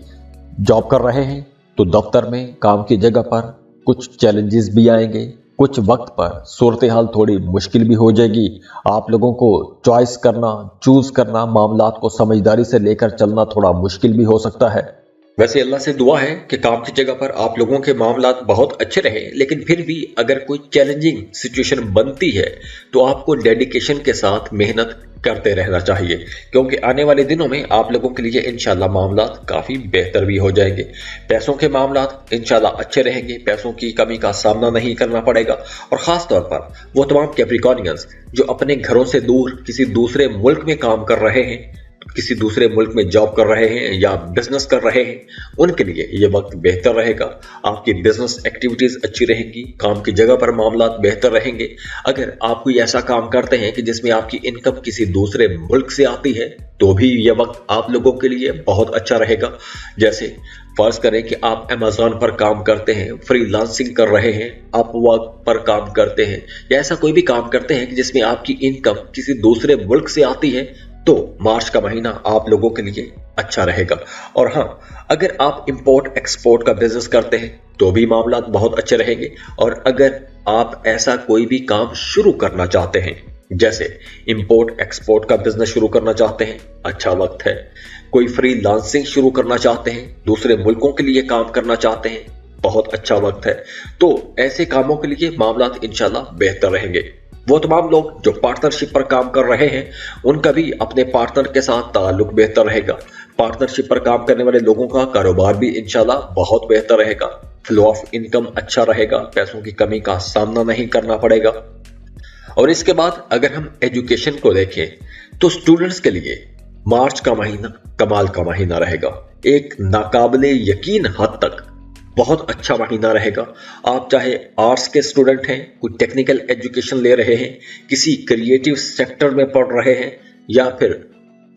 जॉब कर रहे हैं तो दफ्तर में, काम की जगह पर कुछ चैलेंजेस भी आएंगे, कुछ वक्त पर सूरत हाल थोड़ी मुश्किल भी हो जाएगी। आप लोगों को चॉइस करना, चूज करना, मामलात को समझदारी से लेकर चलना थोड़ा मुश्किल भी हो सकता है। वैसे अल्लाह से दुआ है कि काम की जगह पर आप लोगों के मामलात बहुत अच्छे रहे, लेकिन फिर भी अगर कोई चैलेंजिंग सिचुएशन बनती है तो आपको डेडिकेशन के साथ मेहनत करते रहना चाहिए, क्योंकि आने वाले दिनों में आप लोगों के लिए इंशाल्लाह मामलात काफी बेहतर भी हो जाएंगे। पैसों के मामलात इंशाल्लाह अच्छे रहेंगे, पैसों की कमी का सामना नहीं करना पड़ेगा। और खास तौर पर वो तमाम कैप्रिकॉर्नियंस जो अपने घरों से दूर किसी दूसरे मुल्क में काम कर रहे हैं, किसी दूसरे मुल्क में जॉब कर रहे हैं या बिजनेस कर रहे हैं, उनके लिए ये वक्त बेहतर रहेगा। आपकी बिजनेस एक्टिविटीज अच्छी रहेंगी, काम की जगह पर मामलात बेहतर रहेंगे। अगर आप कोई ऐसा काम करते हैं कि जिसमें आपकी इनकम किसी दूसरे मुल्क से आती है तो भी यह वक्त आप लोगों के लिए बहुत अच्छा रहेगा। जैसे फर्ज करें कि आप अमेज़न पर काम करते हैं, फ्रीलांसिंग कर रहे हैं, अपवर्क पर काम करते हैं या ऐसा कोई भी काम करते हैं कि जिसमें आपकी इनकम किसी दूसरे मुल्क से आती है, तो मार्च का महीना आप लोगों के लिए अच्छा रहेगा। और हाँ, अगर आप इंपोर्ट एक्सपोर्ट का बिजनेस करते हैं तो भी मामलात बहुत अच्छे रहेंगे। और अगर आप ऐसा कोई भी काम शुरू करना चाहते हैं, जैसे इंपोर्ट एक्सपोर्ट का बिजनेस शुरू करना चाहते हैं, अच्छा वक्त है। कोई फ्रीलांसिंग शुरू करना चाहते हैं, दूसरे मुल्कों के लिए काम करना चाहते हैं, बहुत अच्छा वक्त है। तो ऐसे कामों के लिए मामलात इंशाल्लाह बेहतर रहेंगे। वो तमाम लोग जो पार्टनरशिप पर काम कर रहे हैं, उनका भी अपने पार्टनर के साथ ताल्लुक बेहतर रहेगा। पार्टनरशिप पर काम करने वाले लोगों का कारोबार भी इंशाल्लाह बहुत बेहतर रहेगा। फ्लो ऑफ इनकम अच्छा रहेगा, पैसों की कमी का सामना नहीं करना पड़ेगा। और इसके बाद अगर हम एजुकेशन को देखें तो स्टूडेंट्स के लिए मार्च का महीना कमाल का महीना रहेगा। एक नाकाबिले यकीन हद तक बहुत अच्छा महीना रहेगा। आप चाहे आर्ट्स के स्टूडेंट हैं, कोई टेक्निकल एजुकेशन ले रहे हैं, किसी क्रिएटिव सेक्टर में पढ़ रहे हैं या फिर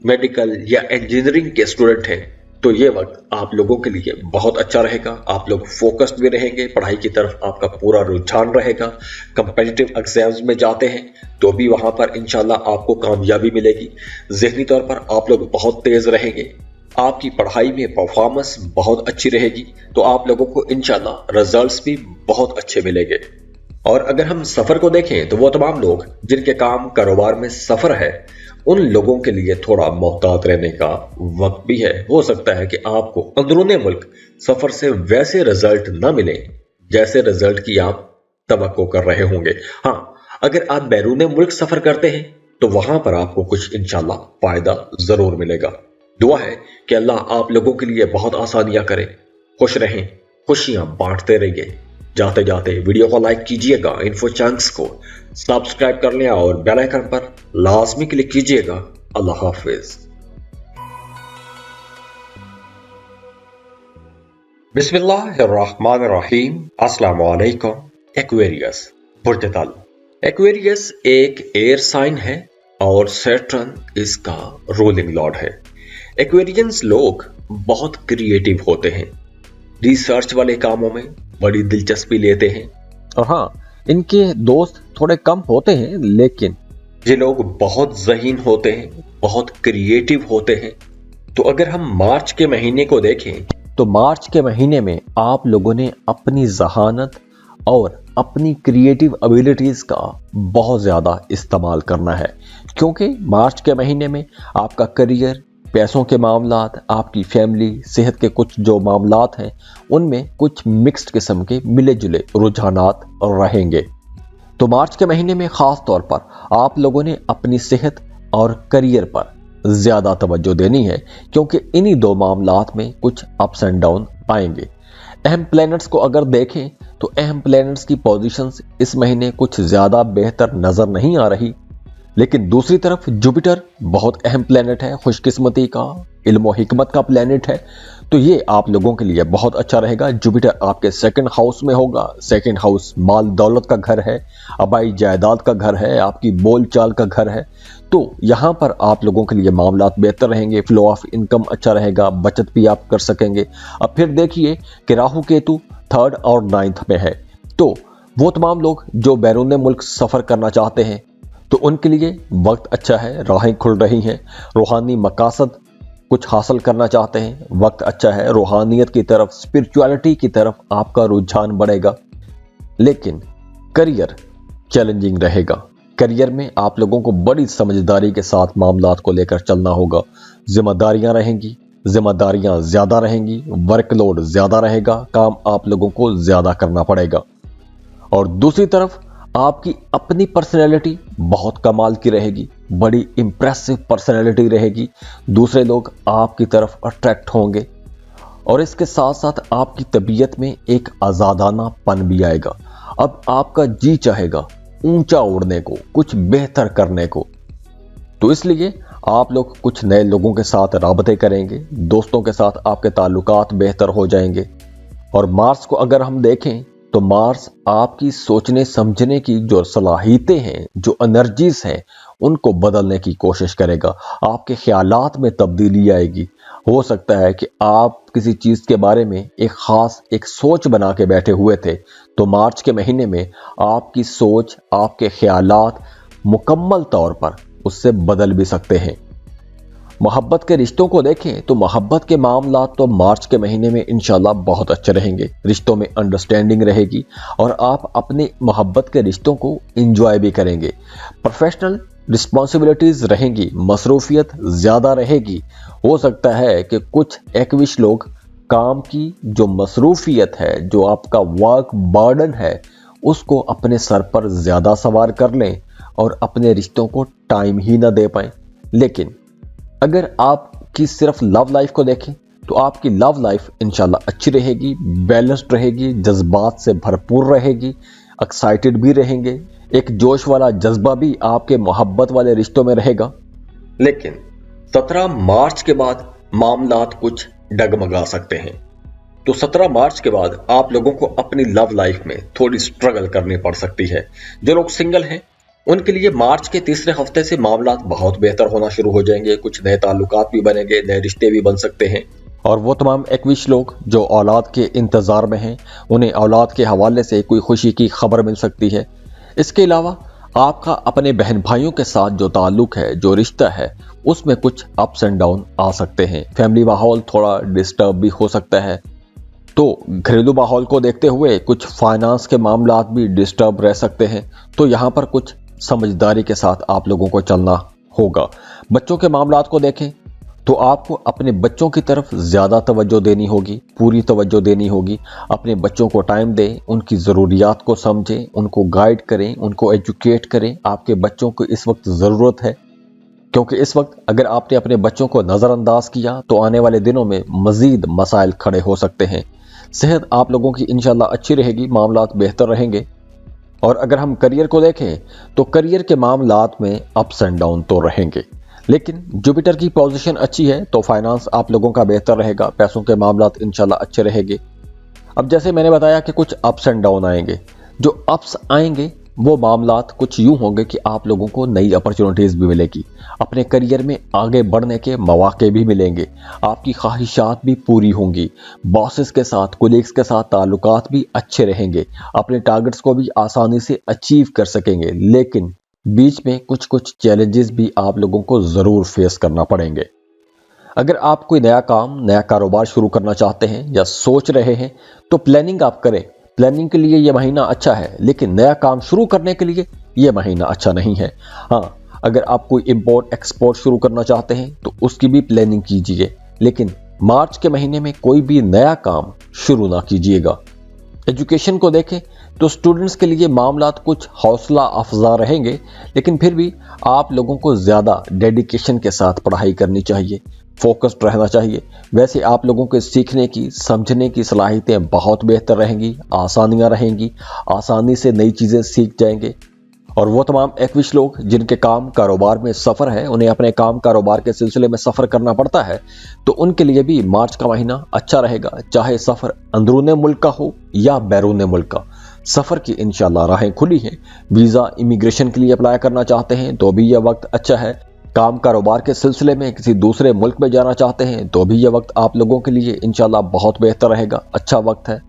मेडिकल या इंजीनियरिंग के स्टूडेंट हैं, तो ये वक्त आप लोगों के लिए बहुत अच्छा रहेगा। आप लोग फोकस्ड भी रहेंगे, पढ़ाई की तरफ आपका पूरा रुझान रहेगा। कंपेटिटिव एग्जाम्स में जाते हैं तो भी वहां पर इंशाल्लाह आपको कामयाबी मिलेगी। ज़हनी तौर पर आप लोग बहुत तेज रहेंगे, आपकी पढ़ाई में परफॉर्मेंस बहुत अच्छी रहेगी, तो आप लोगों को इंशाल्लाह रिजल्ट्स भी बहुत अच्छे मिलेंगे। और अगर हम सफर को देखें तो वो तमाम लोग जिनके काम कारोबार में सफर है, उन लोगों के लिए थोड़ा मोहतात रहने का वक्त भी है। हो सकता है कि आपको अंदरूनी मुल्क सफर से वैसे रिजल्ट न मिले जैसे रिजल्ट की आप तवक्को कर रहे होंगे। हाँ, अगर आप बैरूनी मुल्क सफर करते हैं तो वहां पर आपको कुछ इंशाल्लाह फायदा जरूर मिलेगा। दुआ है कि अल्लाह आप लोगों के लिए बहुत आसानियां करे। खुश रहें, खुशियां बांटते रहिए। जाते जाते वीडियो को लाइक कीजिएगा, इन्फो चंक्स को सब्सक्राइब कर लें और बेल आइकन पर लाजमी क्लिक कीजिएगा। अल्लाह हाफिज। बिस्मिल्लाहिर्रहमानिर्रहीम। अस्सलाम वालेकुम। एक्वेरियस, बुर्ज तल। एक्वेरियस एक एयर साइन है और सैटर्न इसका रूलिंग लॉर्ड है। एक्वेरियंस लोग बहुत क्रिएटिव होते हैं, रिसर्च वाले कामों में बड़ी दिलचस्पी लेते हैं। और हाँ, इनके दोस्त थोड़े कम होते हैं, लेकिन ये लोग बहुत ज़हीन होते हैं, बहुत क्रिएटिव होते हैं। तो अगर हम मार्च के महीने को देखें तो मार्च के महीने में आप लोगों ने अपनी जहानत और अपनी क्रिएटिव एबिलिटीज का बहुत ज़्यादा इस्तेमाल करना है, क्योंकि मार्च के महीने में आपका करियर, पैसों के मामलात, आपकी फैमिली, सेहत के कुछ जो मामलात हैं उनमें कुछ मिक्स्ड किस्म के मिले जुले रुझानात रहेंगे। तो मार्च के महीने में ख़ास तौर पर आप लोगों ने अपनी सेहत और करियर पर ज़्यादा तवज्जो देनी है, क्योंकि इन्हीं दो मामलात में कुछ अप्स एंड डाउन आएंगे। अहम प्लैनेट्स को अगर देखें तो अहम प्लैनेट्स की पोजीशंस इस महीने कुछ ज़्यादा बेहतर नज़र नहीं आ रही, लेकिन दूसरी तरफ जुपिटर बहुत अहम प्लैनेट है, खुशकिस्मती का, इल्म और हिकमत का प्लैनेट है। तो ये आप लोगों के लिए बहुत अच्छा रहेगा। जुपिटर आपके सेकंड हाउस में होगा। सेकंड हाउस माल दौलत का घर है, आबाई जायदाद का घर है, आपकी बोल चाल का घर है। तो यहाँ पर आप लोगों के लिए मामलात बेहतर रहेंगे, फ्लो ऑफ इनकम अच्छा रहेगा, बचत भी आप कर सकेंगे। अब फिर देखिए कि राहु केतु 3rd और 9th में है, तो वो तमाम लोग जो बैरून मुल्क सफ़र करना चाहते हैं तो उनके लिए वक्त अच्छा है, राहें खुल रही हैं। रूहानी मकासद कुछ हासिल करना चाहते हैं, वक्त अच्छा है। रूहानियत की तरफ, स्पिरिचुअलिटी की तरफ आपका रुझान बढ़ेगा। लेकिन करियर चैलेंजिंग रहेगा। करियर में आप लोगों को बड़ी समझदारी के साथ मामलात को लेकर चलना होगा। जिम्मेदारियां रहेंगी, जिम्मेदारियां ज़्यादा रहेंगी, वर्कलोड ज़्यादा रहेगा, काम आप लोगों को ज़्यादा करना पड़ेगा। और दूसरी तरफ आपकी अपनी पर्सनैलिटी बहुत कमाल की रहेगी, बड़ी इम्प्रेसिव पर्सनैलिटी रहेगी। दूसरे लोग आपकी तरफ अट्रैक्ट होंगे और इसके साथ साथ आपकी तबीयत में एक आज़ादानापन भी आएगा। अब आपका जी चाहेगा ऊंचा उड़ने को, कुछ बेहतर करने को। तो इसलिए आप लोग कुछ नए लोगों के साथ राबते करेंगे, दोस्तों के साथ आपके ताल्लुकात बेहतर हो जाएंगे। और मार्स को अगर हम देखें तो मार्स आपकी सोचने समझने की जो सलाहियतें हैं, जो एनर्जीज हैं, उनको बदलने की कोशिश करेगा। आपके ख्यालात में तब्दीली आएगी। हो सकता है कि आप किसी चीज़ के बारे में एक सोच बना के बैठे हुए थे, तो मार्च के महीने में आपकी सोच, आपके ख्यालात मुकम्मल तौर पर उससे बदल भी सकते हैं। मोहब्बत के रिश्तों को देखें तो मोहब्बत के मामला तो मार्च के महीने में इंशाल्लाह बहुत अच्छे रहेंगे। रिश्तों में अंडरस्टैंडिंग रहेगी और आप अपने मोहब्बत के रिश्तों को एंजॉय भी करेंगे। प्रोफेशनल रिस्पॉन्सिबिलिटीज़ रहेंगी, मसरूफियत ज़्यादा रहेगी। हो सकता है कि कुछ एक्विश लोग काम की जो मसरूफियत है, जो आपका वर्क बर्डन है, उसको अपने सर पर ज़्यादा सवार कर लें और अपने रिश्तों को टाइम ही ना दे पाएं। लेकिन अगर आपकी सिर्फ लव लाइफ को देखें तो आपकी लव लाइफ इंशाल्लाह अच्छी रहेगी, बैलेंस्ड रहेगी, जज्बात से भरपूर रहेगी, एक्साइटेड भी रहेंगे, एक जोश वाला जज्बा भी आपके मोहब्बत वाले रिश्तों में रहेगा। लेकिन 17 मार्च के बाद मामलात कुछ डगमगा सकते हैं। तो 17 मार्च के बाद आप लोगों को अपनी लव लाइफ में थोड़ी स्ट्रगल करनी पड़ सकती है। जो लोग सिंगल हैं उनके लिए मार्च के तीसरे हफ्ते से मामलात बहुत बेहतर होना शुरू हो जाएंगे। कुछ नए ताल्लुकात भी बनेंगे, नए रिश्ते भी बन सकते हैं। और वो तमाम एक्विश लोग जो औलाद के इंतज़ार में हैं, उन्हें औलाद के हवाले से कोई खुशी की खबर मिल सकती है। इसके अलावा आपका अपने बहन भाइयों के साथ जो ताल्लुक है, जो रिश्ता है, उसमें कुछ अप्स एंड डाउन आ सकते हैं। फैमिली माहौल थोड़ा डिस्टर्ब भी हो सकता है। तो घरेलू माहौल को देखते हुए कुछ फाइनेंस के मामलात भी डिस्टर्ब रह सकते हैं। तो यहाँ पर कुछ समझदारी के साथ आप लोगों को चलना होगा। बच्चों के मामलात को देखें तो आपको अपने बच्चों की तरफ ज़्यादा तवज्जो देनी होगी, पूरी तवज्जो देनी होगी। अपने बच्चों को टाइम दें, उनकी ज़रूरियात को समझें, उनको गाइड करें, उनको एजुकेट करें। आपके बच्चों को इस वक्त ज़रूरत है, क्योंकि इस वक्त अगर आपने अपने बच्चों को नज़रअंदाज किया तो आने वाले दिनों में मज़ीद मसाइल खड़े हो सकते हैं। सेहत आप लोगों की इंशाल्लाह अच्छी रहेगी, मामलात बेहतर रहेंगे। और अगर हम करियर को देखें तो करियर के मामलात में अप्स एंड डाउन तो रहेंगे, लेकिन जुपिटर की पोजीशन अच्छी है तो फाइनेंस आप लोगों का बेहतर रहेगा, पैसों के मामलात इंशाल्लाह अच्छे रहेंगे। अब जैसे मैंने बताया कि कुछ अप्स एंड डाउन आएंगे। जो अप्स आएंगे वो मामलात कुछ यूं होंगे कि आप लोगों को नई अपॉर्चुनिटीज़ भी मिलेगी, अपने करियर में आगे बढ़ने के मौके भी मिलेंगे, आपकी ख्वाहिशात भी पूरी होंगी, बॉसेस के साथ, कोलीग्स के साथ ताल्लुकात भी अच्छे रहेंगे, अपने टारगेट्स को भी आसानी से अचीव कर सकेंगे। लेकिन बीच में कुछ चैलेंजेस भी आप लोगों को ज़रूर फेस करना पड़ेंगे। अगर आप कोई नया काम, नया कारोबार शुरू करना चाहते हैं या सोच रहे हैं तो प्लानिंग आप करें। प्लानिंग के लिए यह महीना अच्छा है, लेकिन नया काम शुरू करने के लिए यह महीना अच्छा नहीं है। हाँ, अगर आप कोई इंपोर्ट एक्सपोर्ट शुरू करना चाहते हैं तो उसकी भी प्लानिंग कीजिए, लेकिन मार्च के महीने में कोई भी नया काम शुरू ना कीजिएगा। एजुकेशन को देखें तो स्टूडेंट्स के लिए मामलात कुछ हौसला अफजा रहेंगे, लेकिन फिर भी आप लोगों को ज़्यादा डेडिकेशन के साथ पढ़ाई करनी चाहिए, फोकस्ड रहना चाहिए। वैसे आप लोगों के सीखने की, समझने की सलाहियतें बहुत बेहतर रहेंगी, आसानियाँ रहेंगी, आसानी से नई चीज़ें सीख जाएंगे। और वो तमाम एक्विश लोग जिनके काम कारोबार में सफ़र है, उन्हें अपने काम कारोबार के सिलसिले में सफ़र करना पड़ता है, तो उनके लिए भी मार्च का महीना अच्छा रहेगा, चाहे सफ़र अंदरूने मुल्क का हो या बैरूने मुल्क का। सफ़र की इंशाल्लाह राहें खुली हैं। वीज़ा इमिग्रेशन के लिए अप्लाई करना चाहते हैं तो भी यह वक्त अच्छा है। काम कारोबार के सिलसिले में किसी दूसरे मुल्क में जाना चाहते हैं तो भी यह वक्त आप लोगों के लिए इंशाल्लाह बहुत बेहतर रहेगा, अच्छा वक्त है।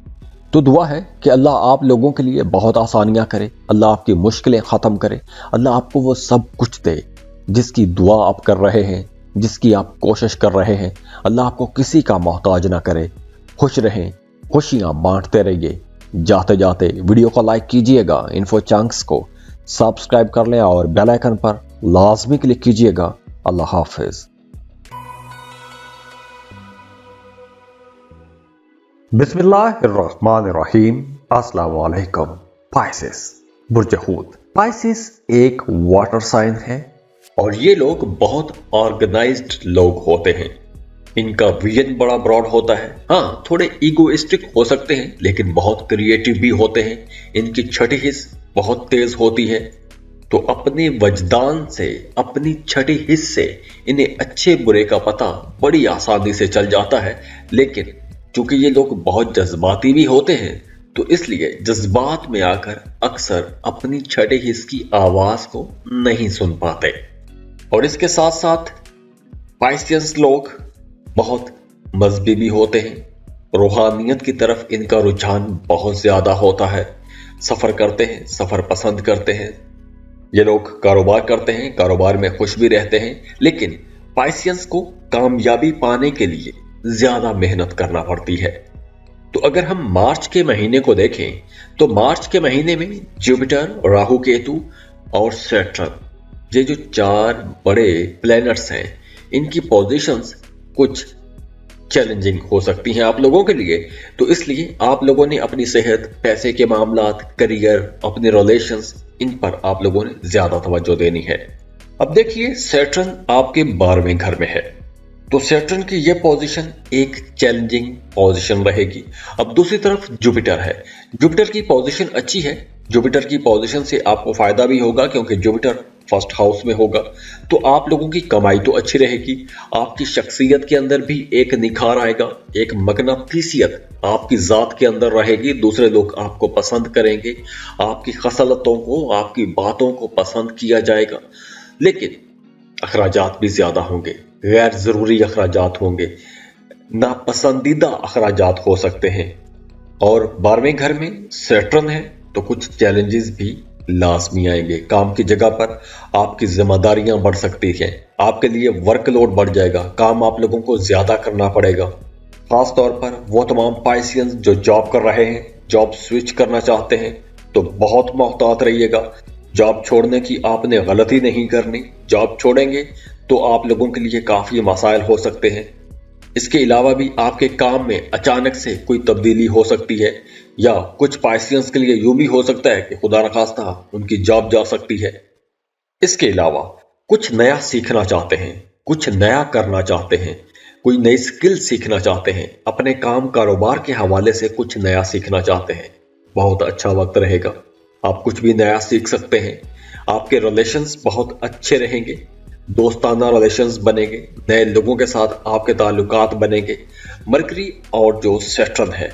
तो दुआ है कि अल्लाह आप लोगों के लिए बहुत आसानियां करे, अल्लाह आपकी मुश्किलें ख़त्म करे, अल्लाह आपको वो सब कुछ दे जिसकी दुआ आप कर रहे हैं, जिसकी आप कोशिश कर रहे हैं। अल्लाह आपको किसी का मोहताज ना करे। खुश रहें, खुशियां बांटते रहिए। जाते जाते वीडियो को लाइक कीजिएगा, इन्फो चंक्स को सब्सक्राइब कर लें और बेल आइकन पर लाजमी क्लिक कीजिएगा। अल्लाह हाफिज। बिस्मिल्लाहिर्रहमानिर्रहीम। अस्सलाम वालेकुम। पाइसेस, बुर्ज हूत। पाइसेस एक वाटर साइन है और ये लोग बहुत ऑर्गेनाइज्ड लोग होते हैं। इनका विजन बड़ा ब्रॉड होता है। हाँ, थोड़े ईगोइस्टिक हो सकते हैं, लेकिन बहुत क्रिएटिव भी होते हैं। इनकी छठी हिस्स बहुत तेज होती है, तो अपने वजदान से, अपनी छठी हिस्स से इन्हें अच्छे बुरे का पता बड़ी आसानी से चल जाता है। लेकिन चूंकि ये लोग बहुत जज्बाती भी होते हैं, तो इसलिए जज्बात में आकर अक्सर अपनी छठे हिस्स की आवाज को नहीं सुन पाते। और इसके साथ साथ पाइसियस लोग बहुत मजहबी भी होते हैं। रूहानियत की तरफ इनका रुझान बहुत ज्यादा होता है। सफर करते हैं, सफर पसंद करते हैं। ये लोग कारोबार करते हैं, कारोबार में खुश भी रहते हैं, लेकिन पाइसियस को कामयाबी पाने के लिए ज्यादा मेहनत करना पड़ती है। तो अगर हम मार्च के महीने को देखें तो मार्च के महीने में जुपिटर, राहु केतु और सैटर्न, ये जो चार बड़े प्लैनेट्स हैं, इनकी पोजीशंस कुछ चैलेंजिंग हो सकती हैं आप लोगों के लिए। तो इसलिए आप लोगों ने अपनी सेहत, पैसे के मामलात, करियर, अपने रिलेशंस, इन पर आप लोगों ने ज्यादा तवज्जो देनी है। अब देखिए, सैटर्न आपके 12वें घर में है, तो सैटर्न की यह पोजीशन एक चैलेंजिंग पोजीशन रहेगी। अब दूसरी तरफ जुपिटर है। जुपिटर की पोजीशन अच्छी है। जुपिटर की पोजीशन से आपको फायदा भी होगा, क्योंकि जुपिटर फर्स्ट हाउस में होगा, तो आप लोगों की कमाई तो अच्छी रहेगी। आपकी शख्सियत के अंदर भी एक निखार आएगा, एक मगनातीसियत आपकी जात के अंदर रहेगी। दूसरे लोग आपको पसंद करेंगे, आपकी खसलतों को, आपकी बातों को पसंद किया जाएगा। लेकिन अखराजात भी ज्यादा होंगे, गैर जरूरी अखराजात होंगे, नापसंदीदा अखराजात हो सकते हैं। और 12वें घर में सैटर्न है, तो कुछ चैलेंजेस भी लाजमी आएंगे। काम की जगह पर आपकी जिम्मेदारियां बढ़ सकती हैं, आपके लिए वर्कलोड बढ़ जाएगा, काम आप लोगों को ज्यादा करना पड़ेगा। खास तौर पर वो तमाम पाइसियंस जो जॉब कर रहे हैं, जॉब स्विच करना चाहते हैं, तो बहुत मोहतात रहिएगा। जॉब छोड़ने की आपने गलती नहीं करनी। जॉब छोड़ेंगे तो आप लोगों के लिए काफी मसाइल हो सकते हैं। इसके अलावा भी आपके काम में अचानक से कोई तब्दीली हो सकती है, या कुछ पाइसियंस के लिए यूं भी हो सकता है कि खुदा न खास्ता उनकी जॉब जा सकती है। इसके अलावा कुछ नया सीखना चाहते हैं, कुछ नया करना चाहते हैं, कोई नई स्किल सीखना चाहते हैं, अपने काम कारोबार के हवाले से कुछ नया सीखना चाहते हैं, बहुत अच्छा वक्त रहेगा। आप कुछ भी नया सीख सकते हैं। आपके रिलेशंस बहुत अच्छे रहेंगे, दोस्ताना रिलेशंस बनेंगे, नए लोगों के साथ आपके ताल्लुकात बनेंगे। मरकरी और जो सैटर्न है,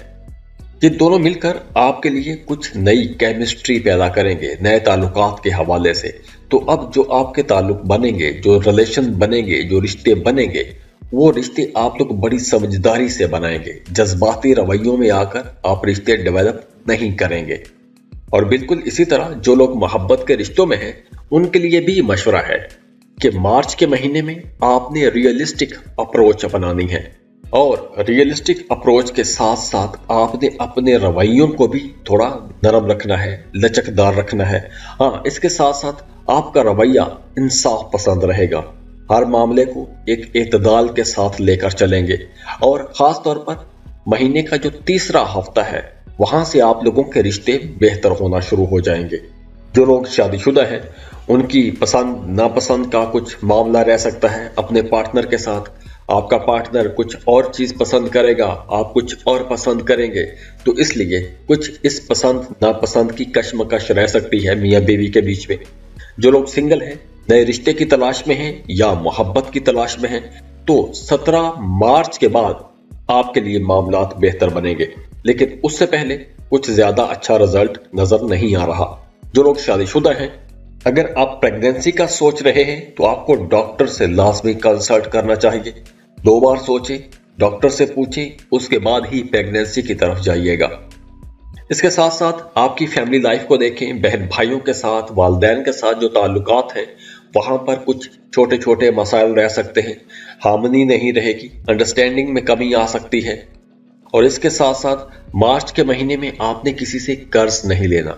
ये दोनों मिलकर आपके लिए कुछ नई केमिस्ट्री पैदा करेंगे नए ताल्लुकात के हवाले से। तो अब जो आपके ताल्लुक बनेंगे, जो रिलेशन बनेंगे, जो रिश्ते बनेंगे, वो रिश्ते आप लोग बड़ी समझदारी से बनाएंगे। जज्बाती रवैयों में आकर आप रिश्ते डेवलप नहीं करेंगे। और बिल्कुल इसी तरह जो लोग मोहब्बत के रिश्तों में हैं, उनके लिए भी मशवरा है कि मार्च के महीने में आपने रियलिस्टिक अप्रोच अपनानी है, और रियलिस्टिक अप्रोच के साथ साथ आपने अपने रवैयों को भी थोड़ा नरम रखना है, लचकदार रखना है। हाँ, इसके साथ साथ आपका रवैया इंसाफ पसंद रहेगा, हर मामले को एक एतदाल के साथ लेकर चलेंगे। और खास तौर पर महीने का जो तीसरा हफ्ता है, वहां से आप लोगों के रिश्ते बेहतर होना शुरू हो जाएंगे। जो लोग शादीशुदा हैं, उनकी पसंद नापसंद का कुछ मामला रह सकता है अपने पार्टनर के साथ। आपका पार्टनर कुछ और चीज पसंद करेगा, आप कुछ और पसंद करेंगे, तो इसलिए कुछ इस पसंद नापसंद की कशमकश रह सकती है मियाँ बीवी के बीच में। जो लोग सिंगल हैं, नए रिश्ते की तलाश में हैं या मोहब्बत की तलाश में हैं, तो 17 मार्च के बाद आपके लिए मामलात बेहतर बनेंगे, लेकिन उससे पहले कुछ ज्यादा अच्छा रिजल्ट नजर नहीं आ रहा। जो लोग शादीशुदा हैं, अगर आप प्रेगनेंसी का सोच रहे हैं तो आपको डॉक्टर से लाजमी कंसल्ट करना चाहिए। 2 बार सोचें, डॉक्टर से पूछें, उसके बाद ही प्रेगनेंसी की तरफ जाइएगा। इसके साथ साथ आपकी फैमिली लाइफ को देखें, बहन भाइयों के साथ, वालिदैन के साथ जो ताल्लुकात हैं, वहां पर कुछ छोटे छोटे मसाइल रह सकते हैं, हार्मनी नहीं रहेगी, अंडरस्टैंडिंग में कमी आ सकती है। और इसके साथ साथ मार्च के महीने में आपने किसी से कर्ज नहीं लेना,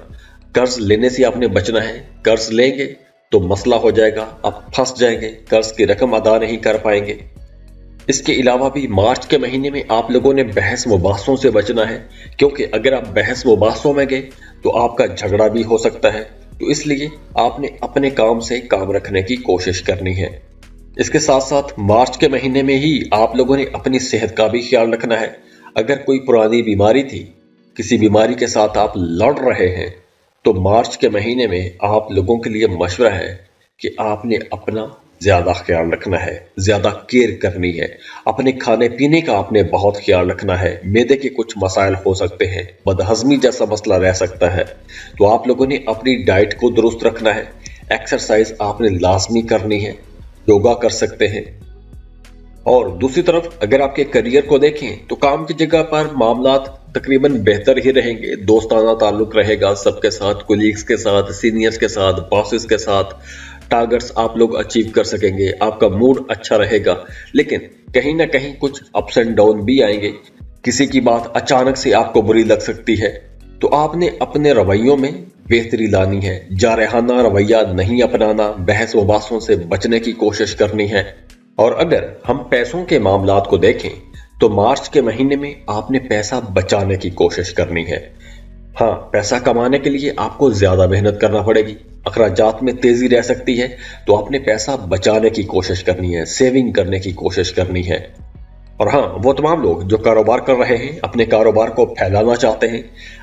कर्ज लेने से आपने बचना है। कर्ज लेंगे तो मसला हो जाएगा, आप फंस जाएंगे, कर्ज की रकम अदा नहीं कर पाएंगे। इसके अलावा भी मार्च के महीने में आप लोगों ने बहस मुबाहसों से बचना है, क्योंकि अगर आप बहस मुबाहसों में गए तो आपका झगड़ा भी हो सकता है। तो इसलिए आपने अपने काम से काम रखने की कोशिश करनी है। इसके साथ साथ मार्च के महीने में ही आप लोगों ने अपनी सेहत का भी ख्याल रखना है। अगर कोई पुरानी बीमारी थी, किसी बीमारी के साथ आप लड़ रहे हैं, तो मार्च के महीने में आप लोगों के लिए मशवरा है कि आपने अपना ज्यादा ख्याल रखना है, ज्यादा केयर करनी है। अपने खाने पीने का आपने बहुत ख्याल रखना है। मैदे के कुछ मसाइल हो सकते हैं, बदहजमी जैसा मसला रह सकता है, तो आप लोगों ने अपनी डाइट को दुरुस्त रखना है। एक्सरसाइज आपने लाजमी करनी है, योगा कर सकते हैं। और दूसरी तरफ अगर आपके करियर को देखें तो काम की जगह पर मामलात तकरीबन बेहतर ही रहेंगे, दोस्ताना ताल्लुक रहेगा सबके साथ, कोलीग्स के साथ, सीनियर्स के साथ, बॉसेस के साथ। टारगेट्स आप लोग अचीव कर सकेंगे, आपका मूड अच्छा रहेगा। लेकिन कहीं ना कहीं कुछ अप्स एंड डाउन भी आएंगे, किसी की बात अचानक से आपको बुरी लग सकती है, तो आपने अपने रवैयों में बेहतरी लानी है। जारहाना रवैया नहीं अपनाना, बहस मुबाहसों से बचने की कोशिश करनी है। और अगर हम पैसों के मामलात को देखें तो मार्च के महीने में आपने पैसा बचाने की कोशिश करनी है। हाँ, पैसा कमाने के लिए आपको ज्यादा मेहनत करना पड़ेगी, अखराजात में तेजी रह सकती है, तो आपने पैसा बचाने की कोशिश करनी है, सेविंग करने की कोशिश करनी है। और हाँ, वो तमाम लोग जो कारोबार कर रहे हैं, अपने कारोबार को फैलाना चाहते हैं,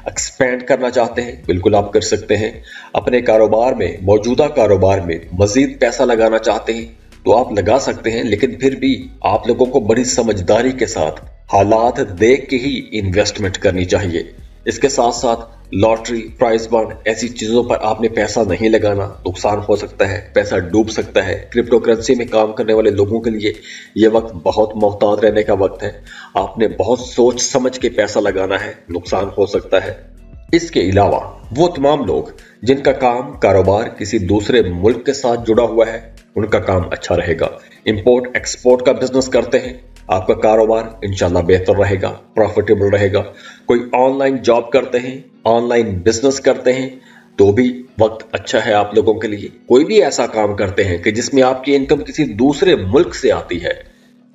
एक्सपेंड करना चाहते हैं, बिल्कुल आप कर सकते हैं। अपने कारोबार में, मौजूदा कारोबार में मजीद पैसा लगाना चाहते हैं तो आप लगा सकते हैं, लेकिन फिर भी आप लोगों को बड़ी समझदारी के साथ हालात देख के ही इन्वेस्टमेंट करनी चाहिए। इसके साथ साथ लॉटरी, प्राइज बॉन्ड, ऐसी चीजों पर आपने पैसा नहीं लगाना, नुकसान हो सकता है, पैसा डूब सकता है। क्रिप्टो करेंसी में काम करने वाले लोगों के लिए यह वक्त बहुत मोहतात रहने का वक्त है। आपने बहुत सोच समझ के पैसा लगाना है, नुकसान हो सकता है। इसके अलावा वो तमाम लोग जिनका काम कारोबार किसी दूसरे मुल्क के साथ जुड़ा हुआ है, उनका काम अच्छा रहेगा। इंपोर्ट एक्सपोर्ट का बिजनेस करते हैं, आपका कारोबार इंशाल्लाह बेहतर रहेगा, प्रॉफिटेबल रहेगा। कोई ऑनलाइन जॉब करते हैं, ऑनलाइन बिजनेस करते हैं, तो भी वक्त अच्छा है आप लोगों के लिए। कोई भी ऐसा काम करते हैं कि जिसमें आपकी इनकम किसी दूसरे मुल्क से आती है,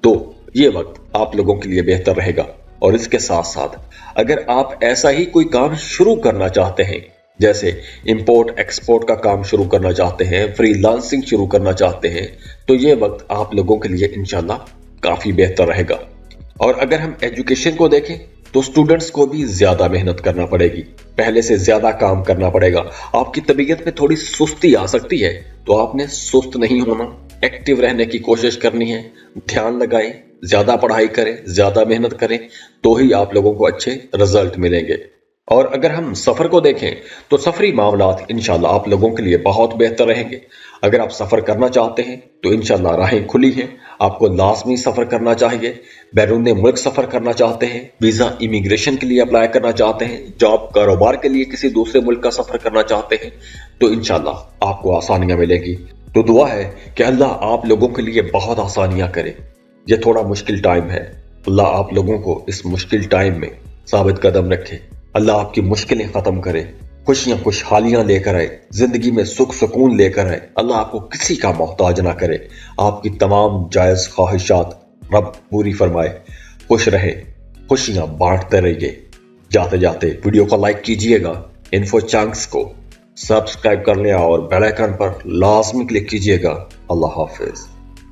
तो ये वक्त आप लोगों के लिए बेहतर रहेगा। और इसके साथ साथ अगर आप ऐसा ही कोई काम शुरू करना चाहते हैं, जैसे इंपोर्ट एक्सपोर्ट का काम शुरू करना चाहते हैं, फ्रीलांसिंग शुरू करना चाहते हैं, तो ये वक्त आप लोगों के लिए इंशाल्लाह काफी बेहतर रहेगा। और अगर हम एजुकेशन को देखें तो स्टूडेंट्स को भी ज्यादा मेहनत करना पड़ेगी, पहले से ज्यादा काम करना पड़ेगा। आपकी तबीयत में थोड़ी सुस्ती आ सकती है, तो आपने सुस्त नहीं होना, एक्टिव रहने की कोशिश करनी है, ध्यान लगाएं, ज्यादा पढ़ाई करें, ज्यादा मेहनत करें, तो ही आप लोगों को अच्छे रिजल्ट मिलेंगे। और अगर हम सफर को देखें तो सफरी मामलात इंशाल्लाह आप लोगों के लिए बहुत बेहतर रहेंगे। अगर आप सफर करना चाहते हैं तो इंशाल्लाह राहें खुली हैं, आपको लाजमी सफर करना चाहिए। बैरून मुल्क सफर करना चाहते हैं, वीजा इमिग्रेशन के लिए अप्लाई करना चाहते हैं, जॉब कारोबार के लिए किसी दूसरे मुल्क का सफर करना चाहते हैं, तो इंशाल्लाह आपको आसानियां मिलेगी। تو دعا ہے کہ اللہ آپ لوگوں کے لیے بہت آسانیاں کرے۔ یہ تھوڑا مشکل ٹائم ہے، اللہ آپ لوگوں کو اس مشکل ٹائم میں ثابت قدم رکھے، اللہ آپ کی مشکلیں ختم کرے، خوشیاں خوشحالیاں لے کر آئے، زندگی میں سکھ سکون لے کر آئے، اللہ آپ کو کسی کا محتاج نہ کرے، آپ کی تمام جائز خواہشات رب پوری فرمائے، خوش رہے، خوشیاں بانٹتے رہیے۔ جاتے جاتے ویڈیو کو لائک کیجئے گا، انفو چانکس کو سبسکرائب کر لیں اور بیل آئیکن پر لازمی کلک کیجئے گا۔ اللہ حافظ۔